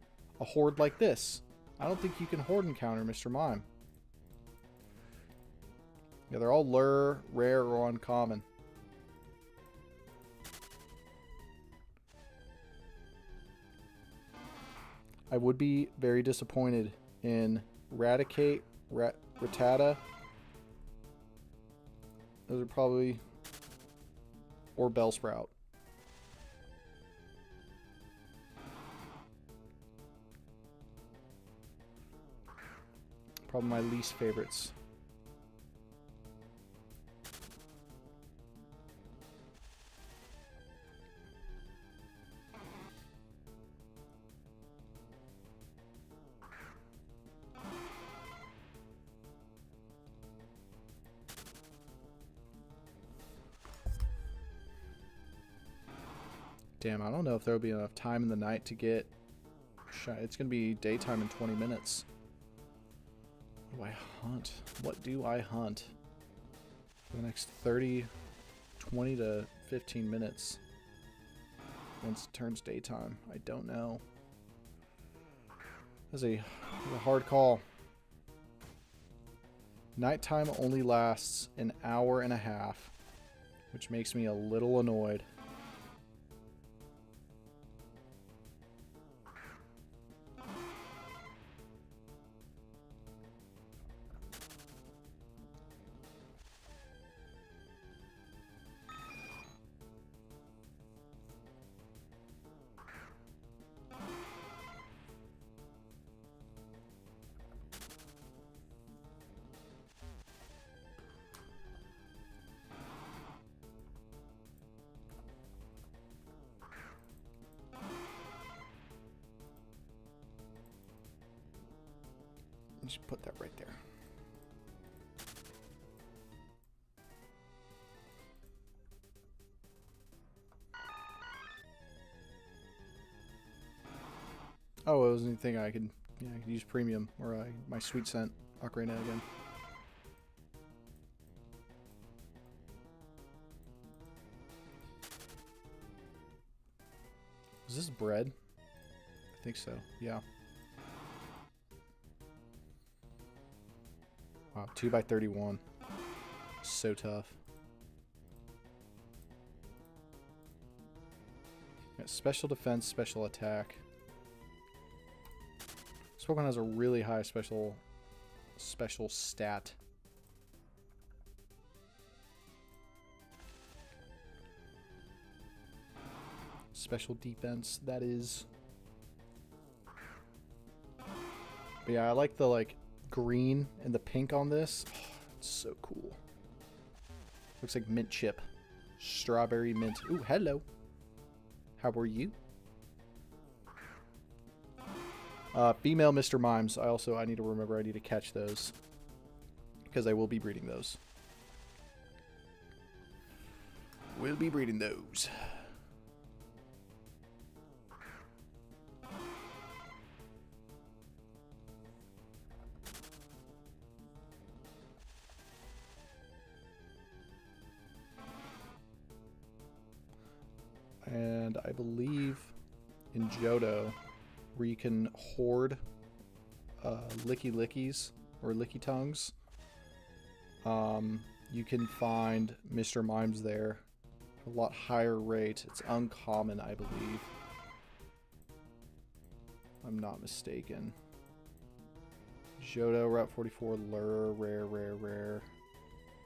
a horde like this. I don't think you can horde encounter Mr. Mime. Yeah, they're all lure, rare, or uncommon. I would be very disappointed in Raticate, Rattata. Those are probably... or Bellsprout. Probably my least favorites. Damn, I don't know if there'll be enough time in the night to get... It's going to be daytime in 20 minutes. What do I hunt? What do I hunt? For the next 20 to 15 minutes. Once it turns daytime. I don't know. That's a hard call. Nighttime only lasts an hour and a half, which makes me a little annoyed. Just put that right there. Oh, it was anything I could, yeah, I could use premium or my sweet scent ocarina again. Is this bread? I think so. Yeah. Wow, 2x31. So tough. Got special defense, special attack. This Pokemon has a really high special stat. Special defense, that is. But yeah, I like the green and the pink on this. Oh, it's so cool. Looks like mint chip. Strawberry mint. Ooh, hello. How are you? Female Mr. Mimes. I need to remember I need to catch those. Because I will be breeding those. We'll be breeding those. And I believe in Johto, where you can hoard licky lickies or licky tongues, you can find Mr. Mimes there at a lot higher rate. It's uncommon, I believe. I'm not mistaken. Johto, Route 44, Lure, rare.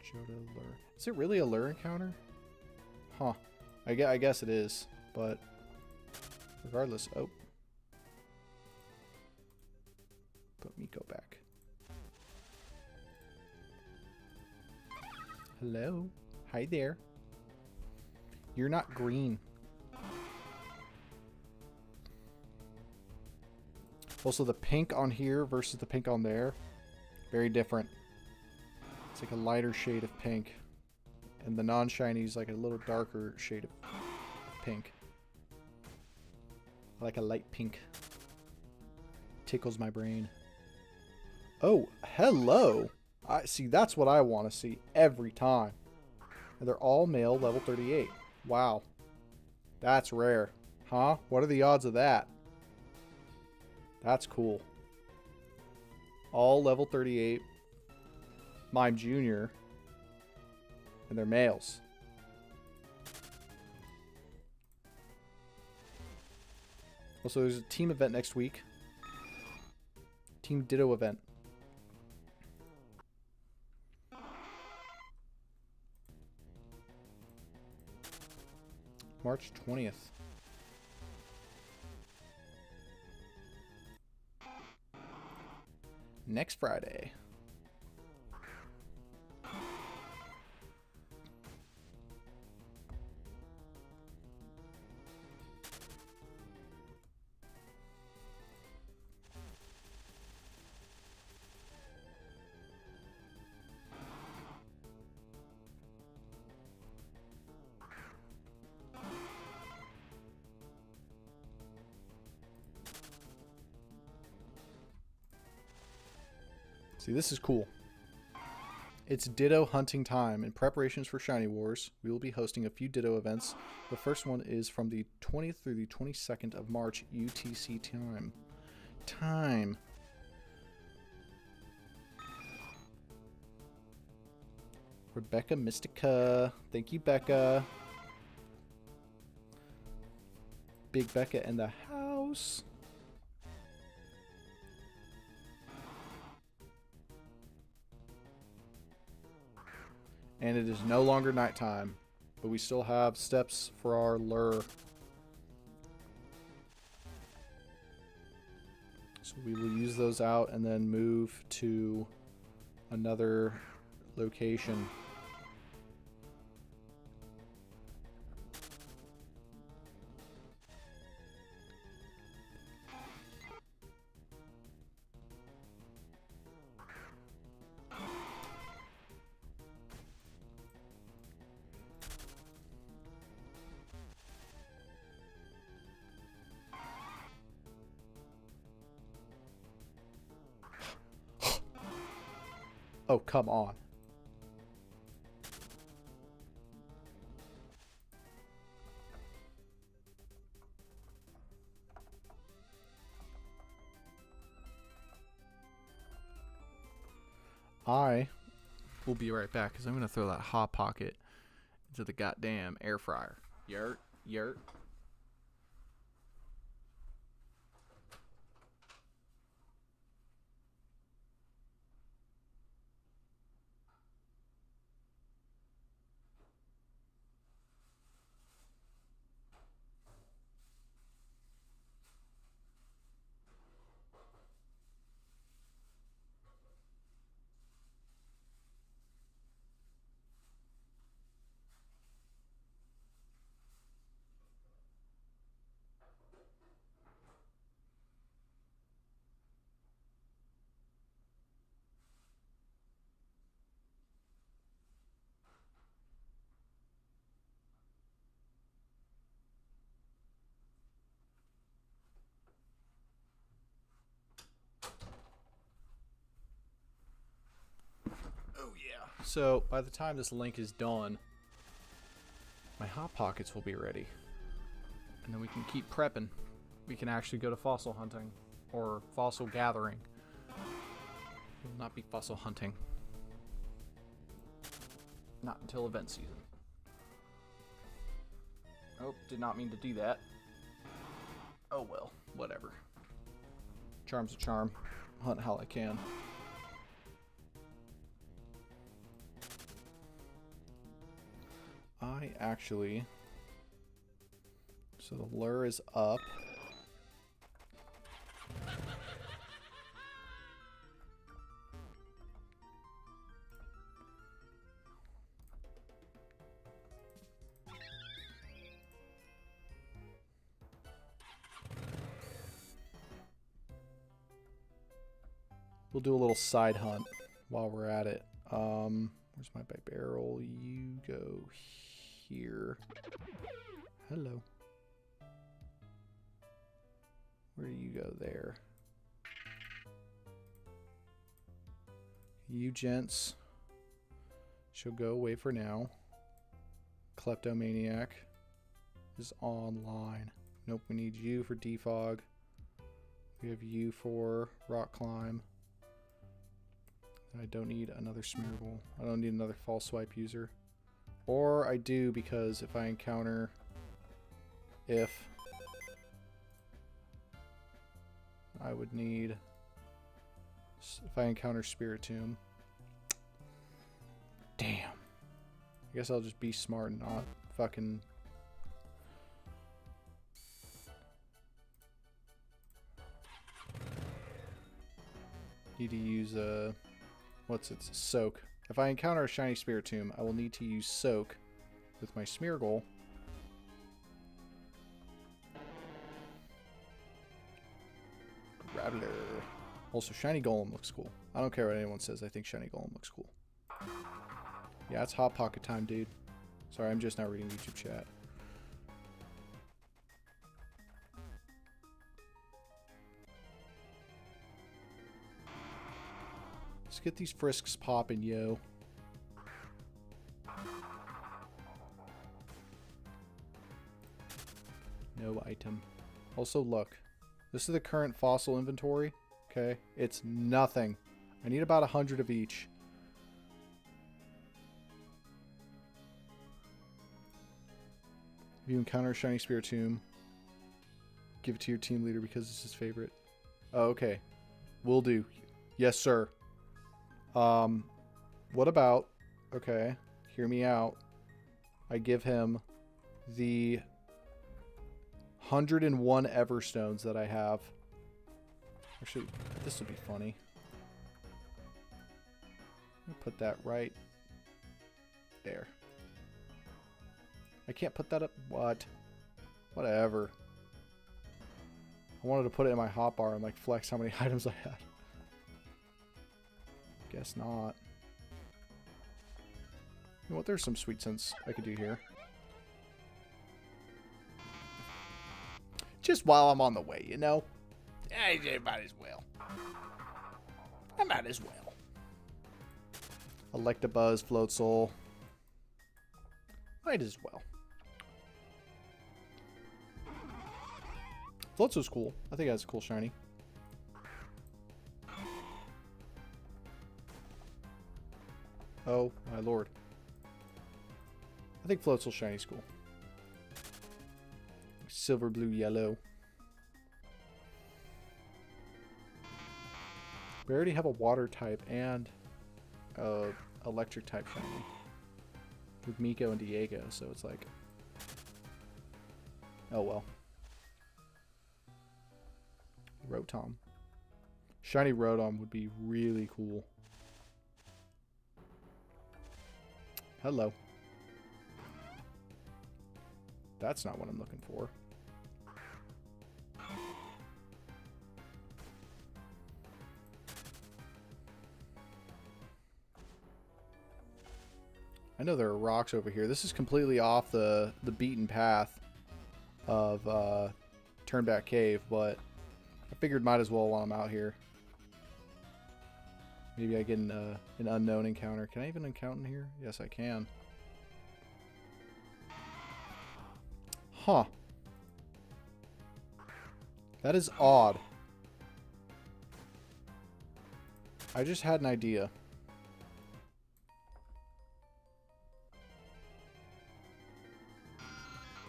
Johto, Lure. Is it really a Lure encounter? Huh. I guess it is, but regardless. Oh. Put Miko back. Hello. Hi there. You're not green. Also, the pink on here versus the pink on there, very different. It's like a lighter shade of pink. And the non-shiny is like a little darker shade of pink. I like a light pink. Tickles my brain. Oh, hello! I see, that's what I want to see every time. And they're all male, level 38. Wow. That's rare. Huh? What are the odds of that? That's cool. All level 38. Mime Jr. And they're males. Also, there's a team event next week. Team Ditto event. March 20th. Next Friday. See, this is cool. It's Ditto hunting time. In preparations for Shiny Wars, we will be hosting a few Ditto events. The first one is from the 20th through the 22nd of March UTC time. Rebecca Mystica. Thank you, Becca. Big Becca in the house. And it is no longer nighttime, but we still have steps for our lure. So we will use those out and then move to another location. Oh, come on. I will be right back because I'm going to throw that Hot Pocket into the goddamn air fryer. Yurt, yurt. So by the time this link is done, my Hot Pockets will be ready. And then we can keep prepping. We can actually go to fossil hunting. Or fossil gathering. It will not be fossil hunting. Not until event season. Oh, did not mean to do that. Oh well, whatever. Charm's a charm. Hunt how I can. I actually... So the lure is up. We'll do a little side hunt while we're at it. Where's my barrel? You go here. Hello. Where do you go there? You gents shall go away for now. Kleptomaniac is online. Nope, we need you for defog. We have you for rock climb. I don't need another Smeargle. I don't need another false swipe user. Or I do, because if I encounter... If I would need... If I encounter Spiritomb. Damn. I guess I'll just be smart and not fucking... Need to use a... What's it? Soak. If I encounter a shiny Spiritomb, I will need to use Soak with my Smeargle. Graveler. Also, Shiny Golem looks cool. I don't care what anyone says, I think Shiny Golem looks cool. Yeah, it's Hot Pocket time, dude. Sorry, I'm just now reading YouTube chat. Let's get these frisks popping, yo. No item. Also, look. This is the current fossil inventory. Okay? It's nothing. I need about 100 of each. If you encounter a shiny Spiritomb, give it to your team leader because it's his favorite. Oh, okay. Will do. Yes, sir. What about... Okay, hear me out. I give him the 101 Everstones that I have. Actually, this will be funny. I'll put that right there. I can't put that up. What? Whatever. I wanted to put it in my hotbar and like flex how many items I had. Guess not. You know what? There's some sweet sense I could do here. Just while I'm on the way, you know? I might as well. I might as well. Electabuzz, Float Soul. Might as well. Float Soul's cool. I think that's a cool shiny. Oh, my lord. I think Float Soul Shiny's cool. Silver, blue, yellow. We already have a water type and a electric type shiny. With Miko and Diego, so it's like... Oh well. Rotom. Shiny Rotom would be really cool. Hello. That's not what I'm looking for. I know there are rocks over here. This is completely off the beaten path of Turnback Cave, but I figured might as well while I'm out here. Maybe I get an unknown encounter. Can I even encounter here? Yes, I can. Huh. That is odd. I just had an idea.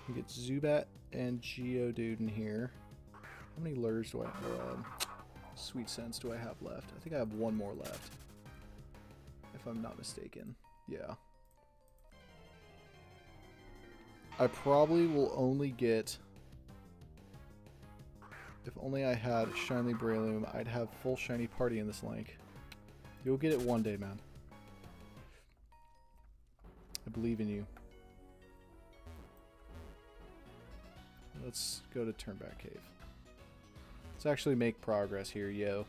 We get Zubat and Geodude in here. How many lures do I have? Sweet Sense do I have left? I think I have one more left. If I'm not mistaken. Yeah. I probably will only get... If only I had Shiny Breloom, I'd have full shiny party in this link. You'll get it one day, man. I believe in you. Let's go to Turnback Cave. Let's actually make progress here, yo.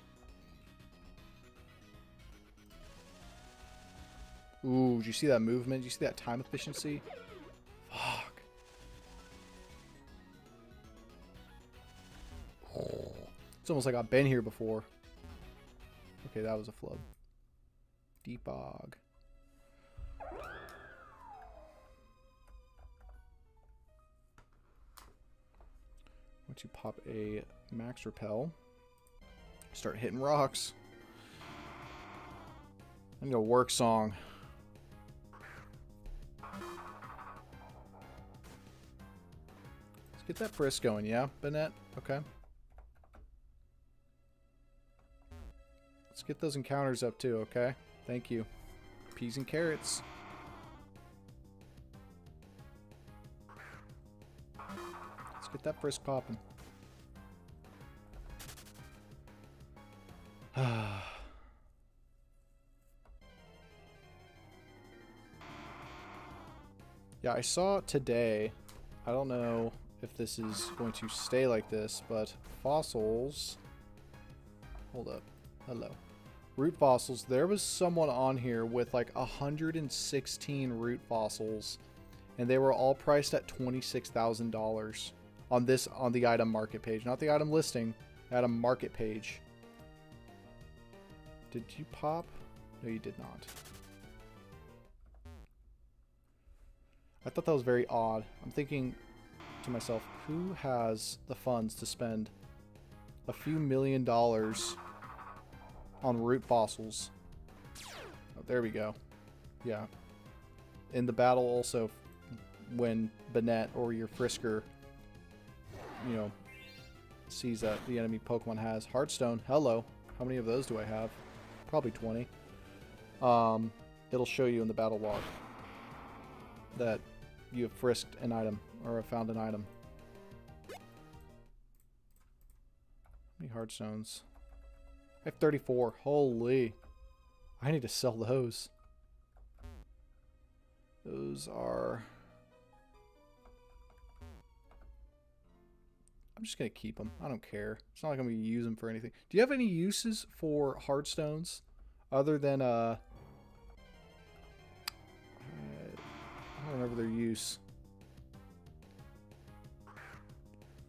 Ooh, did you see that movement? Did you see that time efficiency? Fuck. It's almost like I've been here before. Okay, that was a flub. Deep Bog. Once you pop a Max Repel, start hitting rocks. I need a work song. Let's get that frisk going, yeah, Bennett? Okay. Let's get those encounters up too, okay? Thank you. Peas and carrots. Let's get that frisk popping. Yeah, I saw today, I don't know if this is going to stay like this, but fossils, hold up, hello. Root fossils, there was someone on here with like 116 root fossils, and they were all priced at $26,000 on the item market page, not the item listing, item market page. Did you pop? No, you did not. I thought that was very odd. I'm thinking to myself, who has the funds to spend a few $1,000,000 on root fossils? Oh, there we go. Yeah. In the battle also, when Bennett or your Frisker, you know, sees that the enemy Pokemon has Heartstone. Hello. How many of those do I have? Probably 20. It'll show you in the battle log that you have frisked an item or have found an item. How many Heartstones? I have 34. Holy. I need to sell those. Those are... I'm just going to keep them. I don't care. It's not like I'm going to use them for anything. Do you have any uses for Heartstones other than... I don't remember their use.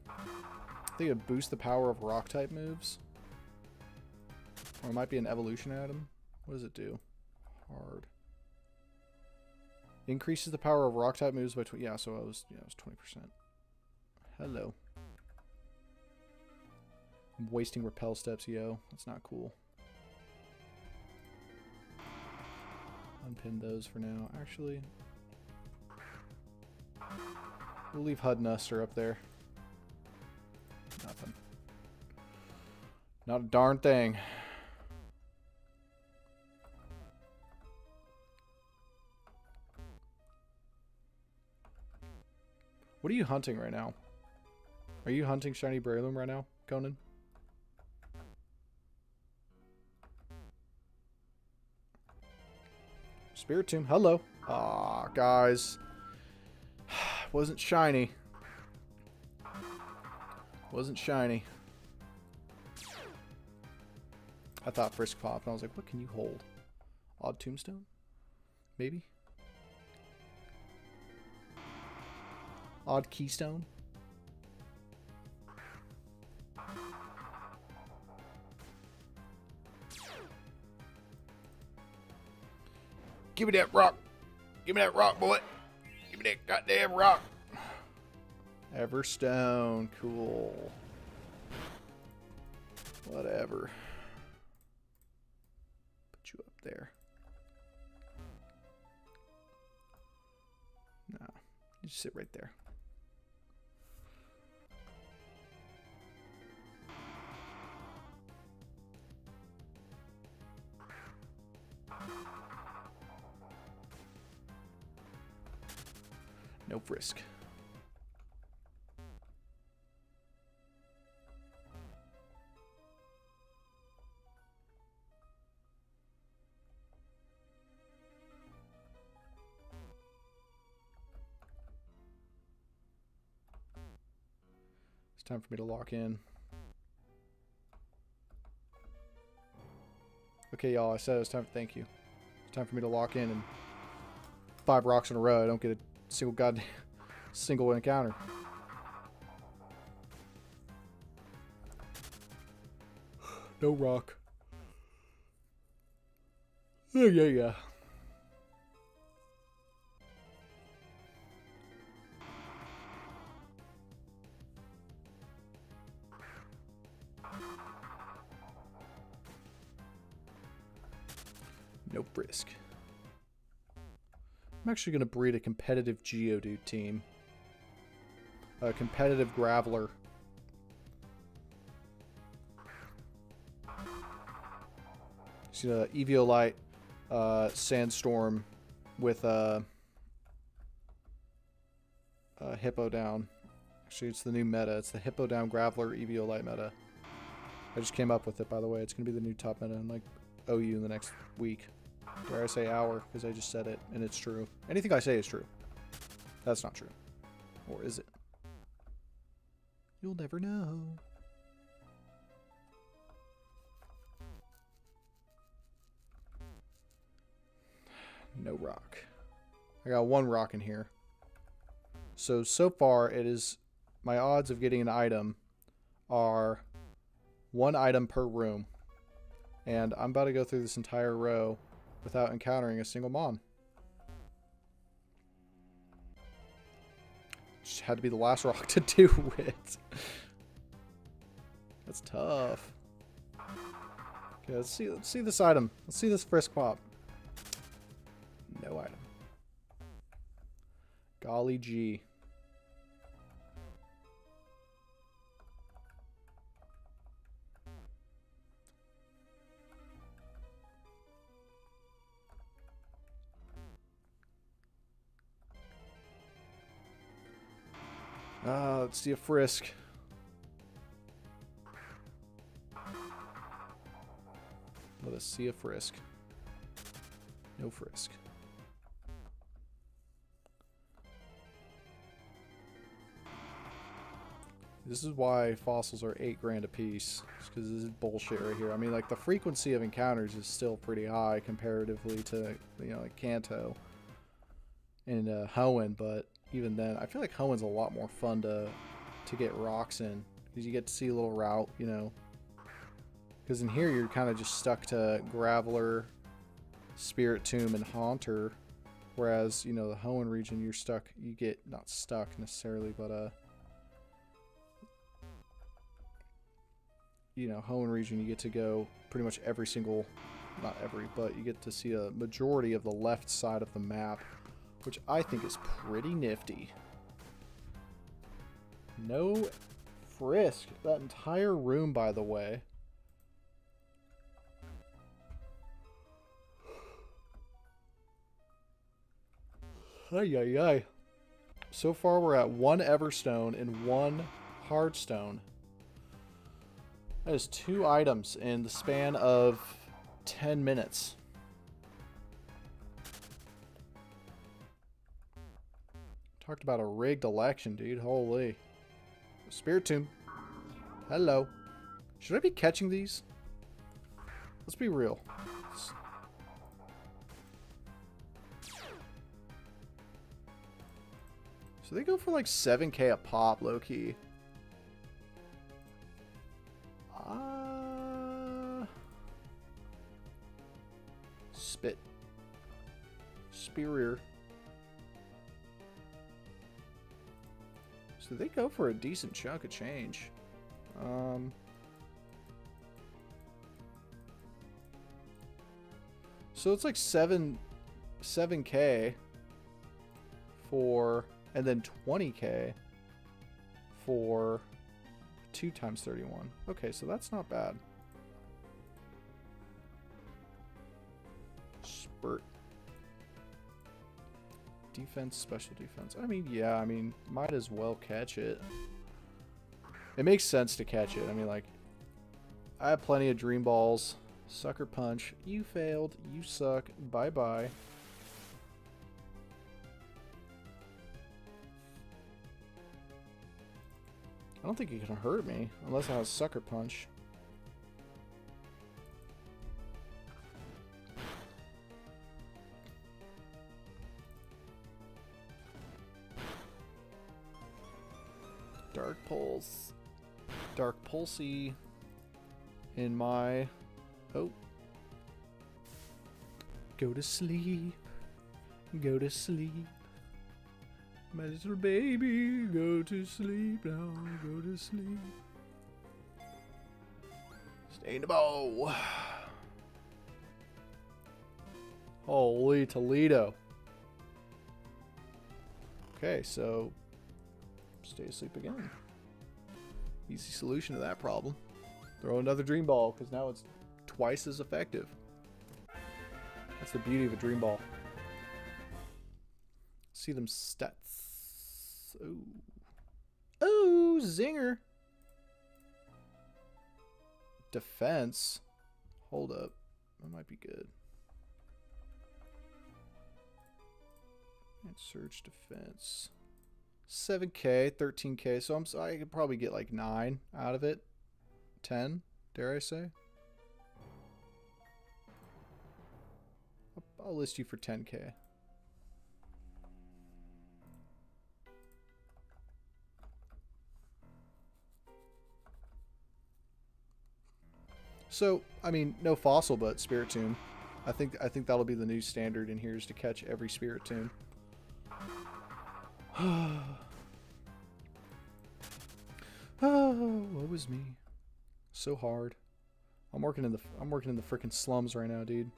I think it boosts the power of rock-type moves. Or it might be an evolution item. What does it do? Hard. Increases the power of rock-type moves by 20. Yeah, so it was 20%. Hello. I'm wasting repel steps, yo. That's not cool. Unpin those for now. Actually, we'll leave Hudnuster up there. Nothing. Not a darn thing. What are you hunting right now? Are you hunting Shiny Breloom right now, Conan? Spiritomb, hello. Aw, guys. Wasn't shiny. Wasn't shiny. I thought Frisk popped, and I was like, what can you hold? Odd Tombstone? Maybe? Odd Keystone? Give me that rock. Give me that rock, boy. Give me that goddamn rock. Everstone. Cool. Whatever. Put you up there. No. You just sit right there. No frisk. It's time for me to lock in. Okay, y'all, I said it was time. Thank you. It's time for me to lock in and 5 rocks in a row. I don't get a single encounter. No rock. Oh, yeah. No frisk. I'm actually going to breed a competitive Geodude team. A competitive Graveler. See the Eviolite Sandstorm with a Hippo down. Actually, it's the new meta. It's the Hippo down Graveler Eviolite meta. I just came up with it, by the way. It's going to be the new top meta in like OU in the next week. Dare I say hour, because I just said it, and it's true. Anything I say is true. That's not true. Or is it? You'll never know. No rock. I got 1 rock in here. So far, it is... My odds of getting an item are 1 item per room. And I'm about to go through this entire row without encountering a single Mon. Just had to be the last rock to do it. That's tough. Okay, let's see this item. Let's see this frisk pop. No item. Golly gee. Let's see a frisk. Let us see a frisk. No frisk. This is why fossils are $8 grand a piece. Because this is bullshit right here. I mean, like, the frequency of encounters is still pretty high comparatively to, you know, like Kanto and Hoenn, but even then, I feel like Hoenn's a lot more fun to get rocks in. Because you get to see a little route, you know. Because in here, you're kind of just stuck to Graveler, Spirit Tomb, and Haunter. Whereas, you know, the Hoenn region, you're stuck, you get, not stuck necessarily, but, you know, Hoenn region, you get to go pretty much every single, not every, but you get to see a majority of the left side of the map, which I think is pretty nifty. No frisk. That entire room, by the way. Ay, ay, ay. So far, we're at 1 Everstone and 1 Hardstone. That is 2 items in the span of 10 minutes. Talked about a rigged election, dude. Holy. Spirit Tomb. Hello. Should I be catching these? Let's be real. So they go for like 7K a pop, low-key. Spit. superior. So they go for a decent chunk of change. So it's like 7K for, and then 20K for 2 times 31. Okay, so that's not bad. Spurt. Defense, special defense. I mean, yeah, I mean, might as well catch it. It makes sense to catch it. I mean, like, I have plenty of dream balls. Sucker punch. You failed. You suck. Bye-bye. I don't think it can hurt me unless I have sucker punch. Dark Pulse. Dark Pulsey in my... Oh. Go to sleep. Go to sleep. My little baby, go to sleep now. Go to sleep. Stay in the bow. Holy Toledo. Okay, so stay asleep again. Easy solution to that problem. Throw another dream ball, because now it's twice as effective. That's the beauty of a dream ball. See them stats. Ooh. Ooh, zinger. Defense. Hold up. That might be good. And surge defense. 7K, 13K. So I could probably get like 9 out of it. 10, dare I say? I'll list you for 10K. So, I mean, no fossil, but Spiritomb. I think that'll be the new standard in here, is to catch every Spiritomb. Oh, what was me? So hard. I'm working in the freaking slums right now, dude.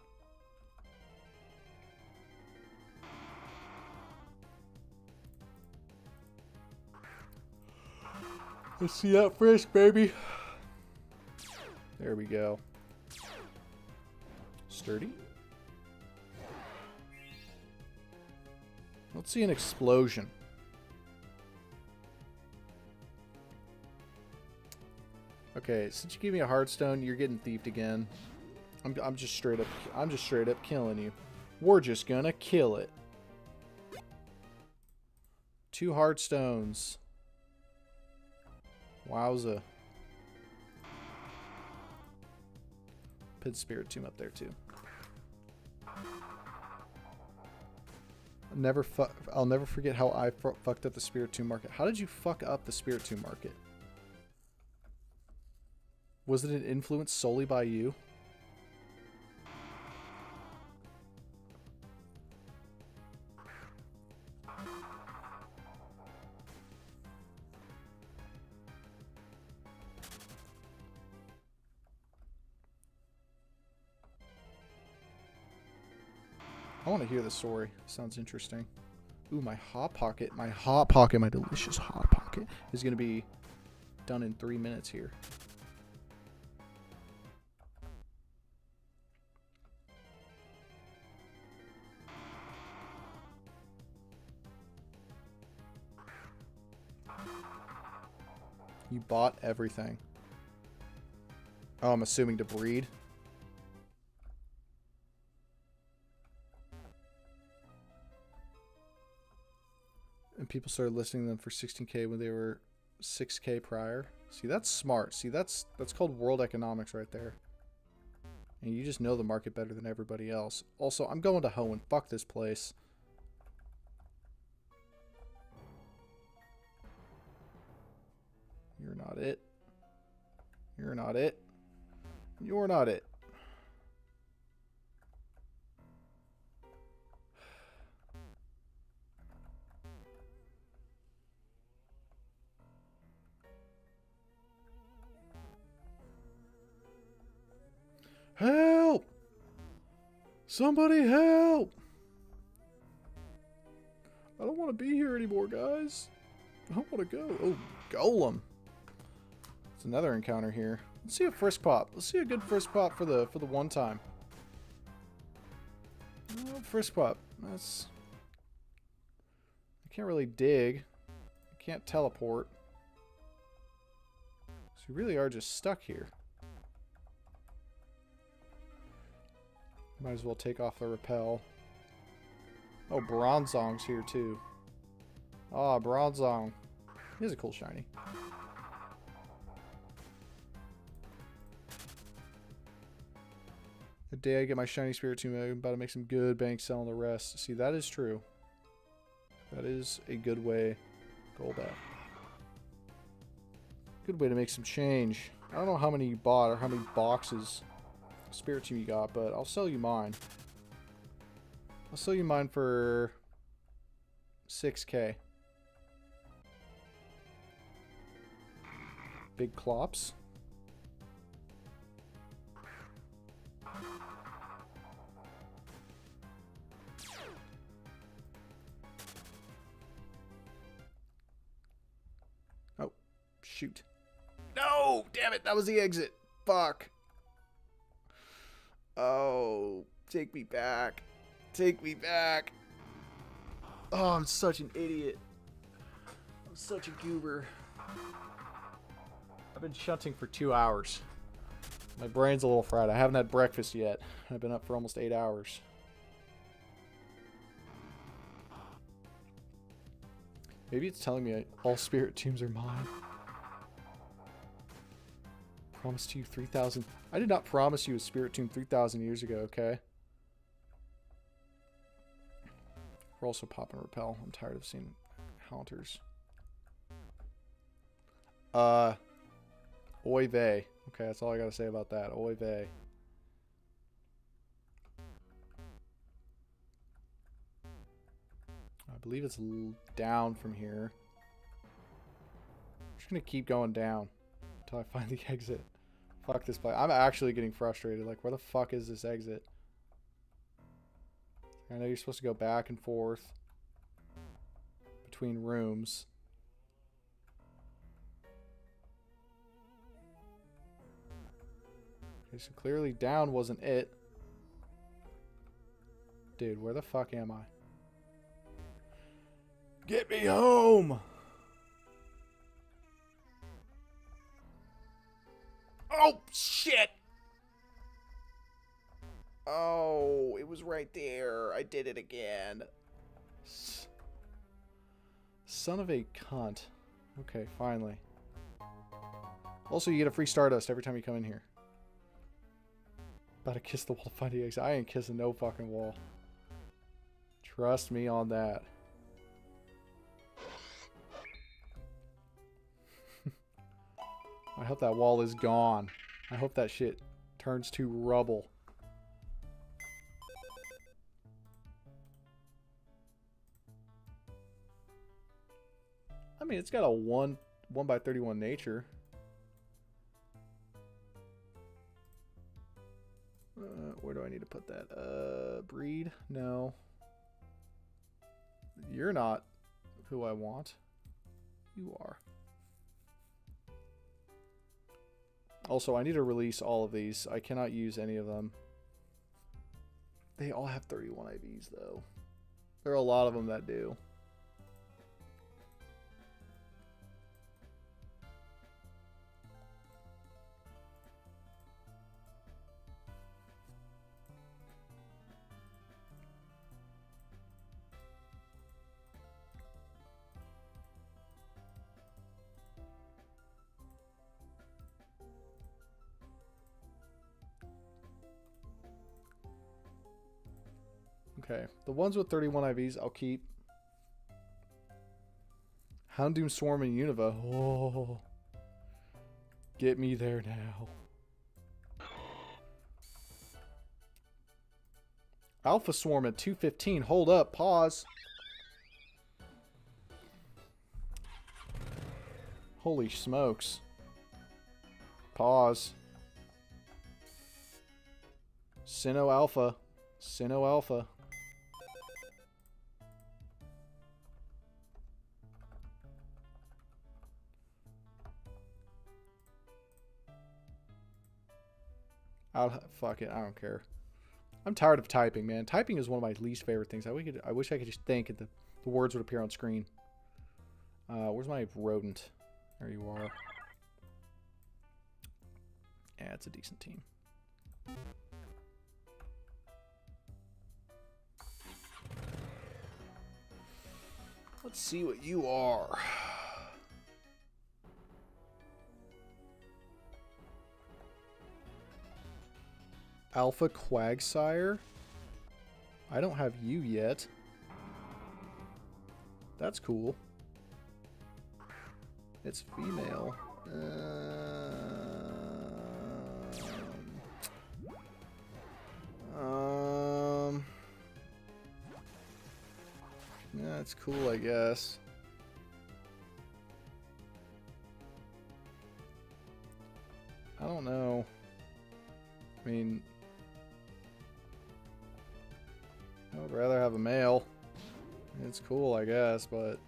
Let's see that frisk, baby. There we go. Sturdy. Let's see an explosion. Okay, since you gave me a hardstone, you're getting thieved again. I'm just straight up killing you. We're just gonna kill it. 2 hardstones. Wowza. Put Spiritomb up there too. I'll never forget how I fucked up the Spiritomb market. How did you fuck up the Spiritomb market? Was it an influence solely by you? I want to hear the story. Sounds interesting. Ooh, my Hot Pocket, my delicious Hot Pocket is going to be done in 3 minutes here. You bought everything. Oh, I'm assuming to breed. And people started listing them for 16K when they were 6K prior. See, that's smart. See, that's called world economics right there. And you just know the market better than everybody else. Also, I'm going to Hoenn. Fuck this place. You're not it. You're not it. You're not it. Help! Somebody help! I don't want to be here anymore, guys. I don't want to go. Oh, golem. It's another encounter here. Let's see a frisk pop. Let's see a good frisk pop for the one time. Oh, frisk pop. That's. I can't really dig. I can't teleport. So we really are just stuck here. Might as well take off the repel. Oh, Bronzong's here too. Ah, Bronzong. He's a cool shiny. The day I get my shiny Spiritomb, I'm about to make some good bank selling the rest. See, that is true. That is a good way to go about. Good way to make some change. I don't know how many you bought or how many boxes Spiritomb you got, but I'll sell you mine. I'll sell you mine for 6K. Big clops. Oh, shoot. No! Damn it, that was the exit. Fuck. Oh, take me back. Take me back. Oh, I'm such an idiot. I'm such a goober. I've been shunting for 2 hours. My brain's a little fried. I haven't had breakfast yet. I've been up for almost 8 hours. Maybe it's telling me all Spiritombs are mine. Promised you 3,000. I did not promise you a Spiritomb 3,000 years ago, okay? We're also popping repel. I'm tired of seeing haunters. Oy vey. Okay, that's all I gotta say about that. Oy vey. I believe it's down from here. I'm just gonna keep going down until I find the exit. Fuck this place. I'm actually getting frustrated. Like, where the fuck is this exit? I know you're supposed to go back and forth between rooms. Okay, so clearly down wasn't it. Dude, where the fuck am I? Get me home! Oh, shit! Oh, it was right there. I did it again. Son of a cunt. Okay, finally. Also, you get a free Stardust every time you come in here. About to kiss the wall to find the exit. I ain't kissing no fucking wall. Trust me on that. I hope that wall is gone. I hope that shit turns to rubble. I mean, it's got a 1 by 31 nature. Where do I need to put that? Breed? No. You're not who I want. You are. Also, I need to release all of these. I cannot use any of them. They all have 31 IVs, though. There are a lot of them that do. Okay, the ones with 31 IVs, I'll keep. Houndoom, Swarm, and Unova. Oh, get me there now. Alpha Swarm at 215. Hold up, pause. Holy smokes. Pause. Sinnoh Alpha. Sinnoh Alpha. Fuck it. I don't care. I'm tired of typing, man. Typing is one of my least favorite things. I wish I could just think and the words would appear on screen. Where's my rodent? There you are. Yeah, it's a decent team. Let's see what you are. Alpha Quagsire? I don't have you yet. That's cool. It's female. Yeah, it's cool, I guess. I don't know. I mean, I would rather have a male. It's cool, I guess, but...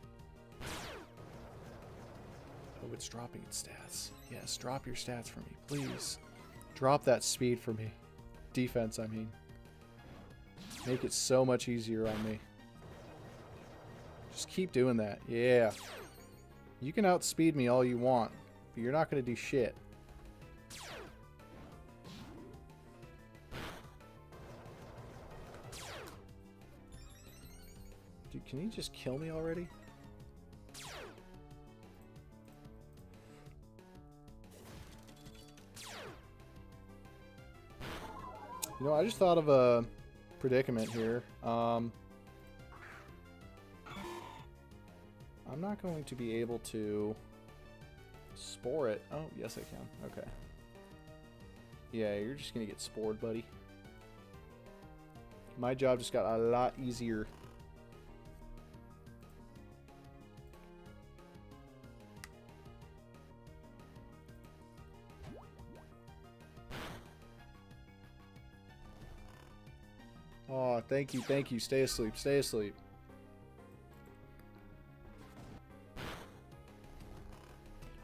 Oh, it's dropping its stats. Yes, drop your stats for me, please. Drop that speed for me. Defense, I mean. Make it so much easier on me. Just keep doing that. Yeah. You can outspeed me all you want, but you're not going to do shit. Dude, can you just kill me already? You know, I just thought of a predicament here. I'm not going to be able to spore it. Oh, yes I can. Okay. Yeah, you're just going to get spored, buddy. My job just got a lot easier. Oh, thank you, thank you. Stay asleep, stay asleep.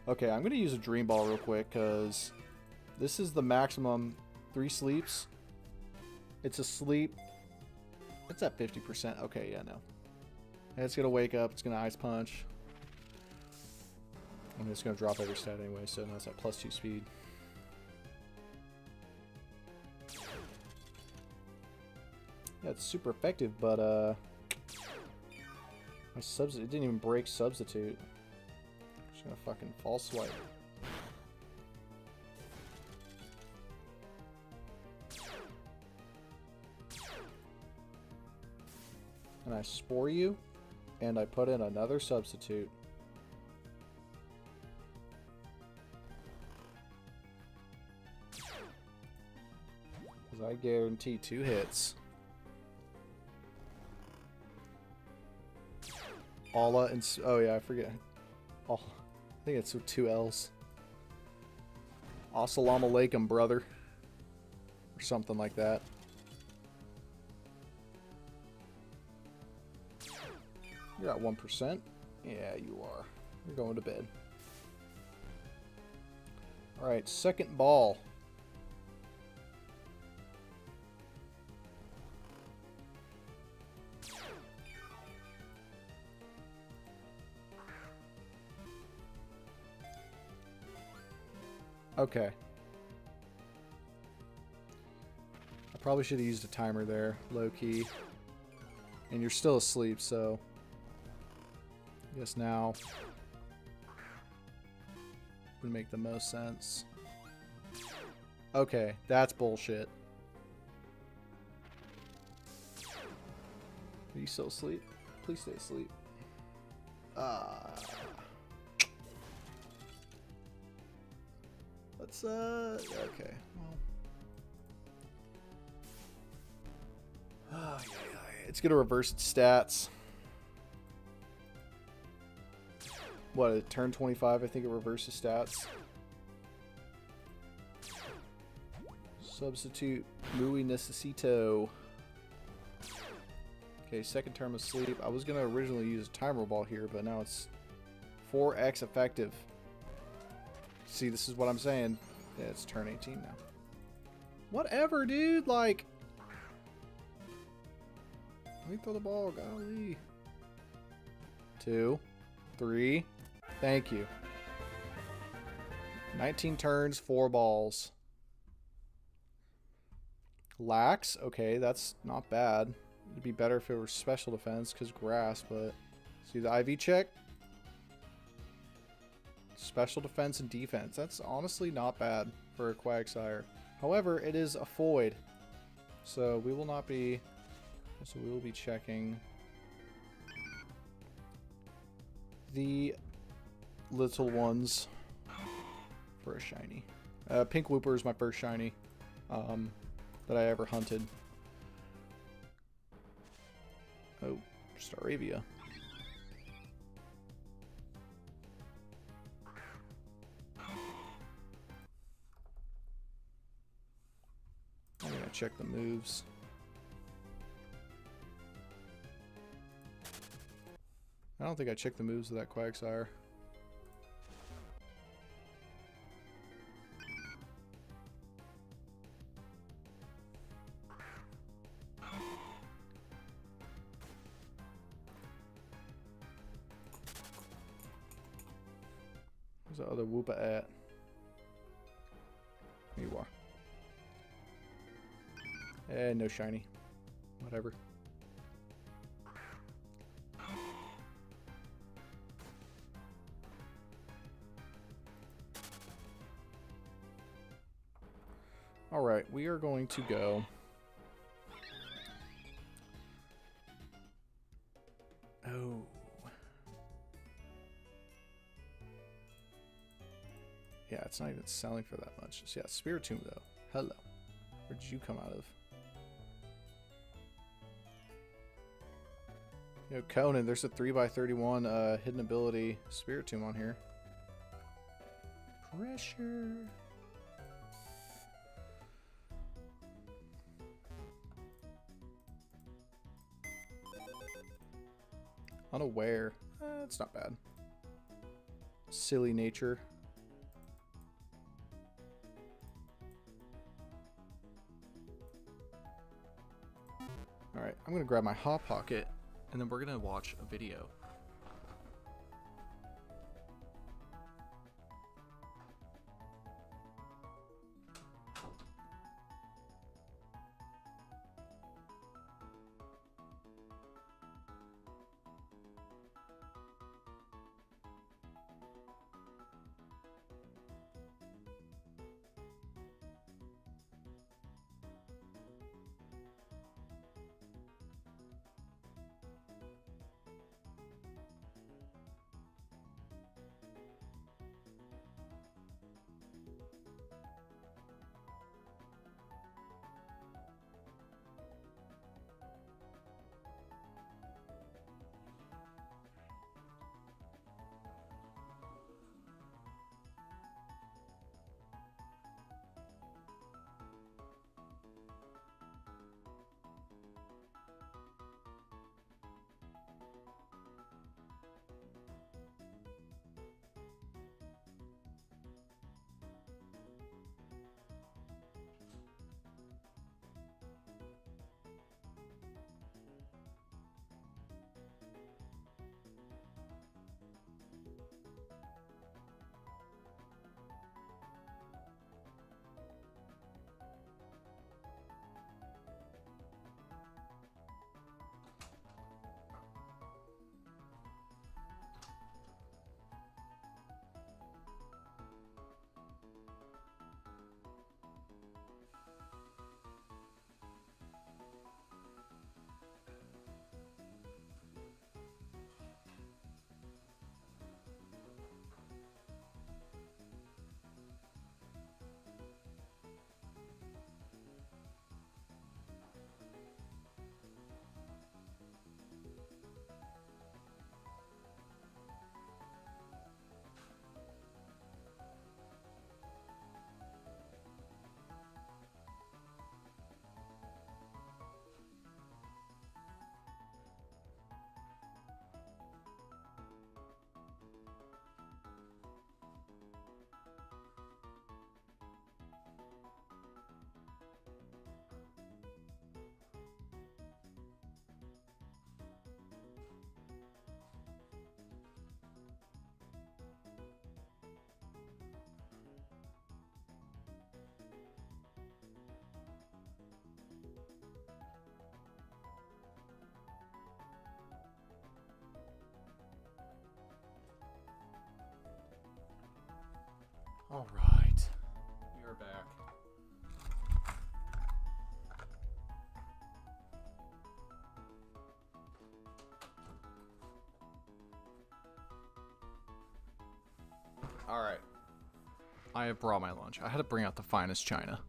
Okay, I'm going to use a Dream Ball real quick, because this is the maximum 3 sleeps. It's a sleep. It's at 50%. Okay, yeah, no. And it's going to wake up. It's going to Ice Punch. And it's going to drop every stat anyway, so now it's at +2 speed. Yeah, it's super effective, but my it didn't even break Substitute. Just gonna fucking False Swipe. And I Spore you, and I put in another Substitute. Because I guarantee 2 hits. Alla and... Oh yeah, I forget. Oh, I think it's with 2 L's. Assalamu alaikum, brother. Or something like that. You're at 1%. Yeah, you are. You're going to bed. Alright, second ball. Okay. I probably should have used a timer there, low key. And you're still asleep, so I guess now would make the most sense. Okay, that's bullshit. Are you still asleep? Please stay asleep. Let's, okay. Well. It's gonna reverse its stats. What, at turn 25, I think it reverses stats. Substitute Muy Necesito. Okay, second term of sleep. I was going to originally use a timer ball here, but now it's 4x effective. See, this is what I'm saying. Yeah, it's turn 18 now. Whatever, dude. Like, let me throw the ball. Golly. 2, 3. Thank you. 19 turns, 4 balls. Lax. Okay, that's not bad. It'd be better if it were special defense because grass, but see the IV check? Special defense and defense. That's honestly not bad for a Quagsire. However, it is a Void. So we will not be... So we will be checking the little ones for a shiny. Pink Wooper is my first shiny that I ever hunted. Oh, Staravia. I'm gonna check the moves. I don't think I checked the moves of that Quagsire. Where's the other Woopa at? Here you are. No shiny. Whatever. Alright, we are going to go. Oh. Yeah, it's not even selling for that much. So yeah, Spiritomb though. Hello. Where did you come out of? Yo, Conan, there's a 3x31 hidden ability Spiritomb on here. Pressure. Unaware. It's not bad. Silly nature. Alright, I'm gonna grab my Hot Pocket and then we're gonna watch a video. All right, we are back. All right, I have brought my lunch. I had to bring out the finest china.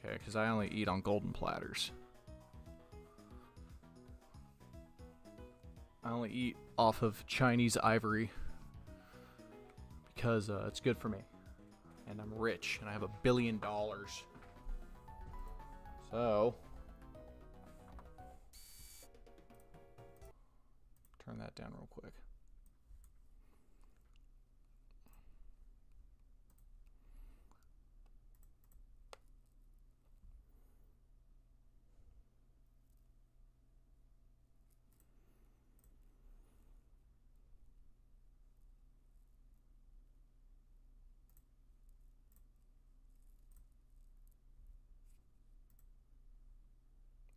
Okay, because I only eat on golden platters. I only eat off of Chinese ivory because it's good for me. And I'm rich, and I have $1 billion. So, turn that down real quick.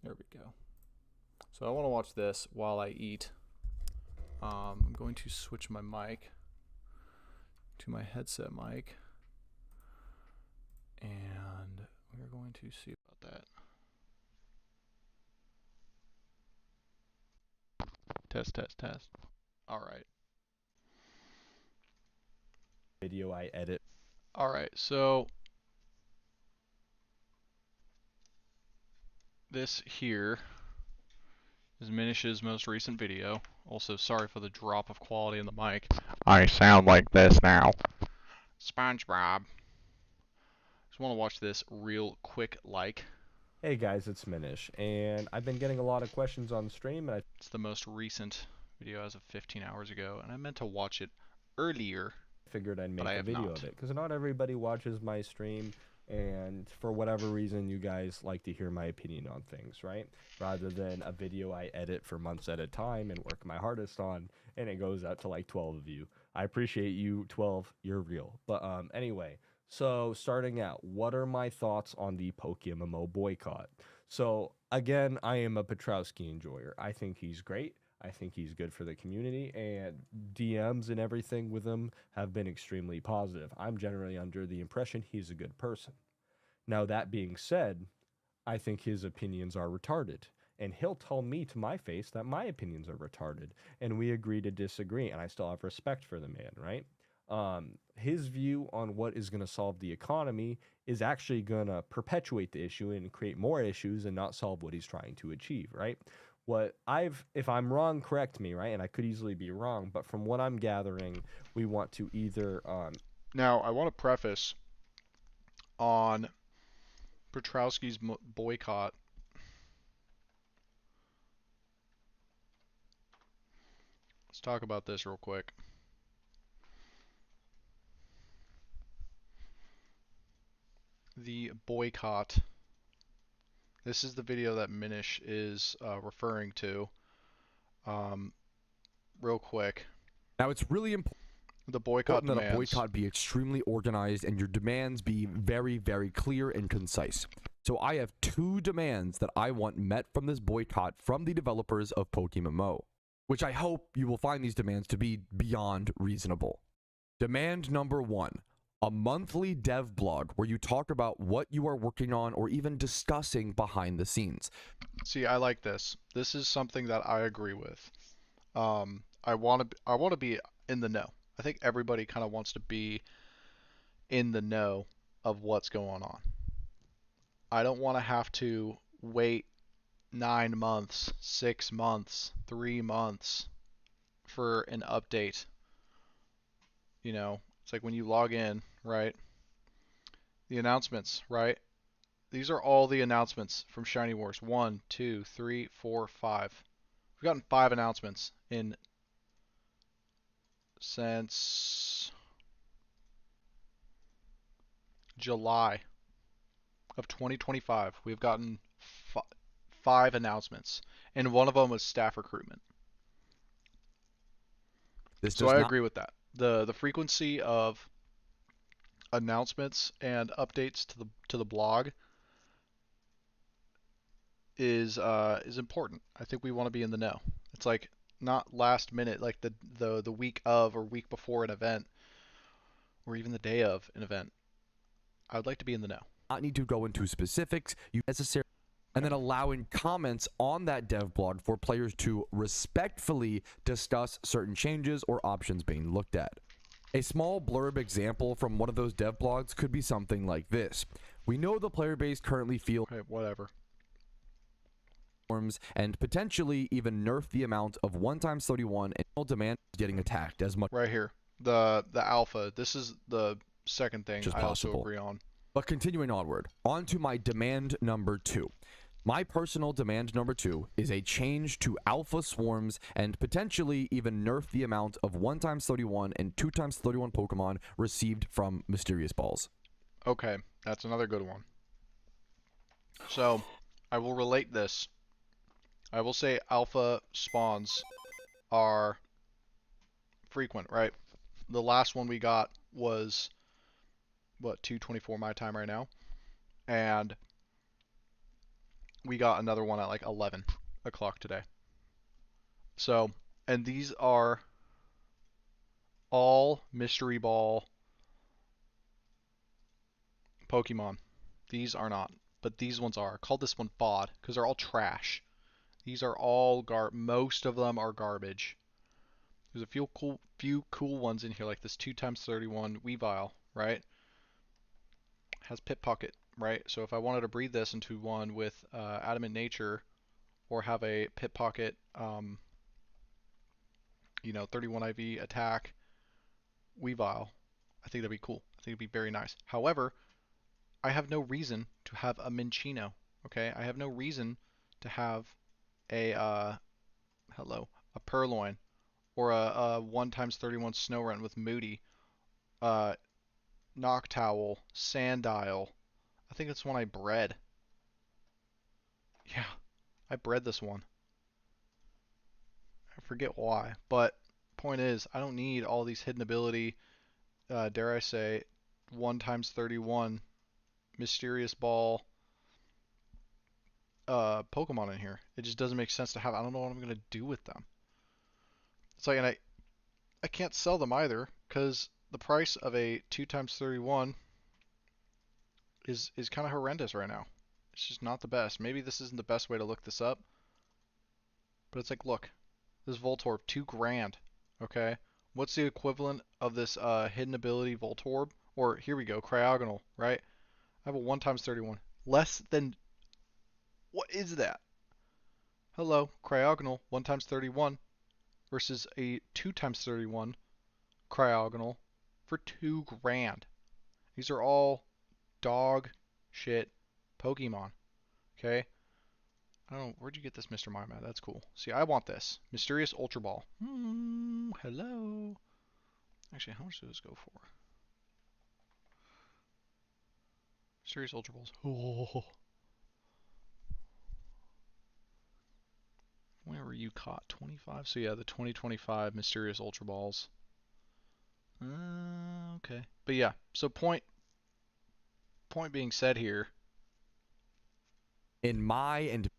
There we go. So I want to watch this while I eat. I'm going to switch my mic to my headset mic. And we're going to see about that. Test, test, test. All right. Video I edit. All right, so this here is Minish's most recent video. Also, sorry for the drop of quality in the mic. I sound like this now. SpongeBob. Just want to watch this real quick like. Hey guys, it's Minish, and I've been getting a lot of questions on stream, and It's the most recent video as of 15 hours ago, and I meant to watch it earlier. I figured I'd make I a have video not. of it, because not everybody watches my stream, and for whatever reason, you guys like to hear my opinion on things, right? Rather than a video I edit for months at a time and work my hardest on, and it goes out to like 12 of you. I appreciate you, 12, you're real. But anyway, so starting out, what are my thoughts on the Pokemmo boycott? So again, I am a Petrowski enjoyer. I think he's great. I think he's good for the community, and DMs and everything with him have been extremely positive. I'm generally under the impression he's a good person. Now, that being said, I think his opinions are retarded. And he'll tell me to my face that my opinions are retarded. And we agree to disagree. And I still have respect for the man, right? His view on what is going to solve the economy is actually going to perpetuate the issue and create more issues and not solve what he's trying to achieve, right? If I'm wrong, correct me, right? And I could easily be wrong, but from what I'm gathering, we want to either. Now, I want to preface on Petrowski's boycott. Let's talk about this real quick. The boycott. This is the video that Minish is referring to. Real quick. Now, it's really important The boycott that demands. a boycott be extremely organized and your demands be very, very clear and concise. So I have 2 demands that I want met from this boycott from the developers of Pokemmo, which I hope you will find these demands to be beyond reasonable. Demand number 1, a monthly dev blog where you talk about what you are working on or even discussing behind the scenes. See, I like this. This is something that I agree with. I want to be in the know. I think everybody kind of wants to be in the know of what's going on. I don't want to have to wait 9 months, 6 months, 3 months for an update. You know, it's like when you log in, right? The announcements, right? These are all the announcements from Shiny Wars. 1, 2, 3, 4, 5. We've gotten 5 announcements in since July of 2025. We've gotten 5 announcements, and one of them was staff recruitment. So I agree with that. The frequency of announcements and updates to the blog is important. I think we want to be in the know. It's like not last minute, like the week of or week before an event. or even the day of an event, I would like to be in the know. Not need to go into specifics you necessarily, and then allowing comments on that dev blog for players to respectfully discuss certain changes or options being looked at. A small blurb example from one of those dev blogs could be something like this. We know the player base currently feels Okay, whatever. and potentially even nerf the amount of 1x31 and demand getting attacked as much Right here. The alpha. This is the second thing as I also possible. agree on. But continuing onward, on to my demand number 2. My personal demand number 2 is a change to alpha swarms and potentially even nerf the amount of 1x31 and 2x31 Pokemon received from Mysterious Balls. Okay, that's another good one. So, I will relate this. I will say alpha spawns are frequent, right? The last one we got was, what, 2:24 my time right now? And we got another one at like 11 o'clock today. So, and these are all Mystery Ball Pokemon. These are not, but these ones are. I called this one FOD because they're all trash. These are all most of them are garbage. There's a few cool ones in here, like this 2x31 Weavile, right? Has Pit Pocket, right? So if I wanted to breed this into one with Adamant Nature, or have a Pit Pocket, 31 IV attack Weavile, I think that'd be cool. I think it'd be very nice. However, I have no reason to have a Minccino, okay? I have no reason to have a a Purloin, or a 1x31 Snorunt with Moody, Noctowl, Sandile. I think that's one I bred. Yeah, I bred this one. I forget why, but point is, I don't need all these hidden ability, dare I say, 1x31 Mysterious Ball Pokemon in here. It just doesn't make sense to have. I don't know what I'm gonna do with them. It's like, and I can't sell them either because the price of a 2x31 is kind of horrendous right now. It's just not the best. Maybe this isn't the best way to look this up, but it's like, look, this Voltorb, $2,000. Okay, what's the equivalent of this hidden ability Voltorb? Or here we go, Cryogonal, right? I have a 1x31, less than. What is that? Hello, Cryogonal, 1x31 versus a 2x31 Cryogonal for $2,000. These are all dog shit Pokemon. Okay? I don't know, where'd you get this Mr. Mime at? That's cool. See, I want this. Mysterious Ultra Ball. Hello. Actually, how much does this go for? Mysterious Ultra Balls. Oh. Where were you caught? 25? So yeah, the 2025 Mysterious Ultra Balls. Okay. But yeah, so point being said here, In my and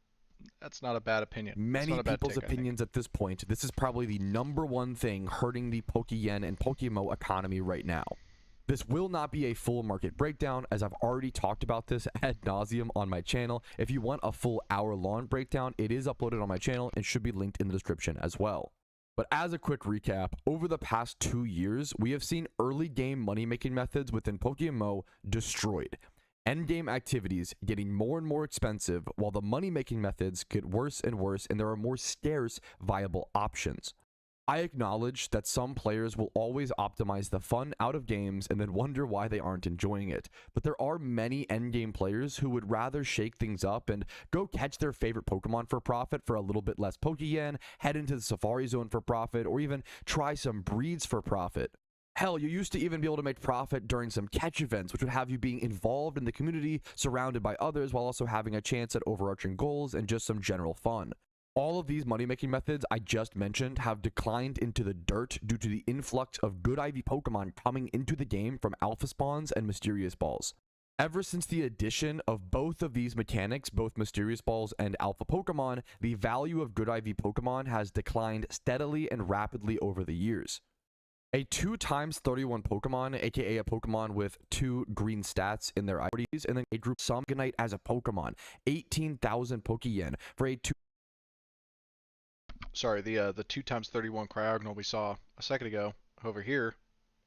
that's not a bad opinion. many people's opinions at this point, this is probably the #1 thing hurting the Pokeyen and Pokemo economy right now. This will not be a full market breakdown, as I've already talked about this ad nauseum on my channel. If you want a full hour-long breakdown, it is uploaded on my channel and should be linked in the description as well. But as a quick recap, over the past 2 years, we have seen early game money-making methods within Pokemon destroyed. Endgame activities getting more and more expensive, while the money-making methods get worse and worse, and there are more scarce viable options. I acknowledge that some players will always optimize the fun out of games and then wonder why they aren't enjoying it, but there are many endgame players who would rather shake things up and go catch their favorite Pokemon for profit for a little bit less Pokeyen, head into the Safari Zone for profit, or even try some breeds for profit. Hell, you used to even be able to make profit during some catch events, which would have you being involved in the community, surrounded by others, while also having a chance at overarching goals and just some general fun. All of these money-making methods I just mentioned have declined into the dirt due to the influx of good IV Pokemon coming into the game from Alpha Spawns and Mysterious Balls. Ever since the addition of both of these mechanics, both Mysterious Balls and Alpha Pokemon, the value of good IV Pokemon has declined steadily and rapidly over the years. A 2 times 31 Pokemon, aka a Pokemon with 2 green stats in their IDs, and then a group Summonite as a Pokemon. 18,000 Pokeyen for a 2. Sorry, the 2 times 31 Cryogonal we saw a second ago over here,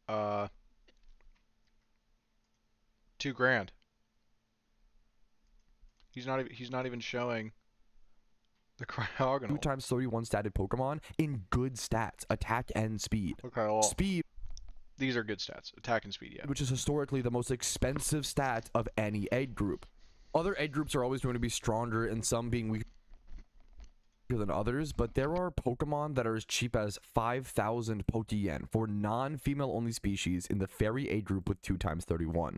2 grand. He's not even showing the 2 Cryogonal. times 31 statted Pokemon in good stats, attack and speed. Okay, well, Speed, these are good stats. Attack and speed, yeah. which is historically the most expensive stat of any egg group. Other egg groups are always going to be stronger, and some being weaker than others, but there are Pokemon that are as cheap as 5,000 Pokeyen for non-female only species in the Fairy egg group with 2 times 31.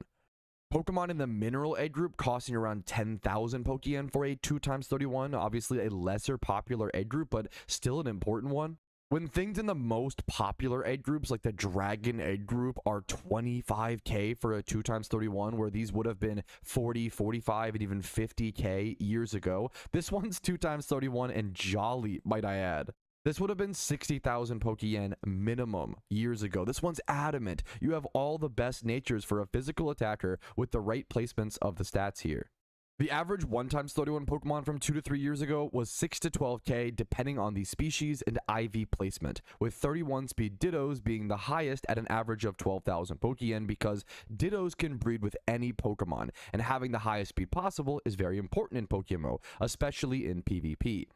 Pokemon in the Mineral egg group costing around 10,000 Pokeyen for a 2 times 31, obviously a lesser popular egg group, but still an important one. When things in the most popular egg groups, like the Dragon egg group, are 25k for a 2 times 31, where these would have been 40, 45, and even 50k years ago, this one's 2 times 31 and jolly, might I add. This would have been 60,000 Pokeyen minimum years ago. This one's adamant. You have all the best natures for a physical attacker with the right placements of the stats here. The average 1 times 31 Pokemon from 2 to 3 years ago was 6 to 12k depending on the species and IV placement, with 31 speed Dittos being the highest at an average of 12,000 Pokeyen because Dittos can breed with any Pokemon, and having the highest speed possible is very important in Pokemon, especially in PvP.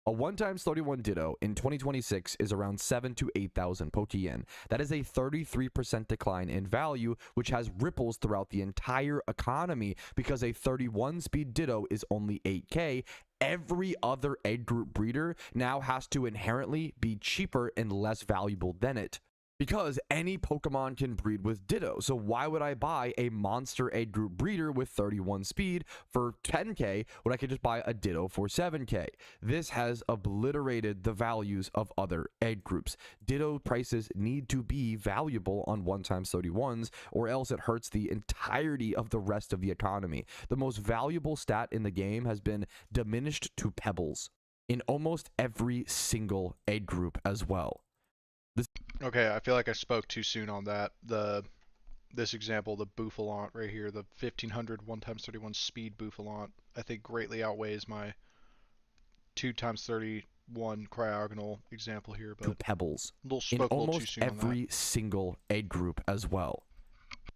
A 1 times 31 Ditto in 2026 is around 7 to 8,000 Pokeyen. That is a 33% decline in value, which has ripples throughout the entire economy because a 31 speed Ditto is only 8k. Every other egg group breeder now has to inherently be cheaper and less valuable than it, because any Pokemon can breed with Ditto. So why would I buy a monster egg group breeder with 31 speed for 10k when I could just buy a Ditto for 7k? This has obliterated the values of other egg groups. Ditto prices need to be valuable on 1 times 31s, or else it hurts the entirety of the rest of the economy. The most valuable stat in the game has been diminished to pebbles in almost every single egg group as well. Okay, I feel like I spoke too soon on that. This example, the Bouffalont right here, the 1500 1 times 31 speed Bouffalont, I think greatly outweighs my 2 times 31 Cryogonal example here, To but pebbles spoke in a little too almost soon on that. every single egg group as well.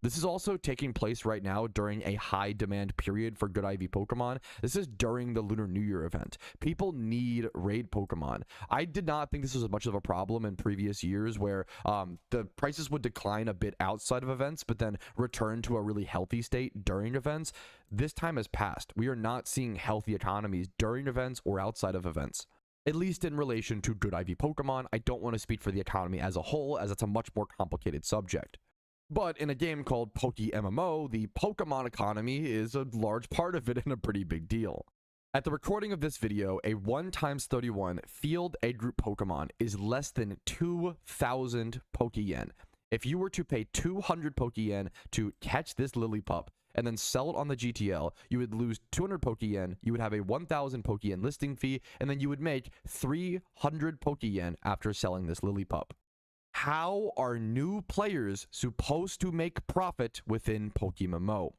This is also taking place right now during a high demand period for good IV Pokemon. This is during the Lunar New Year event. People need raid Pokemon. I did not think this was as much of a problem in previous years where the prices would decline a bit outside of events, but then return to a really healthy state during events. This time has passed. We are not seeing healthy economies during events or outside of events, at least in relation to good IV Pokemon. I don't want to speak for the economy as a whole, as it's a much more complicated subject. But in a game called Pokemmo, the Pokemon economy is a large part of it and a pretty big deal. At the recording of this video, a 1 times 31 field egg group Pokemon is less than 2,000 Pokeyen. If you were to pay 200 Pokeyen to catch this Lillipup and then sell it on the GTL, you would lose 200 Pokeyen, you would have a 1,000 Pokeyen listing fee, and then you would make 300 Pokeyen after selling this Lillipup. How are new players supposed to make profit within Pokemmo?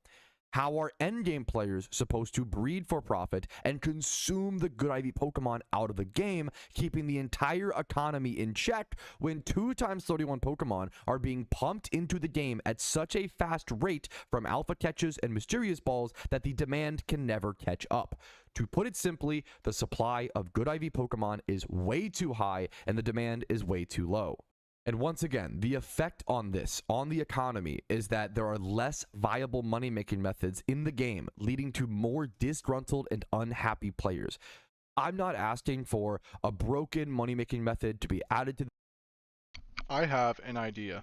How are endgame players supposed to breed for profit and consume the good IV Pokemon out of the game, keeping the entire economy in check when 2 times 31 Pokemon are being pumped into the game at such a fast rate from Alpha Catches and Mysterious Balls that the demand can never catch up? To put it simply, the supply of good IV Pokemon is way too high and the demand is way too low. And once again, the effect on this, on the economy, is that there are less viable money-making methods in the game, leading to more disgruntled and unhappy players. I'm not asking for a broken money-making method to be added to. I have an idea.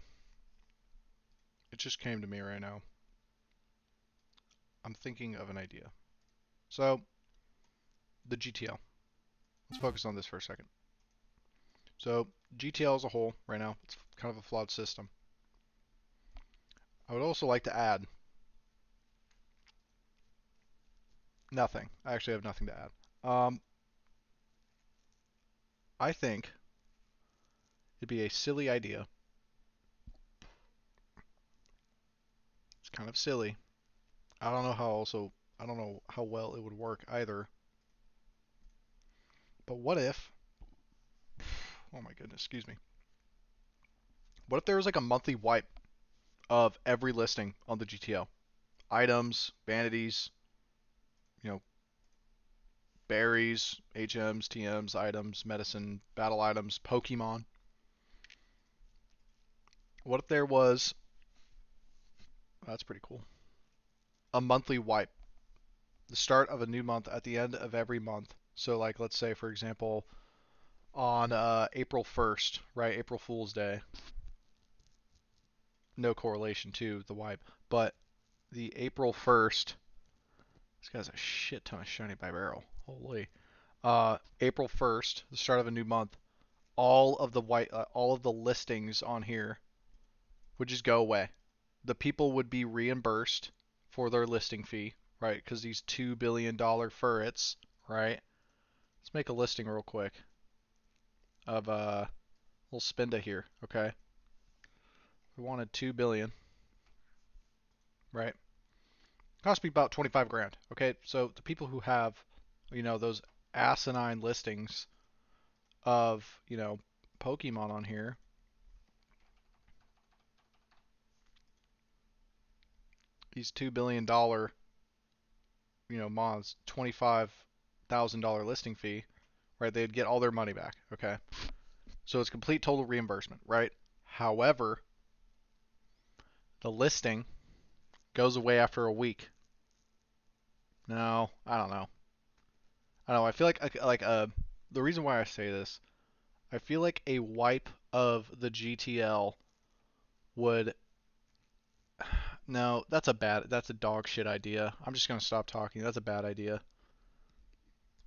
It just came to me right now. I'm thinking of an idea. So, the GTL. Let's focus on this for a second. So, GTL as a whole, right now, it's kind of a flawed system. I would also like to add nothing. I actually have nothing to add. I think it'd be a silly idea kind of silly. I don't know how well it would work either. But what if, oh my goodness, excuse me. What if there was like a monthly wipe of every listing on the GTO? Items, vanities, you know, berries, HMs, TMs, items, medicine, battle items, Pokemon. What if there was, that's pretty cool, a monthly wipe, the start of a new month at the end of every month. So like let's say for example on April 1st, right? April Fool's Day. No correlation to the wipe, but the April 1st, this guy's a shit ton of shiny by barrel. Holy. April 1st, the start of a new month, all of the listings on here would just go away. The people would be reimbursed for their listing fee, right? Because these $2 billion furrets, right? Let's make a listing real quick of little Spinda here, okay? We wanted 2 billion, right? Cost me about 25 grand, okay? So the people who have, those asinine listings of, Pokemon on here, these $2 billion, mods, $25,000 listing fee, right? They'd get all their money back, okay? So it's complete total reimbursement, right? However, the listing goes away after a week. No, I don't know. I don't know. I feel like the reason why I say this, I feel like a wipe of the GTL would. No, that's a dog shit idea. I'm just gonna stop talking. That's a bad idea.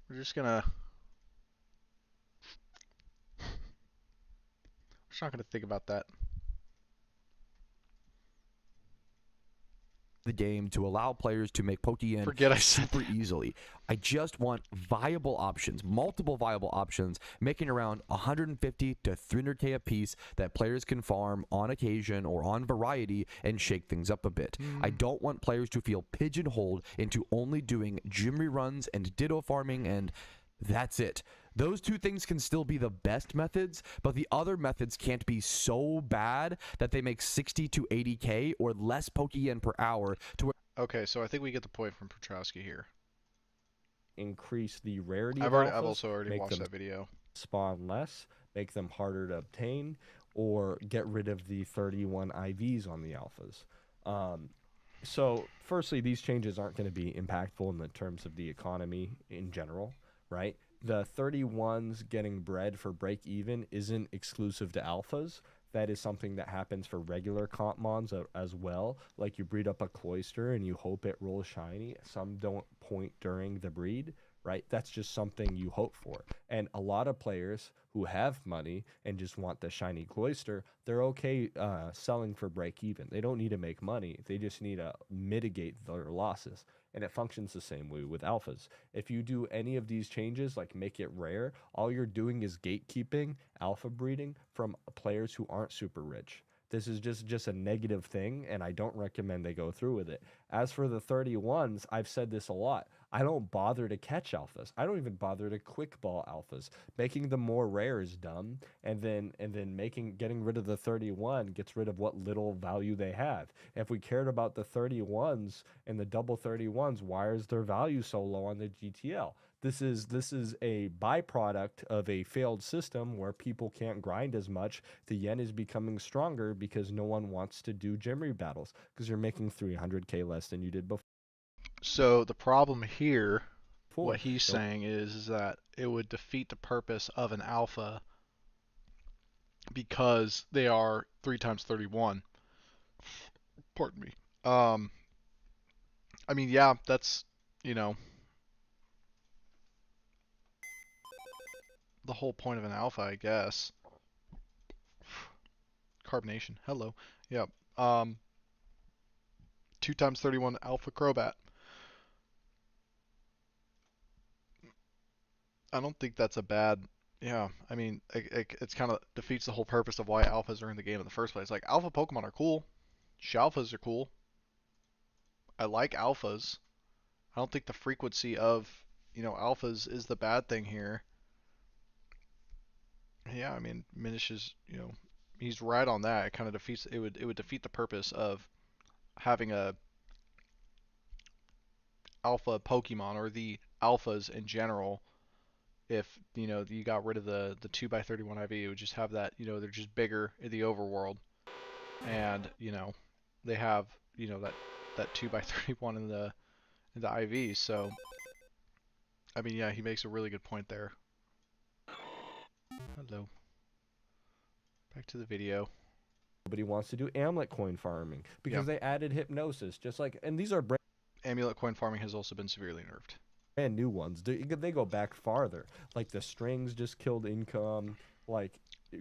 We're just gonna, we're just not gonna think about that. The game to allow players to make Pokemon Forget I said super easily. I just want viable options, multiple viable options, making around 150 to 300k a piece that players can farm on occasion or on variety and shake things up a bit. I don't want players to feel pigeonholed into only doing gym reruns and ditto farming and that's it. Those two things can still be the best methods, but the other methods can't be so bad that they make 60 to 80k or less Pokemon per hour to where Okay, so I think we get the point from Petrowski here. Increase the rarity I've of alphas, also already make watched them that video. spawn less, make them harder to obtain, or get rid of the 31 IVs on the alphas. So, firstly, these changes aren't going to be impactful in the terms of the economy in general, right? The 31s getting bred for break even isn't exclusive to alphas. That is something that happens for regular comp mons as well. Like you breed up a cloister and you hope it rolls shiny. Some don't point during the breed, right? That's just something you hope for. And a lot of players who have money and just want the shiny cloister, they're okay selling for break even. They don't need to make money. They just need to mitigate their losses. And it functions the same way with alphas. If you do any of these changes, like make it rare, all you're doing is gatekeeping alpha breeding from players who aren't super rich. This is just a negative thing, and I don't recommend they go through with it. As for the 31s, I've said this a lot. I don't bother to catch alphas. I don't even bother to quick ball alphas. Making them more rare is dumb, and then getting rid of the 31 gets rid of what little value they have. If we cared about the 31s and the double 31s, why is their value so low on the GTL? This is a byproduct of a failed system where people can't grind as much. The yen is becoming stronger because no one wants to do Jimmy battles because you're making 300k less than you did before. So the problem here, what he's Nope. saying is that it would defeat the purpose of an alpha because they are 3 times 31. Pardon me. I mean, yeah, that's, you know, the whole point of an alpha, I guess. Carbonation. Hello. Yep. 2 times 31 alpha Crobat. I don't think that's a bad. Yeah, I mean, it's kind of defeats the whole purpose of why alphas are in the game in the first place. Like, alpha Pokemon are cool. Shalfas are cool. I like alphas. I don't think the frequency of, alphas is the bad thing here. Yeah, I mean, Minish is, he's right on that. It kind of defeats it would defeat the purpose of having a alpha Pokemon or the alphas in general. If you got rid of the 2x31 IV, it would just have that, they're just bigger in the overworld, and they have that 2x31 in the IV. So I mean, yeah, he makes a really good point there. Hello. Back to the video. Nobody wants to do amulet coin farming because Yeah. they added hypnosis, just like, and these are Amulet coin farming has also been severely nerfed. brand new ones. They go back farther. Like the strings just killed income. Like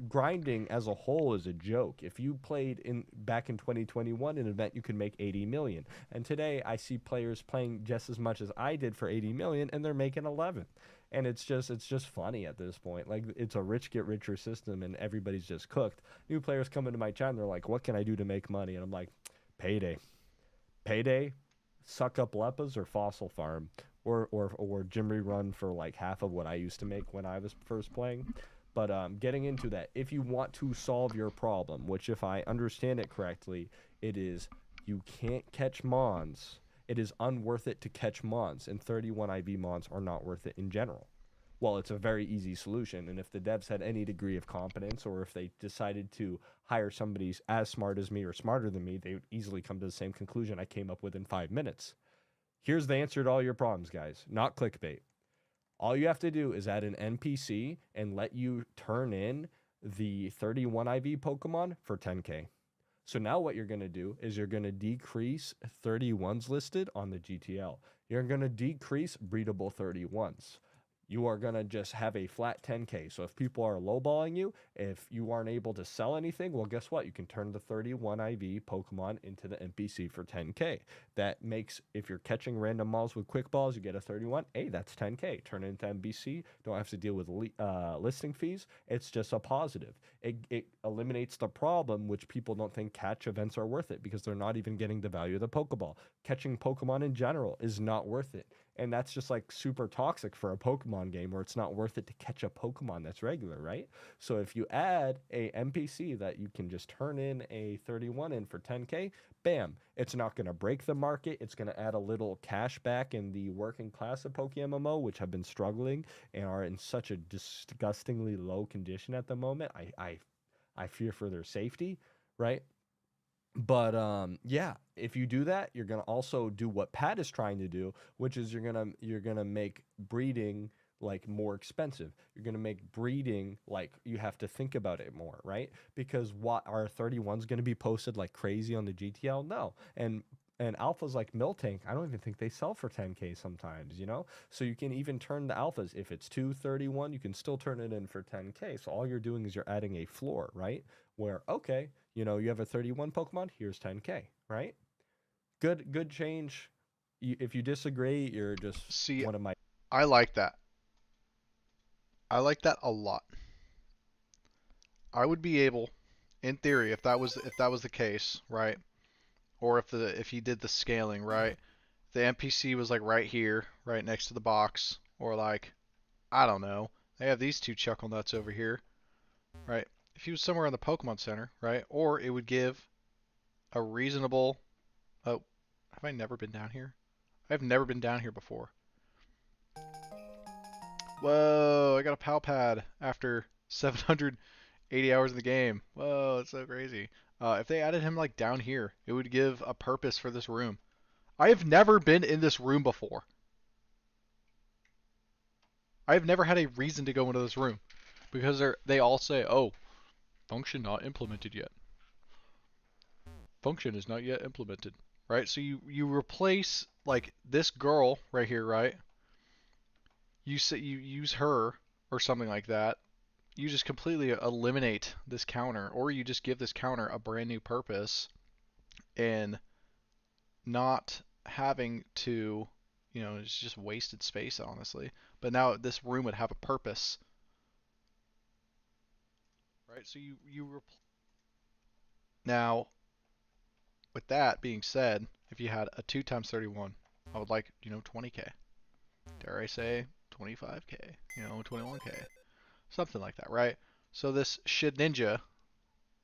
grinding as a whole is a joke. If you played back in 2021 an event, you could make 80 million. And today I see players playing just as much as I did for 80 million, and they're making 11. And it's just funny at this point. Like it's a rich get richer system, and everybody's just cooked. New players come into my chat and they're like, "What can I do to make money?" And I'm like, "Payday, payday, suck up leppas or fossil farm." Or Jimmy run for like half of what I used to make when I was first playing. But getting into that, if you want to solve your problem, which if I understand it correctly, it is you can't catch mons. It is unworth it to catch mons, and 31 IV mons are not worth it in general. Well, it's a very easy solution, and if the devs had any degree of competence, or if they decided to hire somebody as smart as me or smarter than me, they would easily come to the same conclusion I came up with in 5 minutes. Here's the answer to all your problems, guys. Not clickbait. All you have to do is add an NPC and let you turn in the 31 IV Pokemon for 10k. So now what you're going to do is you're going to decrease 31s listed on the GTL. You're going to decrease breedable 31s. You are going to just have a flat 10k. So if people are lowballing you, if you aren't able to sell anything, well, guess what? You can turn the 31 IV Pokemon into the NPC for 10k. That makes, if you're catching random malls with quick balls, you get a 31. Hey, that's 10k. Turn it into NPC. Don't have to deal with listing fees. It's just a positive. It eliminates the problem, which people don't think catch events are worth it because they're not even getting the value of the Pokeball. Catching Pokemon in general is not worth it. And that's just like super toxic for a Pokemon game where it's not worth it to catch a Pokemon that's regular, right? So if you add a NPC that you can just turn in a 31 in for 10k, bam, it's not going to break the market. It's going to add a little cash back in the working class of Pokemmo, which have been struggling and are in such a disgustingly low condition at the moment. I fear for their safety, right? But yeah, if you do that, you're gonna also do what Pat is trying to do, which is you're gonna make breeding like more expensive. You're gonna make breeding like you have to think about it more, right? Because what are 31s gonna be posted like crazy on the GTL? No, and alphas like Miltank, I don't even think they sell for 10k sometimes, you know? So you can even turn the alphas. If it's 231, you can still turn it in for 10k. So all you're doing is you're adding a floor, right? Where, okay, you have a 31 Pokemon, here's 10k, right? Good change. If you disagree, you're just See, one of my. I like that. I like that a lot. I would be able, in theory, if that was the case, right? Or if he did the scaling, right? The NPC was like right here, right next to the box, or like, I don't know. They have these two chuckle nuts over here, right? If he was somewhere in the Pokemon Center, right? Or it would give a reasonable. Oh, have I never been down here? I've never been down here before. Whoa, I got a pal pad after 780 hours in the game. Whoa, that's so crazy. If they added him like down here, it would give a purpose for this room. I have never been in this room before. I have never had a reason to go into this room because they all say, "Oh, function not implemented yet. Function is not yet implemented." Right? So you replace like this girl right here, right? You say you use her or something like that. You just completely eliminate this counter, or you just give this counter a brand new purpose, and not having to, it's just wasted space, honestly. But now this room would have a purpose, right? So now, with that being said, if you had a 2 times 31, I would like, 20k. Dare I say 25k, 21k. Something like that, right? So this Shid Ninja,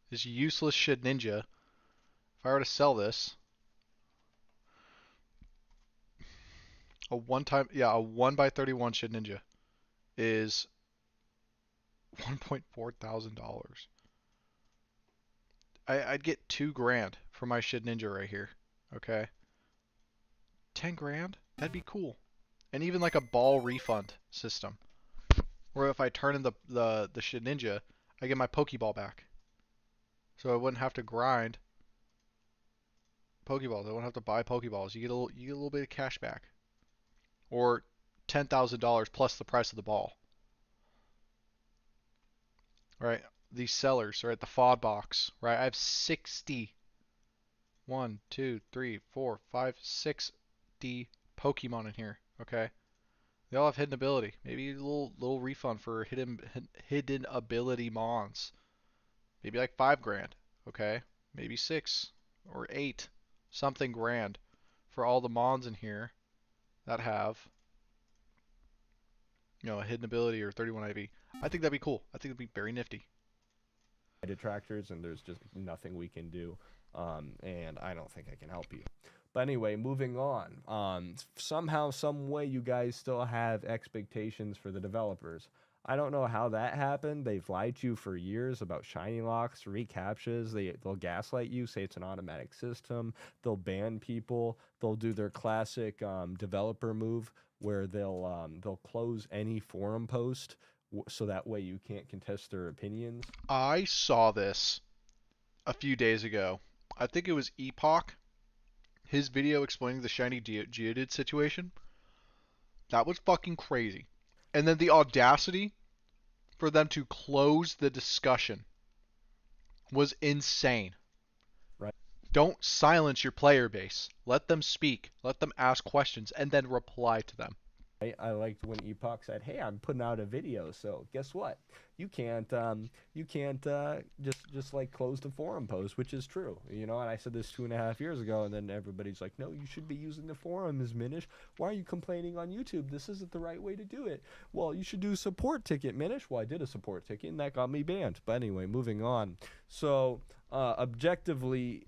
this useless Shid Ninja, if I were to sell this, a 1 by 31 Shid Ninja is $1.4 thousand. I'd get $2,000 for my Shid Ninja right here. Okay, 10 grand? That'd be cool. And even like a ball refund system, where if I turn in the Shid Ninja, I get my Pokeball back. So I wouldn't have to grind Pokeballs. I wouldn't have to buy Pokeballs. You get a little bit of cash back, or $10,000 plus the price of the ball. Right? These sellers, right? The FOD box, right? I have 60, 1, 2, 3, 4, 5, 60 Pokemon in here. Okay, they all have hidden ability. Maybe a little refund for hidden ability mons. Maybe like $5,000. Okay, maybe 6 or 8, something grand for all the mons in here that have a hidden ability or 31 IV. I think that'd be cool. I think it'd be very nifty. Detractors, and there's just nothing we can do. And I don't think I can help you. But anyway, moving on. Somehow, some way, you guys still have expectations for the developers. I don't know how that happened. They've lied to you for years about shiny locks, recaptchas. They'll gaslight you, say it's an automatic system. They'll ban people. They'll do their classic developer move where they'll close any forum post so that way you can't contest their opinions. I saw this a few days ago. I think it was Epoch. His video explaining the shiny Geodude situation. That was fucking crazy. And then the audacity for them to close the discussion was insane. Right. Don't silence your player base. Let them speak. Let them ask questions and then reply to them. I liked when Epoch said, "Hey, I'm putting out a video, so guess what? You can't just like close the forum post," which is true, And I said this 2.5 years ago, and then everybody's like, "No, you should be using the forums, Minish. Why are you complaining on YouTube? This isn't the right way to do it." Well, you should do a support ticket, Minish. Well, I did a support ticket, and that got me banned. But anyway, moving on. So objectively,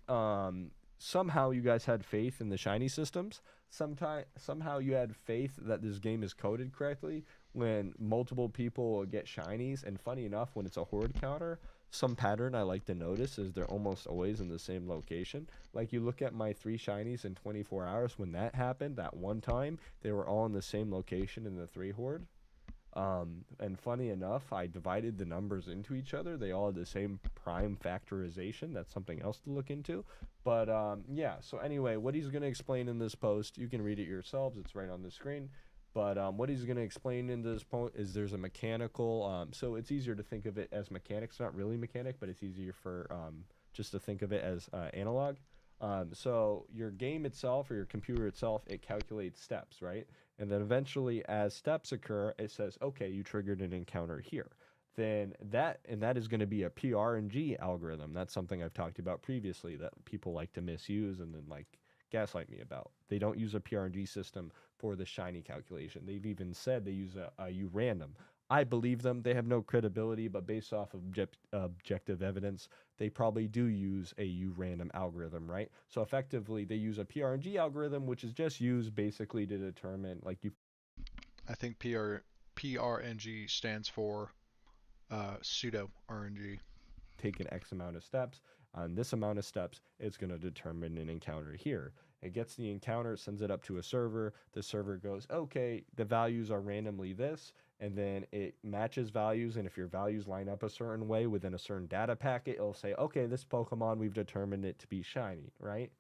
somehow you guys had faith in the shiny systems. Somehow you had faith that this game is coded correctly when multiple people get shinies. And funny enough, when it's a horde counter, some pattern I like to notice is they're almost always in the same location. Like you look at my 3 shinies in 24 hours, when that happened, that one time, they were all in the same location in the 3 horde. And funny enough, I divided the numbers into each other. They all had the same prime factorization. That's something else to look into. But yeah, so anyway, what he's going to explain in this post, you can read it yourselves. It's right on the screen. But what he's going to explain in this post is there's a mechanical, so it's easier to think of it as mechanics, not really mechanic, but it's easier for just to think of it as analog. So your game itself or your computer itself, it calculates steps, right? And then eventually as steps occur, it says, okay, you triggered an encounter here. Then that is going to be a PRNG algorithm. That's something I've talked about previously that people like to misuse and then like gaslight me about. They don't use a PRNG system for the shiny calculation. They've even said they use a U-random. I believe them. They have no credibility, but based off of objective evidence, they probably do use a U-random algorithm, right? So effectively, they use a PRNG algorithm, which is just used basically to determine, like you. I think PRNG stands for pseudo RNG. Take an X amount of steps. On this amount of steps, it's going to determine an encounter here. It gets the encounter, sends it up to a server. The server goes, okay, the values are randomly this, and then it matches values. And if your values line up a certain way within a certain data packet, it'll say, okay, this Pokemon, we've determined it to be shiny, right?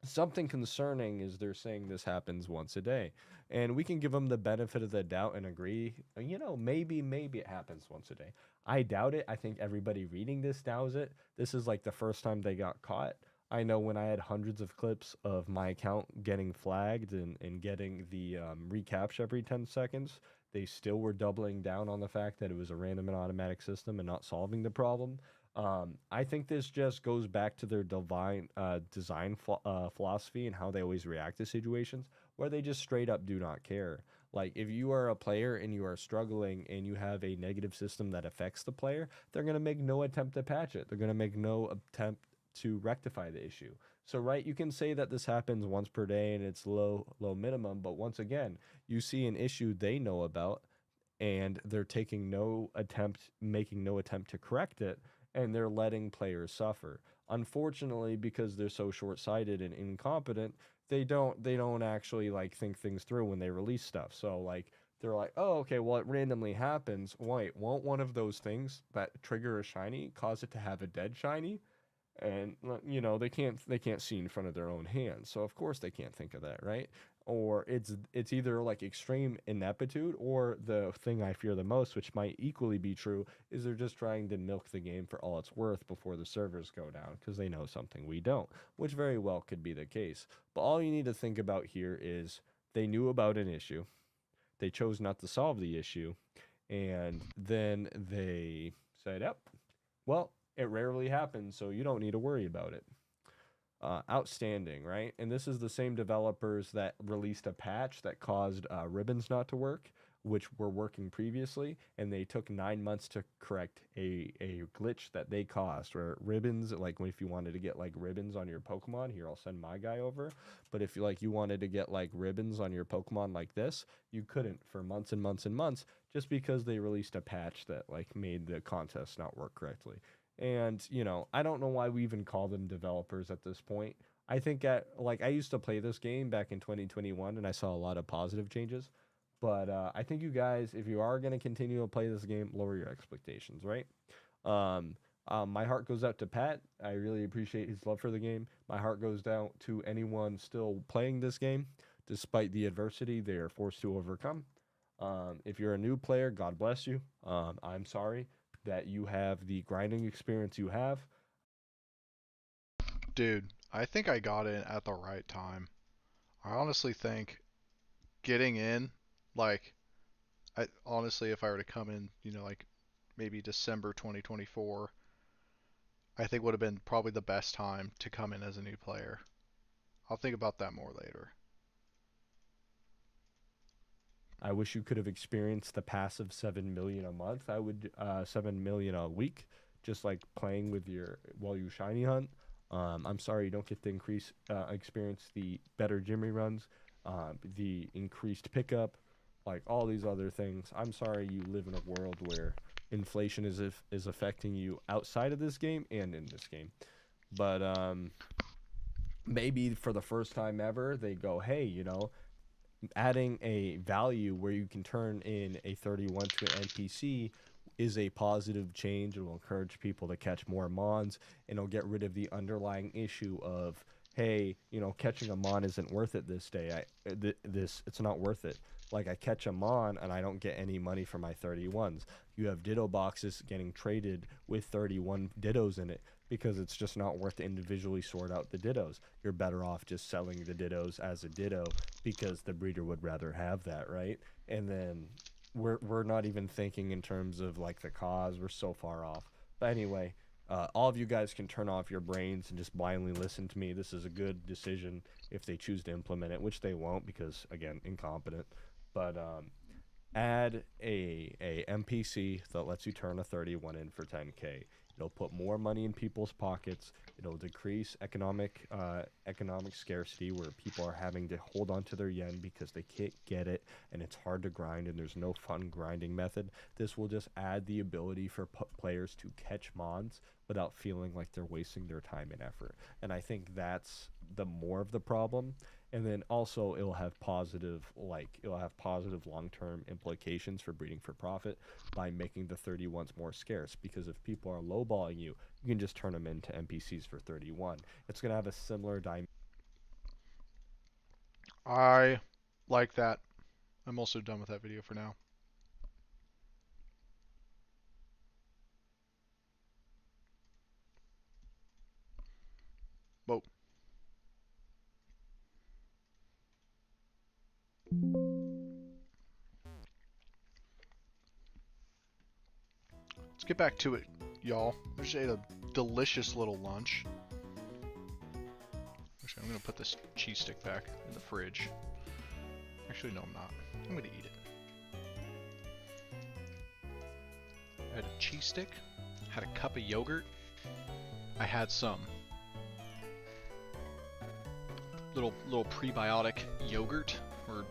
Something concerning is they're saying this happens once a day. And we can give them the benefit of the doubt and agree, maybe it happens once a day. I doubt it. I think everybody reading this doubts it. This is like the first time they got caught. I know when I had hundreds of clips of my account getting flagged and getting the recaptcha every 10 seconds, they still were doubling down on the fact that it was a random and automatic system and not solving the problem. I think this just goes back to their design philosophy and how they always react to situations where they just straight up do not care. Like, if you are a player and you are struggling and you have a negative system that affects the player, they're going to make no attempt to patch it. They're going to make no attempt to rectify the issue. So, right, you can say that this happens once per day and it's low minimum, but once again, you see an issue they know about and they're making no attempt to correct it, and they're letting players suffer. Unfortunately, because they're so short-sighted and incompetent, they don't actually like think things through when they release stuff. So like they're like, oh, okay, well it randomly happens. Wait, won't one of those things that trigger a shiny cause it to have a dead shiny? And they can't see in front of their own hands, so of course they can't think of that, right? Or it's either like extreme ineptitude, or the thing I fear the most, which might equally be true, is they're just trying to milk the game for all it's worth before the servers go down because they know something we don't, which very well could be the case. But all you need to think about here is they knew about an issue, they chose not to solve the issue, and then they said, yep, well, it rarely happens, so you don't need to worry about it. Outstanding, right? And this is the same developers that released a patch that caused ribbons not to work, which were working previously, and they took 9 months to correct a glitch that they caused. Where ribbons, like if you wanted to get like ribbons on your Pokemon, here I'll send my guy over. But if you wanted to get like ribbons on your Pokemon like this, you couldn't for months and months and months, just because they released a patch that like made the contest not work correctly. And, I don't know why we even call them developers at this point. I think I used to play this game back in 2021 and I saw a lot of positive changes. But I think you guys, if you are going to continue to play this game, lower your expectations, right? My heart goes out to Pat. I really appreciate his love for the game. My heart goes down to anyone still playing this game, despite the adversity they are forced to overcome. If you're a new player, God bless you. I'm sorry that you have the grinding experience you have. Dude, I think I got in at the right time. I honestly think getting in, like, I honestly, if I were to come in, like maybe December 2024, I think would have been probably the best time to come in as a new player. I'll think about that more later. I wish you could have experienced the passive 7 million a month. I would 7 million a week, just like playing with your while you shiny hunt. I'm sorry you don't get to experience the better Jimmy runs, the increased pickup, like all these other things. I'm sorry you live in a world where inflation is affecting you outside of this game and in this game. But maybe for the first time ever, they go, hey, adding a value where you can turn in a 31 to an NPC is a positive change. It will encourage people to catch more mons, and it'll get rid of the underlying issue of, hey, catching a mon isn't worth it this day. It's not worth it. Like, I catch a mon and I don't get any money for my 31s. You have ditto boxes getting traded with 31 dittos in it because it's just not worth to individually sort out the dittos. You're better off just selling the dittos as a ditto because the breeder would rather have that, right? And then we're not even thinking in terms of like the cause. We're so far off. But anyway, all of you guys can turn off your brains and just blindly listen to me. This is a good decision if they choose to implement it, which they won't because, again, incompetent. But add a NPC that lets you turn a 31 in for 10K. It'll put more money in people's pockets. It'll decrease economic scarcity where people are having to hold on to their yen because they can't get it and it's hard to grind and there's no fun grinding method. This will just add the ability for players to catch mons without feeling like they're wasting their time and effort. And I think that's the more of the problem. And then also it'll have positive long-term implications for breeding for profit by making the 31s more scarce, because if people are lowballing you, you can just turn them into NPCs for 31. It's going to have a similar dynamic. I like that. I'm also done with that video for now. Whoa. Let's get back to it. y'all. I just ate a delicious little lunch. Actually, I'm gonna put this cheese stick back in the fridge. Actually, no, I'm not. I'm gonna eat it. I had a cheese stick, had a cup of yogurt. I had some little prebiotic yogurt or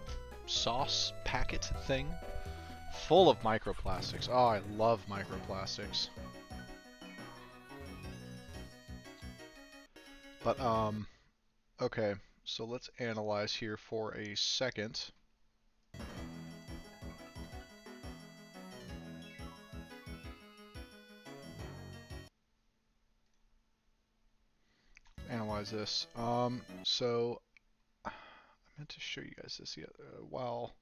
sauce packet thing full of microplastics. Oh, I love microplastics. But okay, so let's analyze here for a second. Analyze this. So I meant to show you guys this while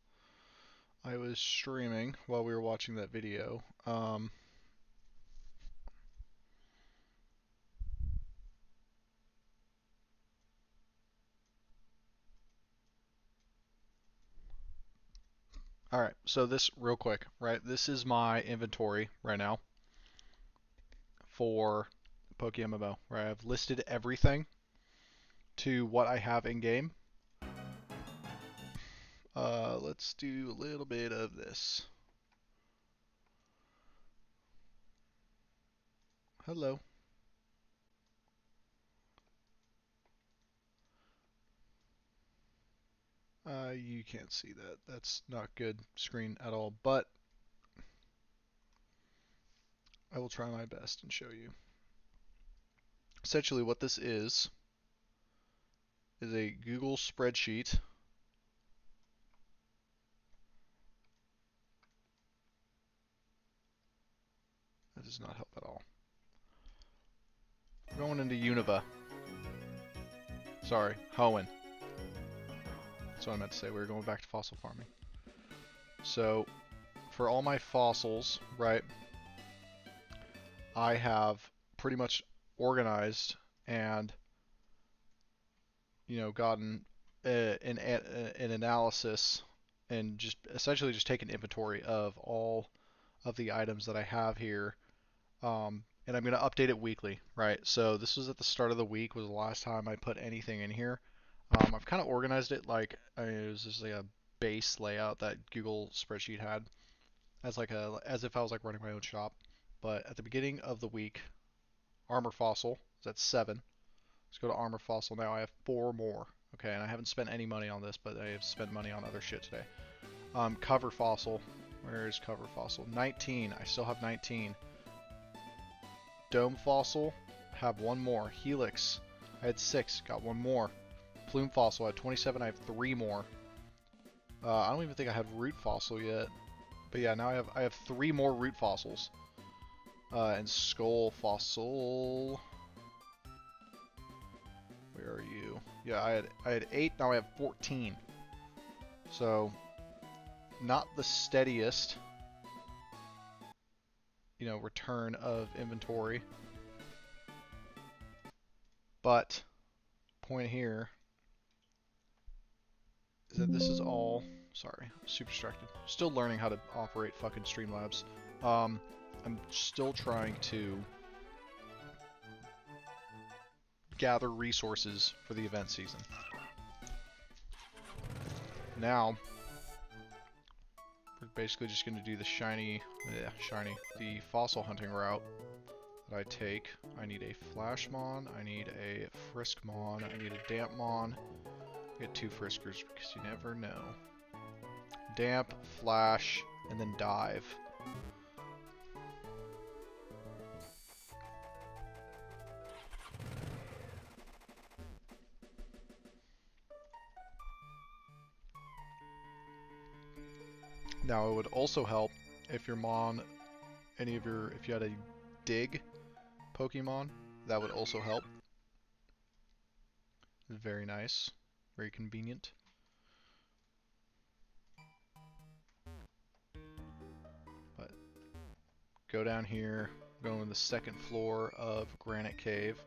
I was streaming, while we were watching that video. Alright, so this real quick, right? This is my inventory right now for Pokemmo, right? I've listed everything to what I have in game. Let's do a little bit of this. Hello. You can't see that. That's not good screen at all, but I will try my best and show you. Essentially what this is a Google spreadsheet. That does not help at all. We're going into Unova. Sorry, Hoenn. That's what I meant to say. We were going back to fossil farming. So, for all my fossils, right, I have pretty much organized and, you know, gotten an analysis and just essentially just taken inventory of all of the items that I have here. And I'm going to update it weekly, right? So this was at the start of the week, was the last time I put anything in here. I've kind of organized it like, it was just like a base layout that Google spreadsheet had as if I was like running my own shop. But at the beginning of the week, Armor Fossil is at 7. Let's go to Armor Fossil now. I have 4 more. Okay, and I haven't spent any money on this, but I have spent money on other shit today. Cover Fossil. Where is Cover Fossil? 19. I still have 19. Dome Fossil. Have 1 more. Helix. I had 6. Got 1 more. Plume Fossil. I had 27. I have 3 more. I don't even think I have Root Fossil yet. But yeah, now I have 3 more Root Fossils. And Skull Fossil. Where are you? Yeah, I had 8, now I have 14. So, not the steadiest, you know, return of inventory. But, point here is that this is all, sorry, super distracted. Still learning how to operate fucking Streamlabs. I'm still trying to gather resources for the event season. Now, we're basically just going to do the the fossil hunting route that I take. I need a Flashmon, I need a Friskmon, I need a Dampmon. Get 2 Friskers because you never know. Damp, Flash, and then Dive. Now it would also help if your Mon, if you had a Dig Pokemon, that would also help. Very nice, very convenient. But go down here, go on the 2nd floor of Granite Cave.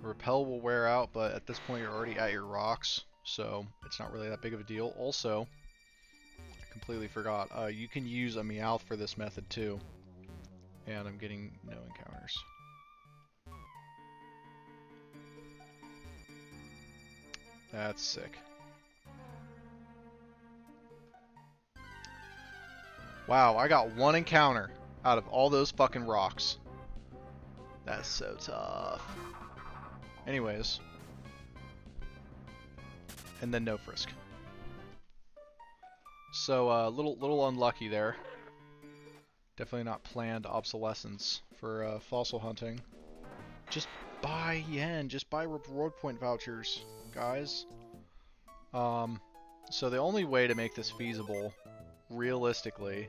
Repel will wear out, but at this point you're already at your rocks, so it's not really that big of a deal. Also, I completely forgot, you can use a Meowth for this method too. And I'm getting no encounters. That's sick. Wow, I got one encounter out of all those fucking rocks. That's so tough. Anyways. And then no frisk. So, little unlucky there. Definitely not planned obsolescence for fossil hunting. Just buy yen. Just buy reward point vouchers, guys. So the only way to make this feasible, realistically,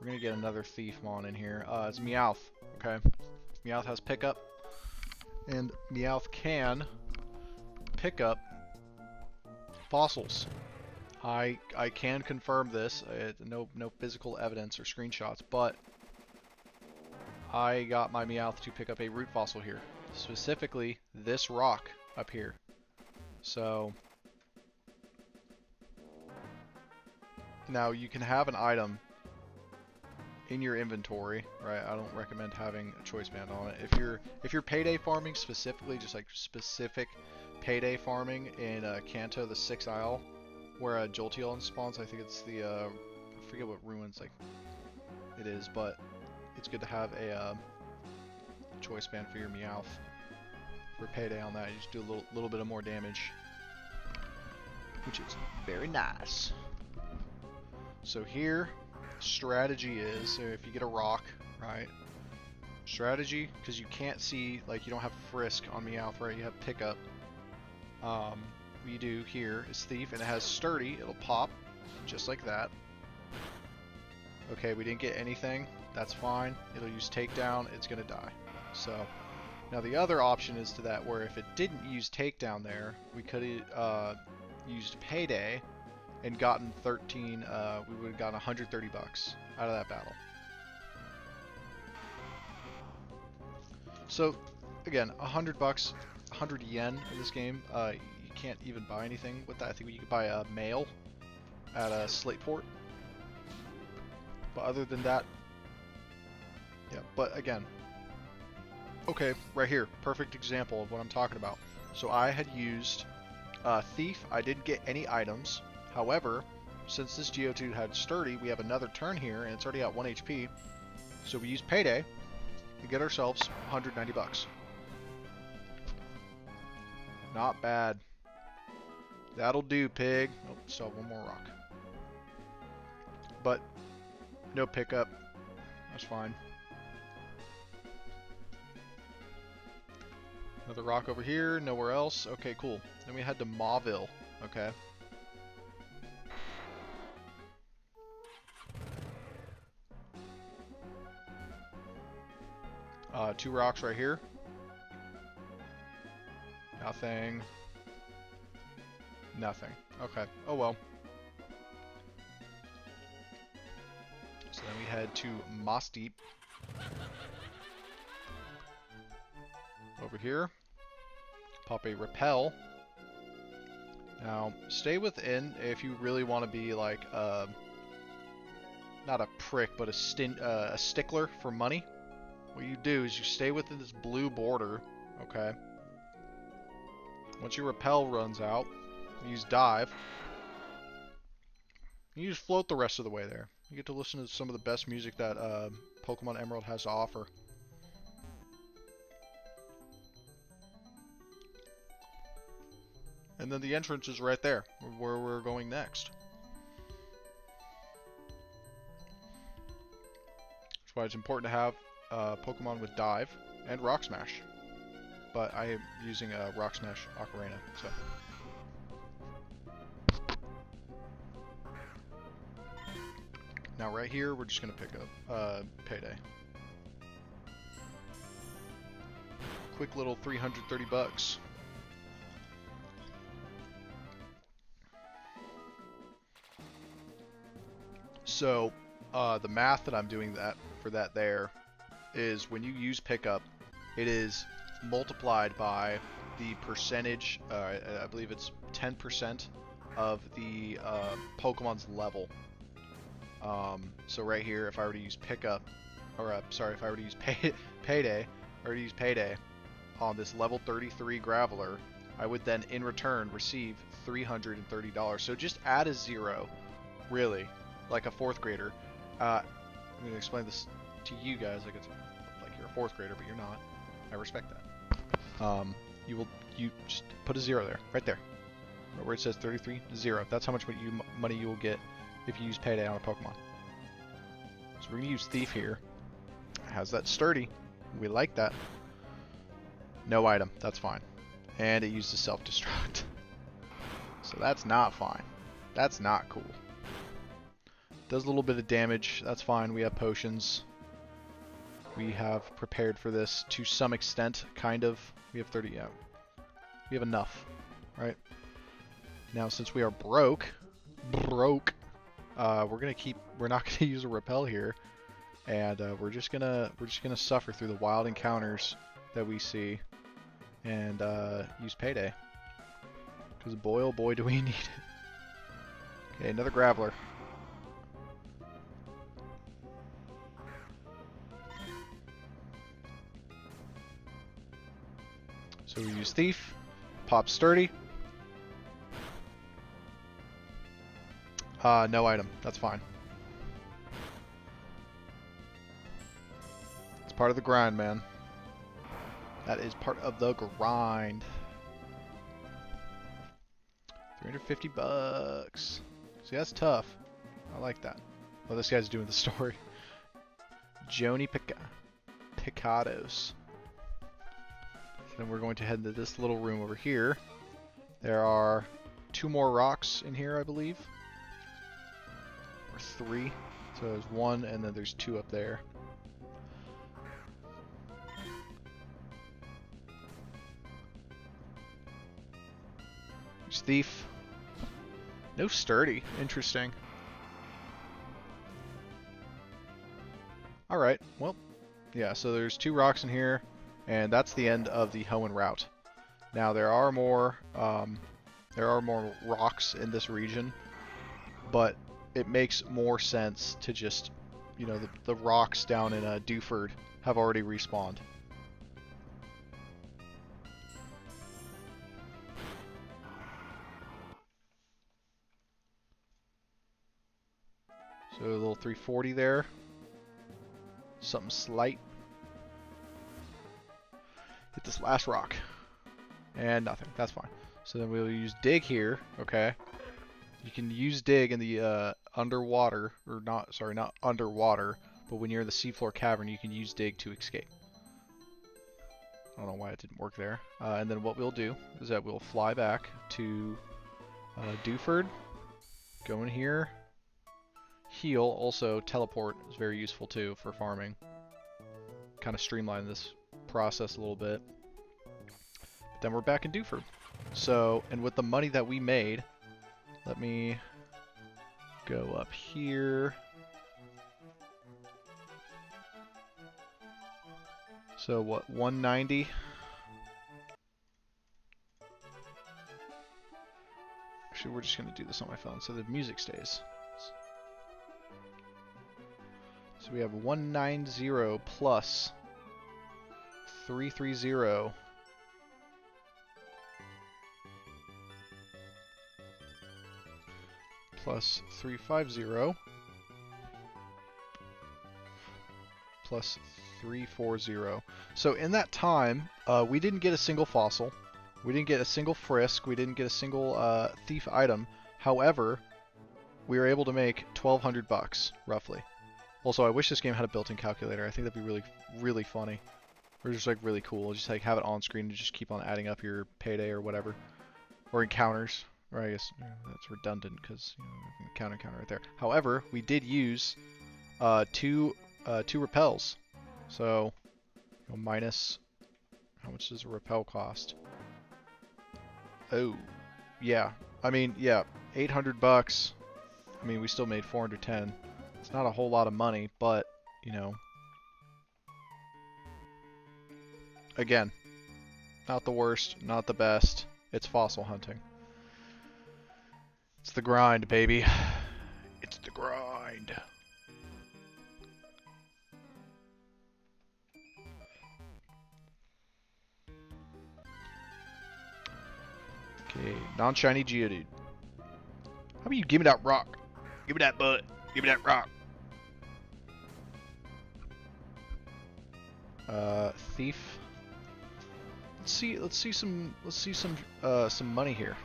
we're gonna get another thief mon in here. It's Meowth. Okay, Meowth has pickup, and Meowth can pick up fossils. I can confirm this. No physical evidence or screenshots, but I got my Meowth to pick up a root fossil here, specifically this rock up here. So now you can have an item in your inventory, right? I don't recommend having a choice band on it. If you're payday farming specifically, just like specific payday farming in Kanto, the 6th Isle, where Jolteon spawns. I think it's the I forget what ruins like it is, but it's good to have a choice band for your Meowth for payday on that. You just do a little bit of more damage, which is very nice. So here, strategy is if you get a rock, right? Strategy, because you can't see, like you don't have frisk on Meowth, right? You have pickup. What you do here is thief, and it has sturdy. It'll pop just like that. Okay, we didn't get anything. That's fine. It'll use takedown. It's gonna die. So now the other option is to that where if it didn't use takedown there, we could have used payday and gotten 13. We would have gotten 130 bucks out of that battle. So again, 100 bucks, 100 yen in this game. You can't even buy anything with that. I think you could buy a mail at a Slateport. But other than that, yeah. But again, okay, right here, perfect example of what I'm talking about. So I had used Thief. I didn't get any items. However, since this Geodude had Sturdy, we have another turn here, and it's already at 1 HP. So we use Payday to get ourselves 190 bucks. Not bad. That'll do, pig. Oh, still have one more rock. But no pickup. That's fine. Another rock over here. Nowhere else. Okay, cool. Then we head to Mauville. Okay. Two rocks right here. Nothing. Nothing. Okay. Oh well. So then we head to Moss Deep. Over here. Pop a Repel. Now, stay within if you really want to be like, not a prick, but a stickler for money. What you do is you stay within this blue border, okay? Once your Repel runs out, you use Dive. You just float the rest of the way there. You get to listen to some of the best music that Pokemon Emerald has to offer. And then the entrance is right there, where we're going next. That's why it's important to have Pokemon with Dive and Rock Smash. But I am using a Rock Smash Ocarina, so. Now right here, we're just gonna pick up Payday. Quick little 330 bucks. So, the math that I'm doing for that there is when you use pickup, it is multiplied by the percentage, I believe it's 10% of the Pokemon's level. So right here, if I were to use pickup, or sorry, if I were to use Payday, if I were to use Payday on this level 33 Graveler, I would then in return receive $330. So just add a 0, really, like a 4th grader. I'm going to explain this to you guys like it's like you're a 4th grader, but you're not. I respect that. You just put a 0 there, right there, where it says 33, 0. That's how much money you will get if you use Payday on a Pokemon. So we're going to use Thief here. How's that sturdy? We like that. No item, that's fine. And it uses self-destruct. So that's not fine. That's not cool. Does a little bit of damage, that's fine. We have potions. We have prepared for this to some extent, kind of. We have 30, yeah. We have enough, right? Now, since we are broke, we're not gonna use a repel here, and we're just gonna suffer through the wild encounters that we see, and use Payday. Because boy, oh boy, do we need it. Okay, another Graveler. So we use Thief, pop Sturdy. No item, that's fine. It's part of the grind, man. That is part of the grind. 350 bucks. See, that's tough. I like that. Well, this guy's doing the story. Joni Picados. Then we're going to head into this little room over here. There are 2 more rocks in here, I believe. Or 3. So there's 1 and then there's 2 up there. There's Thief. No Sturdy. Interesting. Alright, well, yeah, so there's 2 rocks in here, and that's the end of the Hoenn route. Now there are more rocks in this region, but it makes more sense to just, you know, the rocks down in Dewford have already respawned. So a little 340 there. Something slight. Hit this last rock. And nothing. That's fine. So then we'll use Dig here. Okay. You can use Dig in the underwater, or not, sorry, not underwater, but when you're in the seafloor cavern, you can use Dig to escape. I don't know why it didn't work there. And then what we'll do is that we'll fly back to Dewford. Go in here. Heal, also teleport is very useful too for farming. Kind of streamline this process a little bit. But then we're back in Dewford. So, and with the money that we made, let me go up here. So what, 190? Actually, we're just going to do this on my phone so the music stays. So we have 190 plus 330 plus 350 plus 340. So in that time, we didn't get a single fossil. We didn't get a single frisk. We didn't get a single thief item. However, we were able to make 1,200 bucks, roughly. Also, I wish this game had a built-in calculator. I think that'd be really, really funny. Or just like really cool. Just like have it on screen and just keep on adding up your payday or whatever. Or encounters. Or I guess that's redundant because, you know, encounter right there. However, we did use two repels. So, you know, minus, how much does a repel cost? Oh, yeah. I mean, yeah, 800 bucks. I mean, we still made 410. It's not a whole lot of money, but, you know, again, not the worst, not the best. It's fossil hunting. It's the grind, baby. It's the grind. Non-shiny Geodude. How about you give me that rock? Give me that butt. Give me that rock. Thief. Let's see some money here.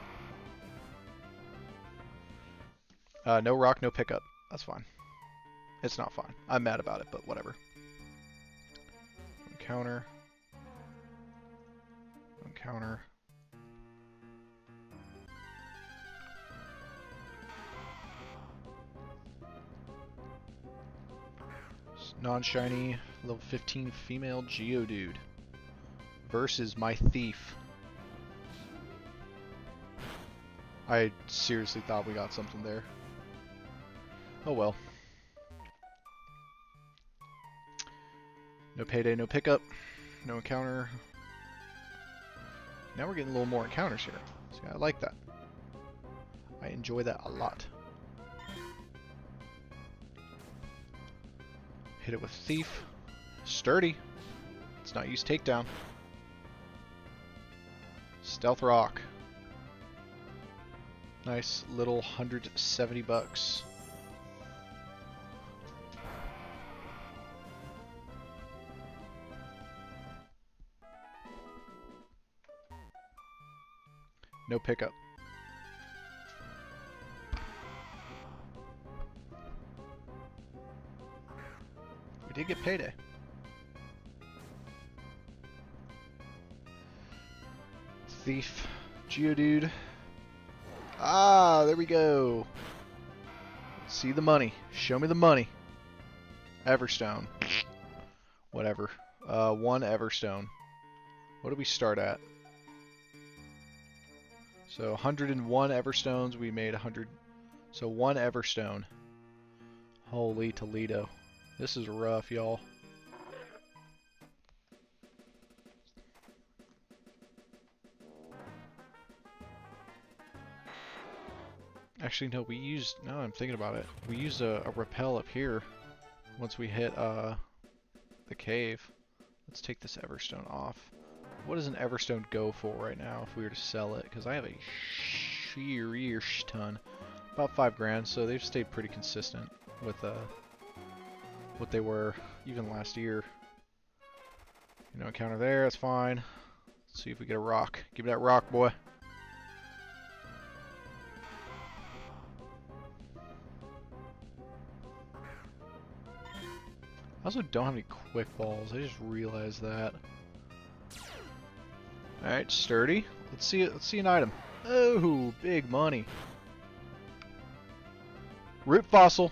No rock, no pickup. That's fine. It's not fine. I'm mad about it, but whatever. Encounter. Encounter. Non-shiny, level 15 female Geodude versus my thief. I seriously thought we got something there. Oh well. No payday, no pickup, no encounter. Now we're getting a little more encounters here. So I like that. I enjoy that a lot. Hit it with Thief. Sturdy. Let's not use Takedown. Stealth Rock. Nice little 170 bucks. No pickup. We did get payday. Thief. Geodude. Ah, there we go. See the money. Show me the money. Everstone. Whatever. 1 Everstone. What do we start at? So 101 Everstones, we made 100. So 1 Everstone. Holy Toledo. This is rough, y'all. Actually, no, now I'm thinking about it. We used a repel up here once we hit the cave. Let's take this Everstone off. What does an Everstone go for right now if we were to sell it? Because I have a sheer ton. About 5 grand, so they've stayed pretty consistent with what they were even last year. You know, encounter there, that's fine. Let's see if we get a rock. Give me that rock, boy. I also don't have any quick balls. I just realized that. Alright, sturdy. Let's see an item. Oh, big money. Root fossil.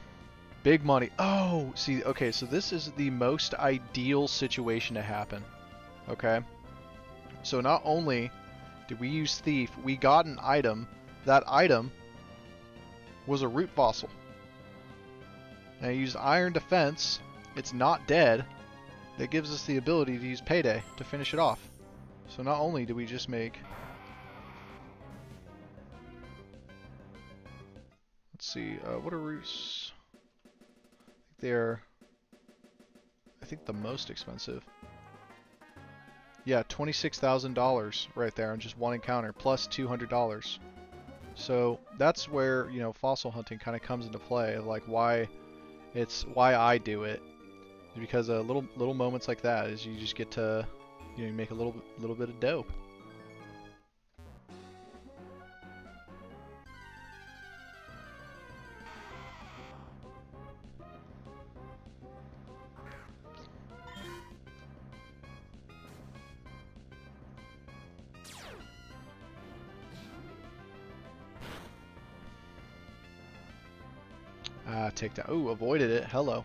Big money. Oh, see, okay, so this is the most ideal situation to happen. Okay? So not only did we use thief, we got an item. That item was a root fossil. And I used iron defense. It's not dead. That gives us the ability to use payday to finish it off. So not only did we just make... Let's see, what are roots? They're... I think the most expensive. Yeah, $26,000 right there on just one encounter, plus $200. So that's where, you know, fossil hunting kind of comes into play, of like why I do it. Because little moments like that is you just get to, you know, make a little bit of dough. Take that. Ooh, avoided it. Hello.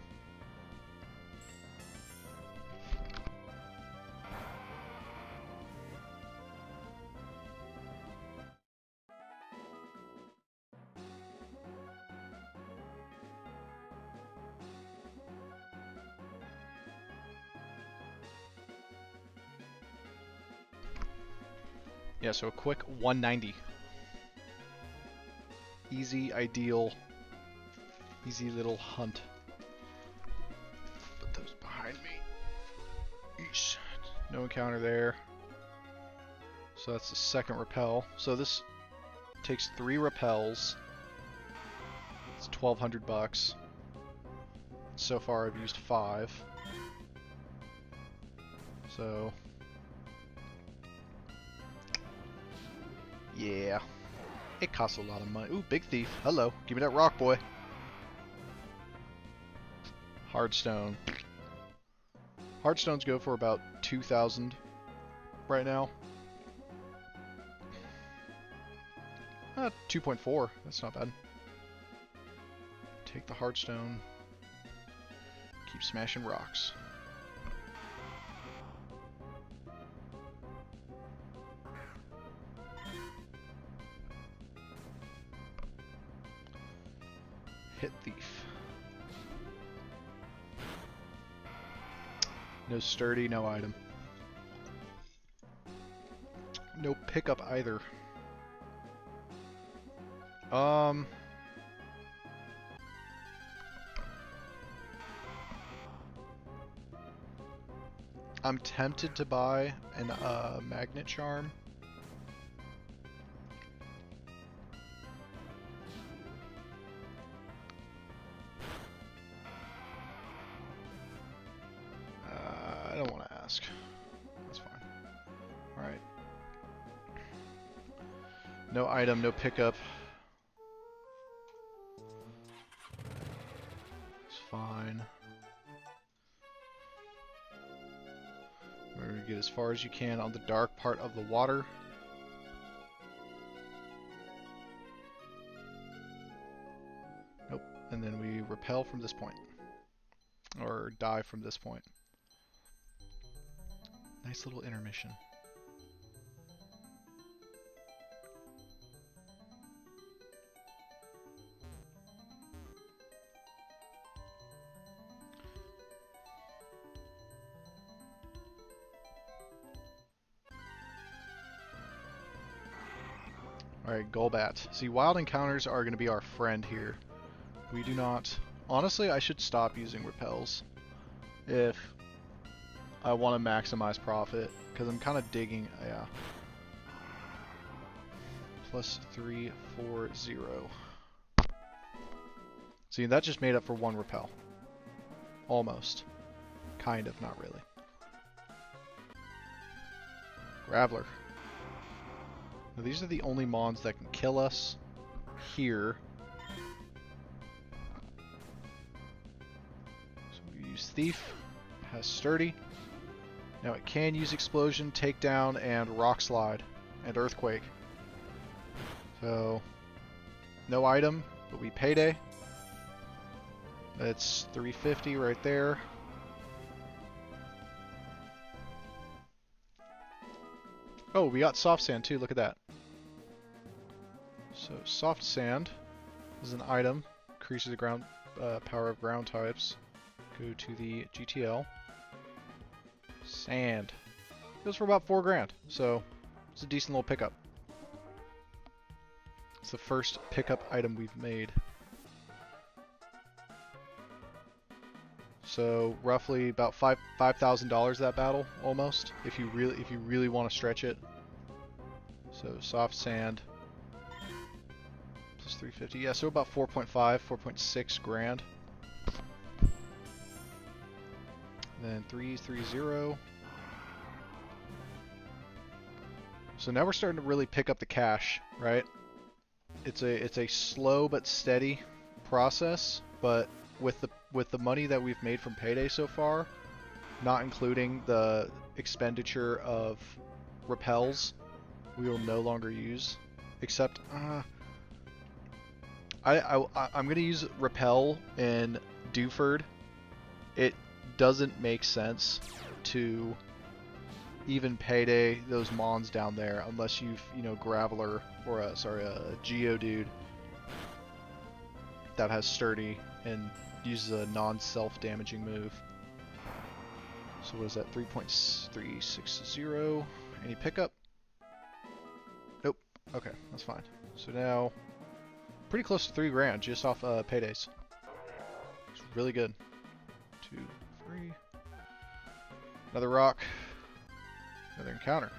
Yeah, so a quick 190. Easy, ideal, easy little hunt. Put those behind me. Eesh. No encounter there. So that's the second repel. So this Takes 3 repels. It's 1,200 bucks. So far I've used 5. So yeah. It costs a lot of money. Ooh, big thief. Hello. Give me that rock, boy. Hardstone. Hardstones go for about 2,000 right now. 2.4. That's not bad. Take the hardstone. Keep smashing rocks. Hit thief. No sturdy, no item. No pickup either. I'm tempted to buy an magnet charm. I don't want to ask. That's fine. Alright. No item, no pickup. It's fine. We're going to get as far as you can on the dark part of the water. Nope. And then we repel from this point. Or dive from this point. Nice little intermission. Alright, Golbat. See, wild encounters are going to be our friend here. We do not... Honestly, I should stop using repels if I want to maximize profit, because I'm kind of digging... Yeah. Plus 340. See, that just made up for 1 repel. Almost. Kind of, not really. Graveler. Now, these are the only mons that can kill us here. So we use Thief. It has Sturdy. Now it can use Explosion, Takedown, and Rock Slide, and Earthquake. So, no item, but we Payday. That's 350 right there. Oh, we got Soft Sand too, look at that. So, Soft Sand is an item, increases the ground power of ground types. Go to the GTL. Sand. Goes for about 4 grand, so it's a decent little pickup. It's the first pickup item we've made. So roughly about $5,000 that battle, almost, if you really want to stretch it. So soft sand plus 350, yeah, so about 4.6 grand. Then 330. So now we're starting to really pick up the cash, right? It's a slow but steady process, but with the money that we've made from Payday so far, not including the expenditure of repels, we will no longer use. Except, I'm gonna use repel in Dewford. It doesn't make sense to even Payday those mons down there unless you've, Graveler or a Geodude that has Sturdy and uses a non-self-damaging move. So what is that? 3.360. Any pickup? Nope. Okay, that's fine. So now, pretty close to 3 grand just off Paydays. It's really good. 2, 3. Another rock. Another encounter.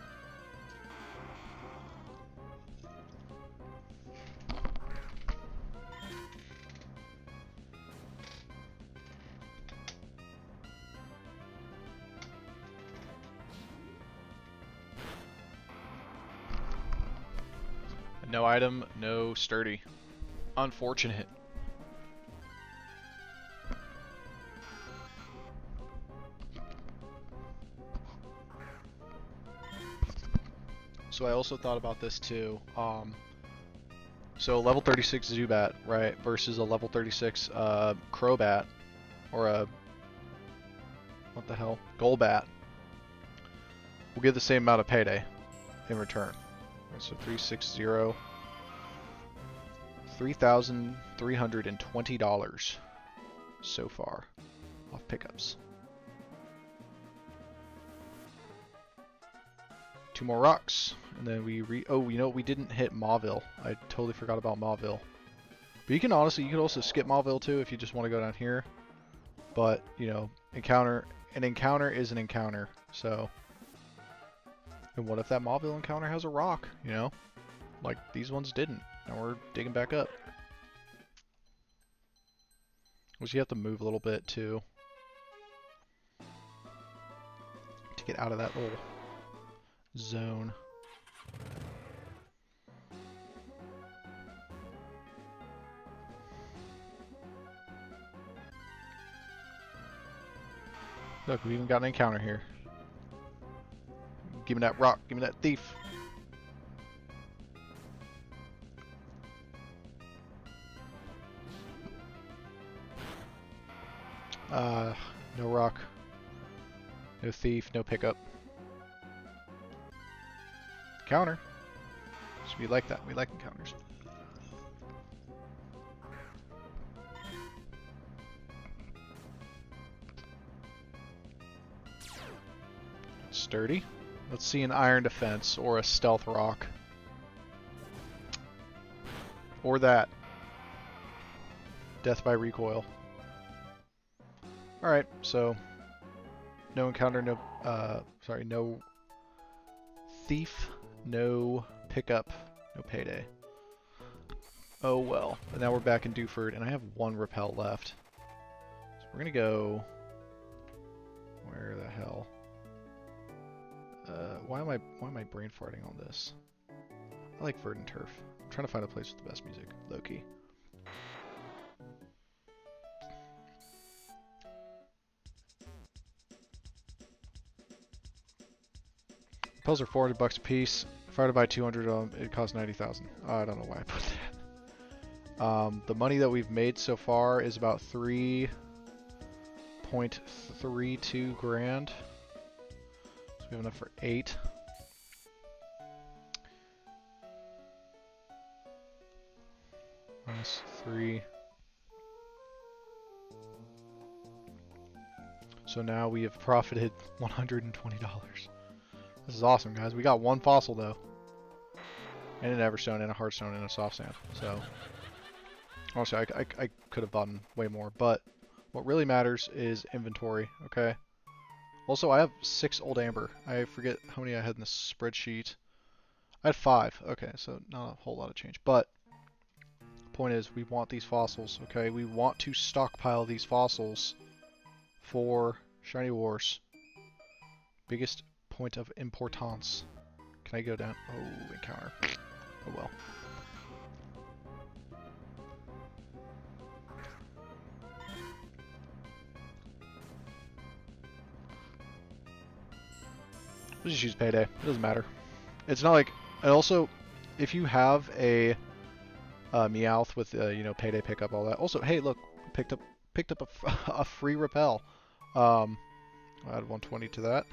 No item, no sturdy. Unfortunate. So I also thought about this too. So level 36 Zubat, right, versus a level 36 Crobat, or a, what the hell, Golbat. We'll get the same amount of payday in return. Right, so 360, $3,320 so far off pickups. 2 more rocks, and then oh, you know, we didn't hit Mauville. I totally forgot about Mauville. But you can honestly, you could also skip Mauville too if you just want to go down here. But, you know, an encounter is an encounter, so. And what if that Mauville encounter has a rock, you know? Like these ones didn't. Now we're digging back up. Which you have to move a little bit too. To get out of that little zone. Look, we even got an encounter here. Give me that rock, give me that thief. No rock. No thief, no pickup. Counter. So we like that. We like encounters. Sturdy. Let's see an iron defense or a stealth rock. Or that. Death by recoil. Alright, so no encounter, no no thief, no pickup, no payday. Oh well. But now we're back in Dewford and I have 1 repel left. So we're gonna go, where the hell? Why am I brain farting on this? I like Verdant Turf. I'm trying to find a place with the best music, low key. Repels are $400 a piece. If I were to buy 200 of them, it costs 90,000. I don't know why I put that. The money that we've made so far is about 3.32 grand. So we have enough for 8. Minus 3. So now we have profited $120. This is awesome, guys. We got 1 fossil, though. And an Everstone, and a Heartstone, and a Soft Sand. So, honestly, I could have bought way more. But what really matters is inventory, okay? Also, I have 6 Old Amber. I forget how many I had in the spreadsheet. I had 5. Okay, so not a whole lot of change. But, the point is, we want these fossils, okay? We want to stockpile these fossils for Shiny Wars. Biggest point of importance. Can I go down? Oh, encounter. Oh well. We'll just use payday. It doesn't matter. It's not like. And also, if you have a Meowth with you know, payday pickup, all that. Also, hey, look, picked up a free repel. I'll add 120 to that.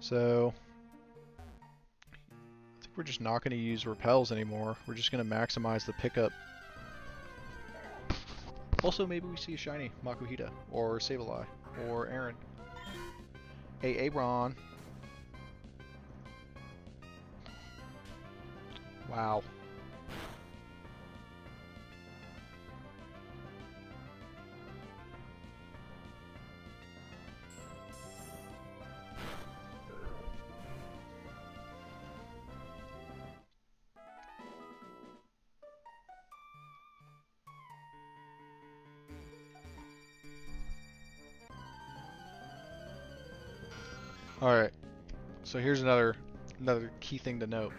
So, I think we're just not going to use repels anymore. We're just going to maximize the pickup. Also, maybe we see a shiny Makuhita, or Sableye, or Aaron. Hey, Aaron. Wow. Alright, so here's another another key thing to note.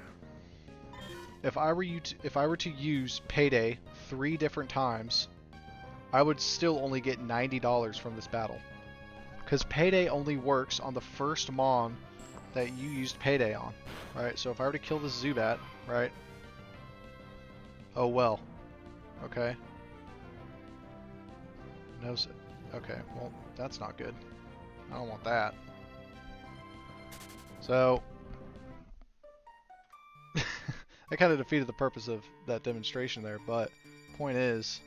If I were to use Payday 3 different times, I would still only get $90 from this battle. Because Payday only works on the first Mon that you used Payday on. Right? So if I were to kill this Zubat, right? Oh well. Okay. No. Okay, well, that's not good. I don't want that. So that kind of defeated the purpose of that demonstration there, but point is,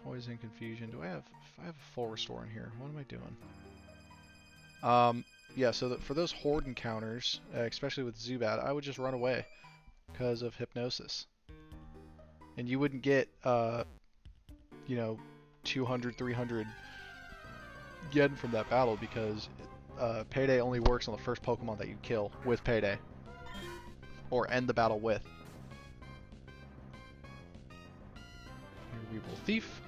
poison, confusion. Do I have a full restore in here? What am I doing? Yeah, so that for those horde encounters, especially with Zubat, I would just run away because of hypnosis. And you wouldn't get, you know, 200, 300 yen from that battle because Payday only works on the first Pokemon that you kill with Payday. Or end the battle with. Here we will Thief.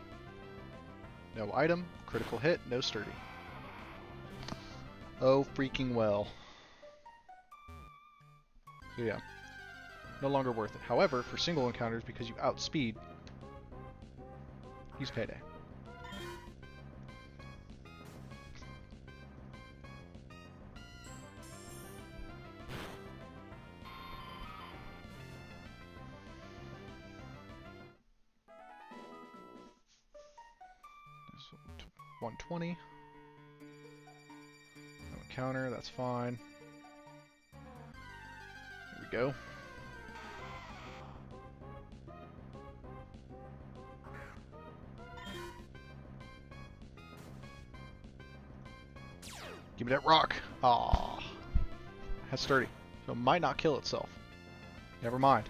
No item. Critical hit. No sturdy. Oh freaking well. So yeah. No longer worth it. However, for single encounters, because you outspeed, use Payday. So 120. No encounter, that's fine. Here we go. Give me that rock. Ah, has sturdy, so it might not kill itself. Never mind.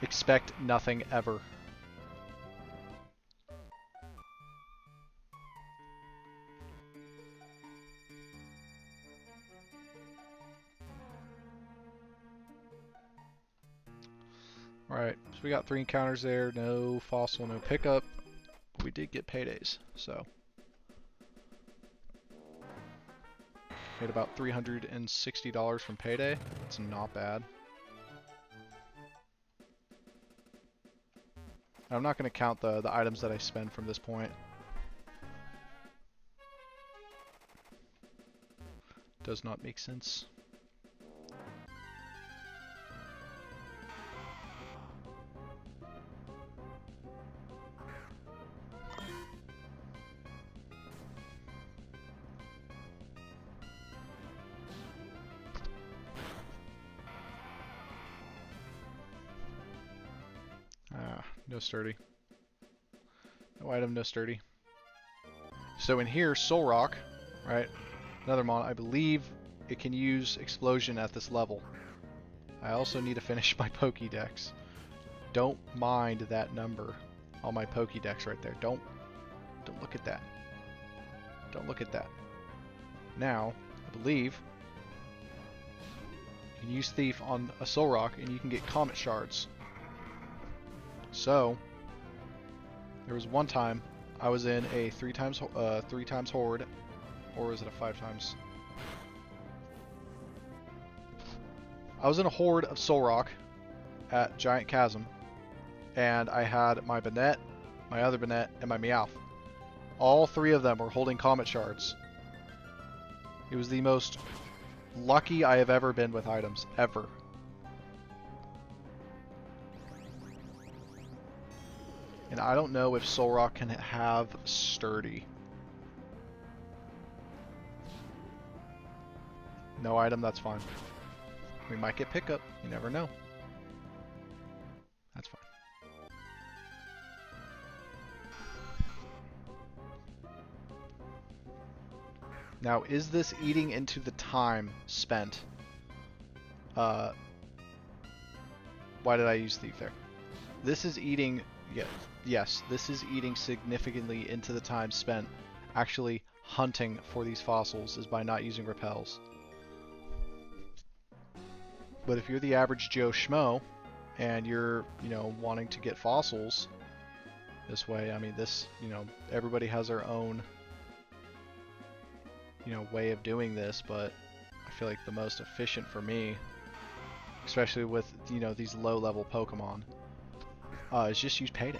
Expect nothing ever. Alright, so we got 3 encounters there, no fossil, no pickup. But we did get paydays, so. Made about $360 from payday. That's not bad. I'm not going to count the items that I spend from this point. Does not make sense. No sturdy. No item, no sturdy. So in here, Soul Rock, right? Another mon. I believe it can use Explosion at this level. I also need to finish my Pokédex. Don't mind that number on my Pokédex right there. Don't look at that. Don't look at that. Now, I believe you can use Thief on a Soul Rock and you can get Comet Shards. So, there was one time I was in a 3 times Horde, or was it a 5 times? I was in a Horde of Soul Rock at Giant Chasm, and I had my Banette, my other Banette, and my Meowth. All 3 of them were holding Comet Shards. It was the most lucky I have ever been with items, ever. And I don't know if Soul Rock can have Sturdy. No item, that's fine. We might get pickup, you never know. That's fine. Now, is this eating into the time spent? Why did I use Thief there? This is eating... Yes, this is eating significantly into the time spent actually hunting for these fossils is by not using repels. But if you're the average Joe Schmo and you're, you know, wanting to get fossils this way, I mean, this, you know, everybody has their own way of doing this, but I feel like the most efficient for me, especially with these low-level Pokemon, is just use Payday.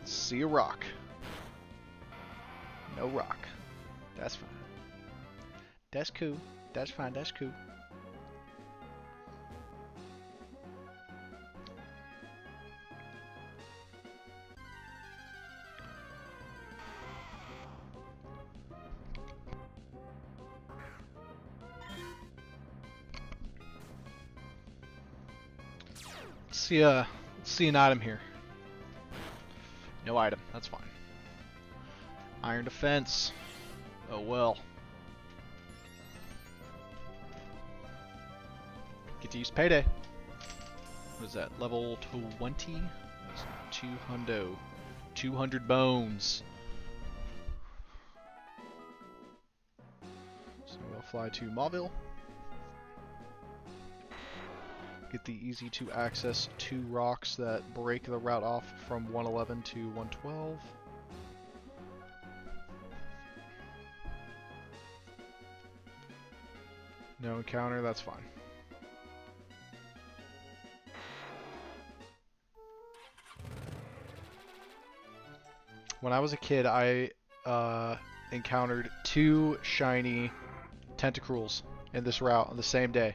See a rock. No rock. That's fine. That's cool. That's fine. That's cool. Let's see an item here. No item. That's fine. Iron defense. Oh well. Get to use Payday. What is that? Level 20? 200. 200 bones. So we'll fly to Mauville. Get the easy to access 2 rocks that break the route off from 111 to 112. No encounter, that's fine. When I was a kid, I encountered 2 shiny Tentacruels in this route on the same day.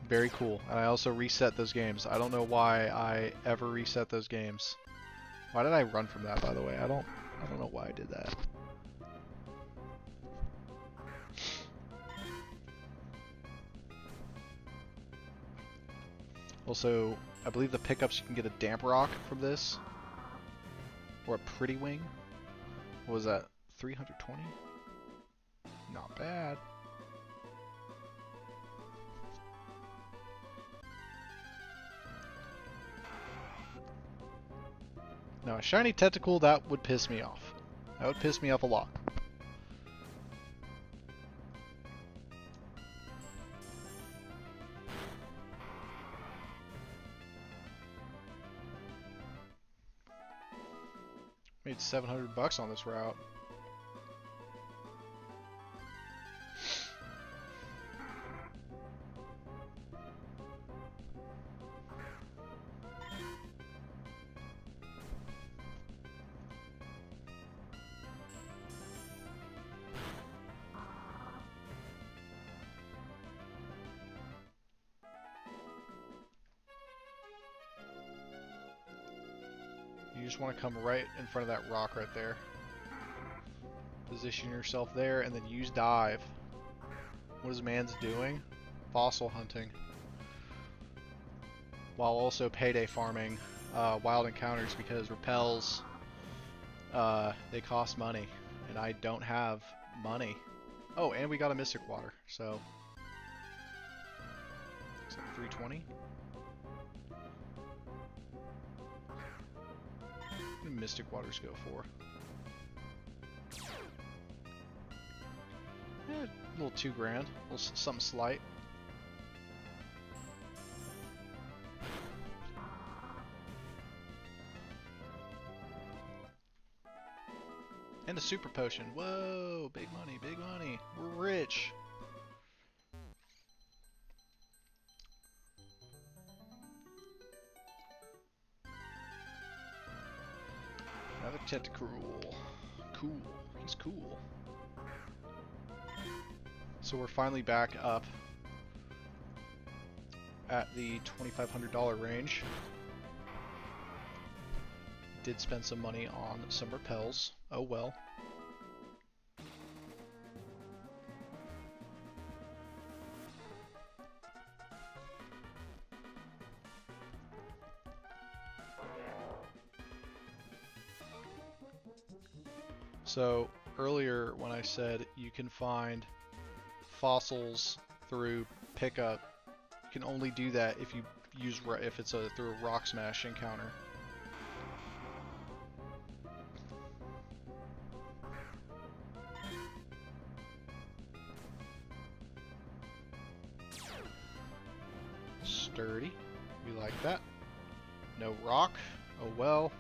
Very cool. And I also reset those games. I don't know why I ever reset those games. Why did I run from that, by the way? I don't know why I did that. Also, I believe the pickups, you can get a Damp Rock from this. Or a Pretty Wing. What was that? 320? Not bad. Now, a shiny Tentacle, that would piss me off. That would piss me off a lot. Made $700 on this route. You just want to come right in front of that rock right there. Position yourself there and then use dive. What is man's doing? Fossil hunting. While also payday farming wild encounters because repels, they cost money. And I don't have money. Oh, and we got a Mystic Water, so... Is that 320? What do Mystic Waters go for? A little $2 grand. A little something slight. And a super potion. Whoa! Big money, big money. We're rich. Another Tentacruel. Cool. He's cool. So we're finally back up at the $2,500 range. Did spend some money on some repels. Oh well. So earlier when I said you can find fossils through pickup, you can only do that if you use if it's through a rock smash encounter. Sturdy. We like that. No rock. Oh well.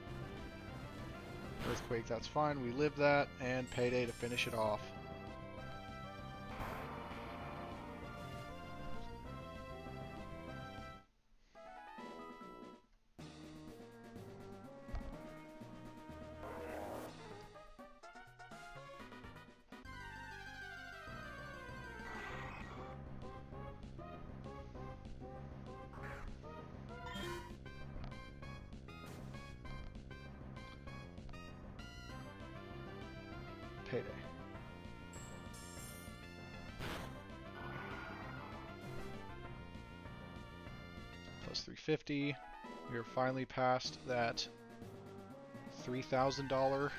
Earthquake, that's fine. We live that. And payday to finish it off. Payday. Plus 350. We are finally past that $3,000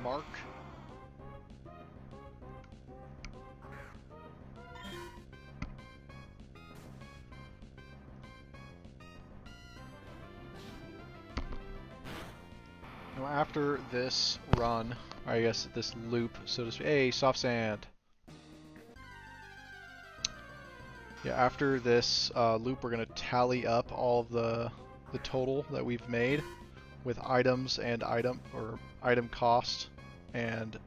mark. Now after this run, or I guess this loop, so to speak, hey, soft sand. Yeah, after this loop, we're gonna tally up all of the total that we've made with items and item cost and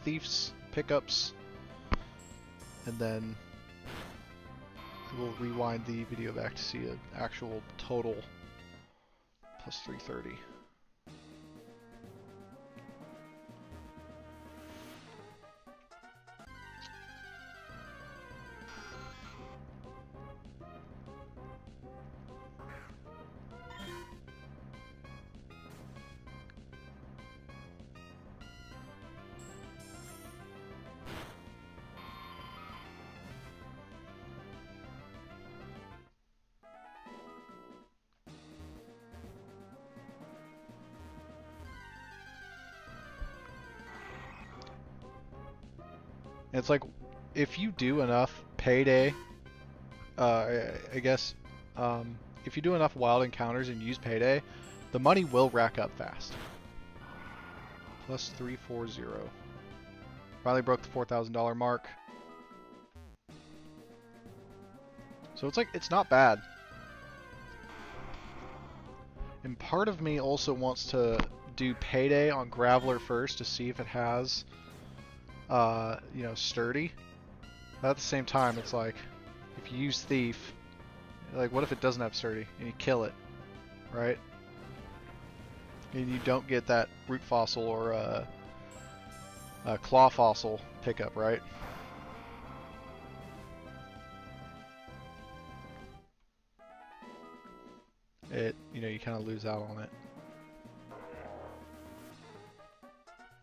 thieves pickups, and then we'll rewind the video back to see an actual total plus 330. It's like, if you do enough payday, I guess, if you do enough wild encounters and use payday, the money will rack up fast. Plus 340. Finally broke the $4,000 mark. So it's like, it's not bad. And part of me also wants to do payday on Graveler first to see if it has you know, sturdy. But at the same time, it's like, if you use thief, like, what if it doesn't have sturdy and you kill it, right? And you don't get that root fossil or claw fossil pickup, right? It, you know, you kind of lose out on it.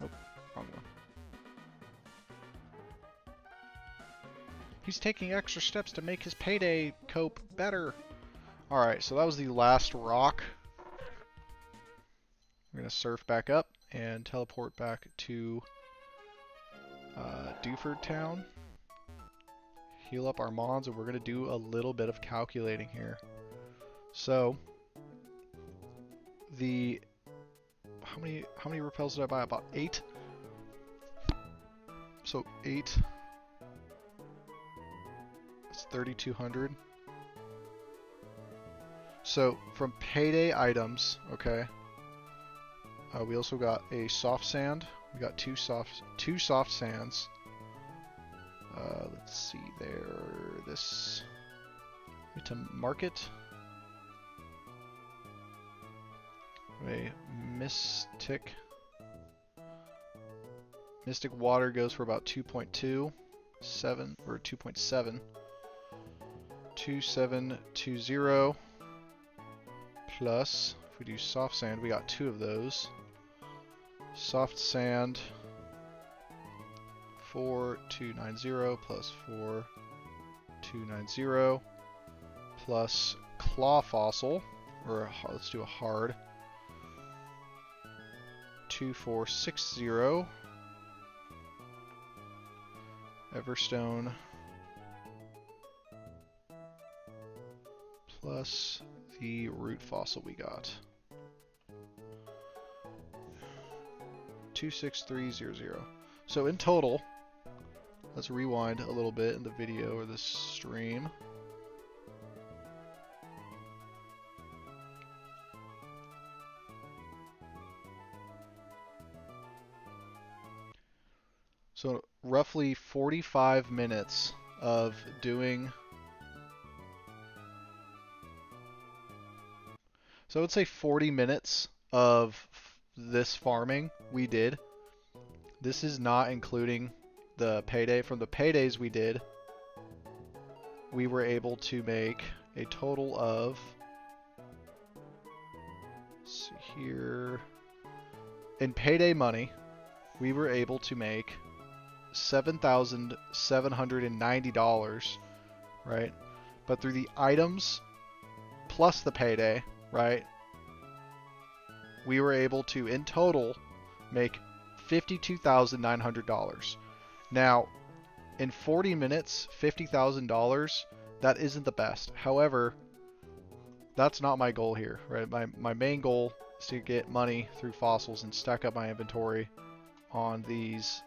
Oh, wrong one. He's taking extra steps to make his payday cope better. Alright, so that was the last rock. We're going to surf back up and teleport back to Dewford Town. Heal up our mons, and we're going to do a little bit of calculating here. So, how many repels did I buy? About 8? So 8. 3,200. So from payday items, okay. We also got a soft sand. We got two soft sands. Let's see there. This to market. A mystic water goes for about 2.27 or 2.7. 2720 plus, if we do soft sand, we got 2 of those. Soft sand 4290 plus 4290 plus claw fossil, or let's do a hard 2460 Everstone plus the root fossil we got. 26300. So in total, let's rewind a little bit in the video or the stream. So roughly 45 minutes of doing. So I would say 40 minutes of this farming we did. This is not including the payday. From the paydays we did, we were able to make a total of, let's see here, in payday money, we were able to make $7,790, right? But through the items plus the payday, right, we were able to, in total, make $52,900. Now, in 40 minutes, $50,000, that isn't the best. However, that's not my goal here, right? My main goal is to get money through fossils and stack up my inventory on these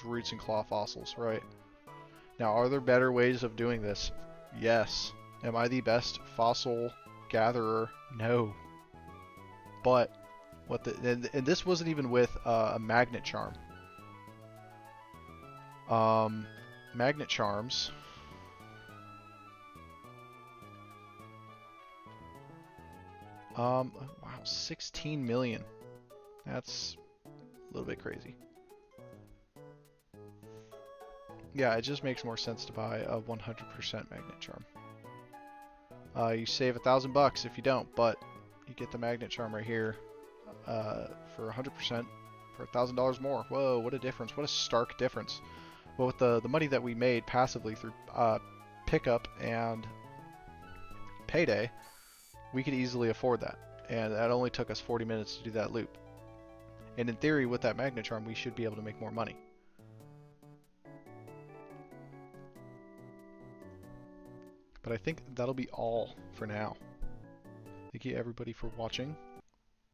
roots and claw fossils, right? Now, are there better ways of doing this? Yes. Am I the best fossil gatherer? No. But and this wasn't even with a magnet charm. Magnet charms. Wow, 16 million. That's a little bit crazy. Yeah, it just makes more sense to buy a 100% magnet charm. You save $1,000 if you don't, but you get the magnet charm right here for 100% for $1,000 more. Whoa, what a difference! What a stark difference. Well, with the money that we made passively through pickup and payday, we could easily afford that, and that only took us 40 minutes to do that loop. And in theory, with that magnet charm, we should be able to make more money. But I think that'll be all for now. Thank you everybody for watching.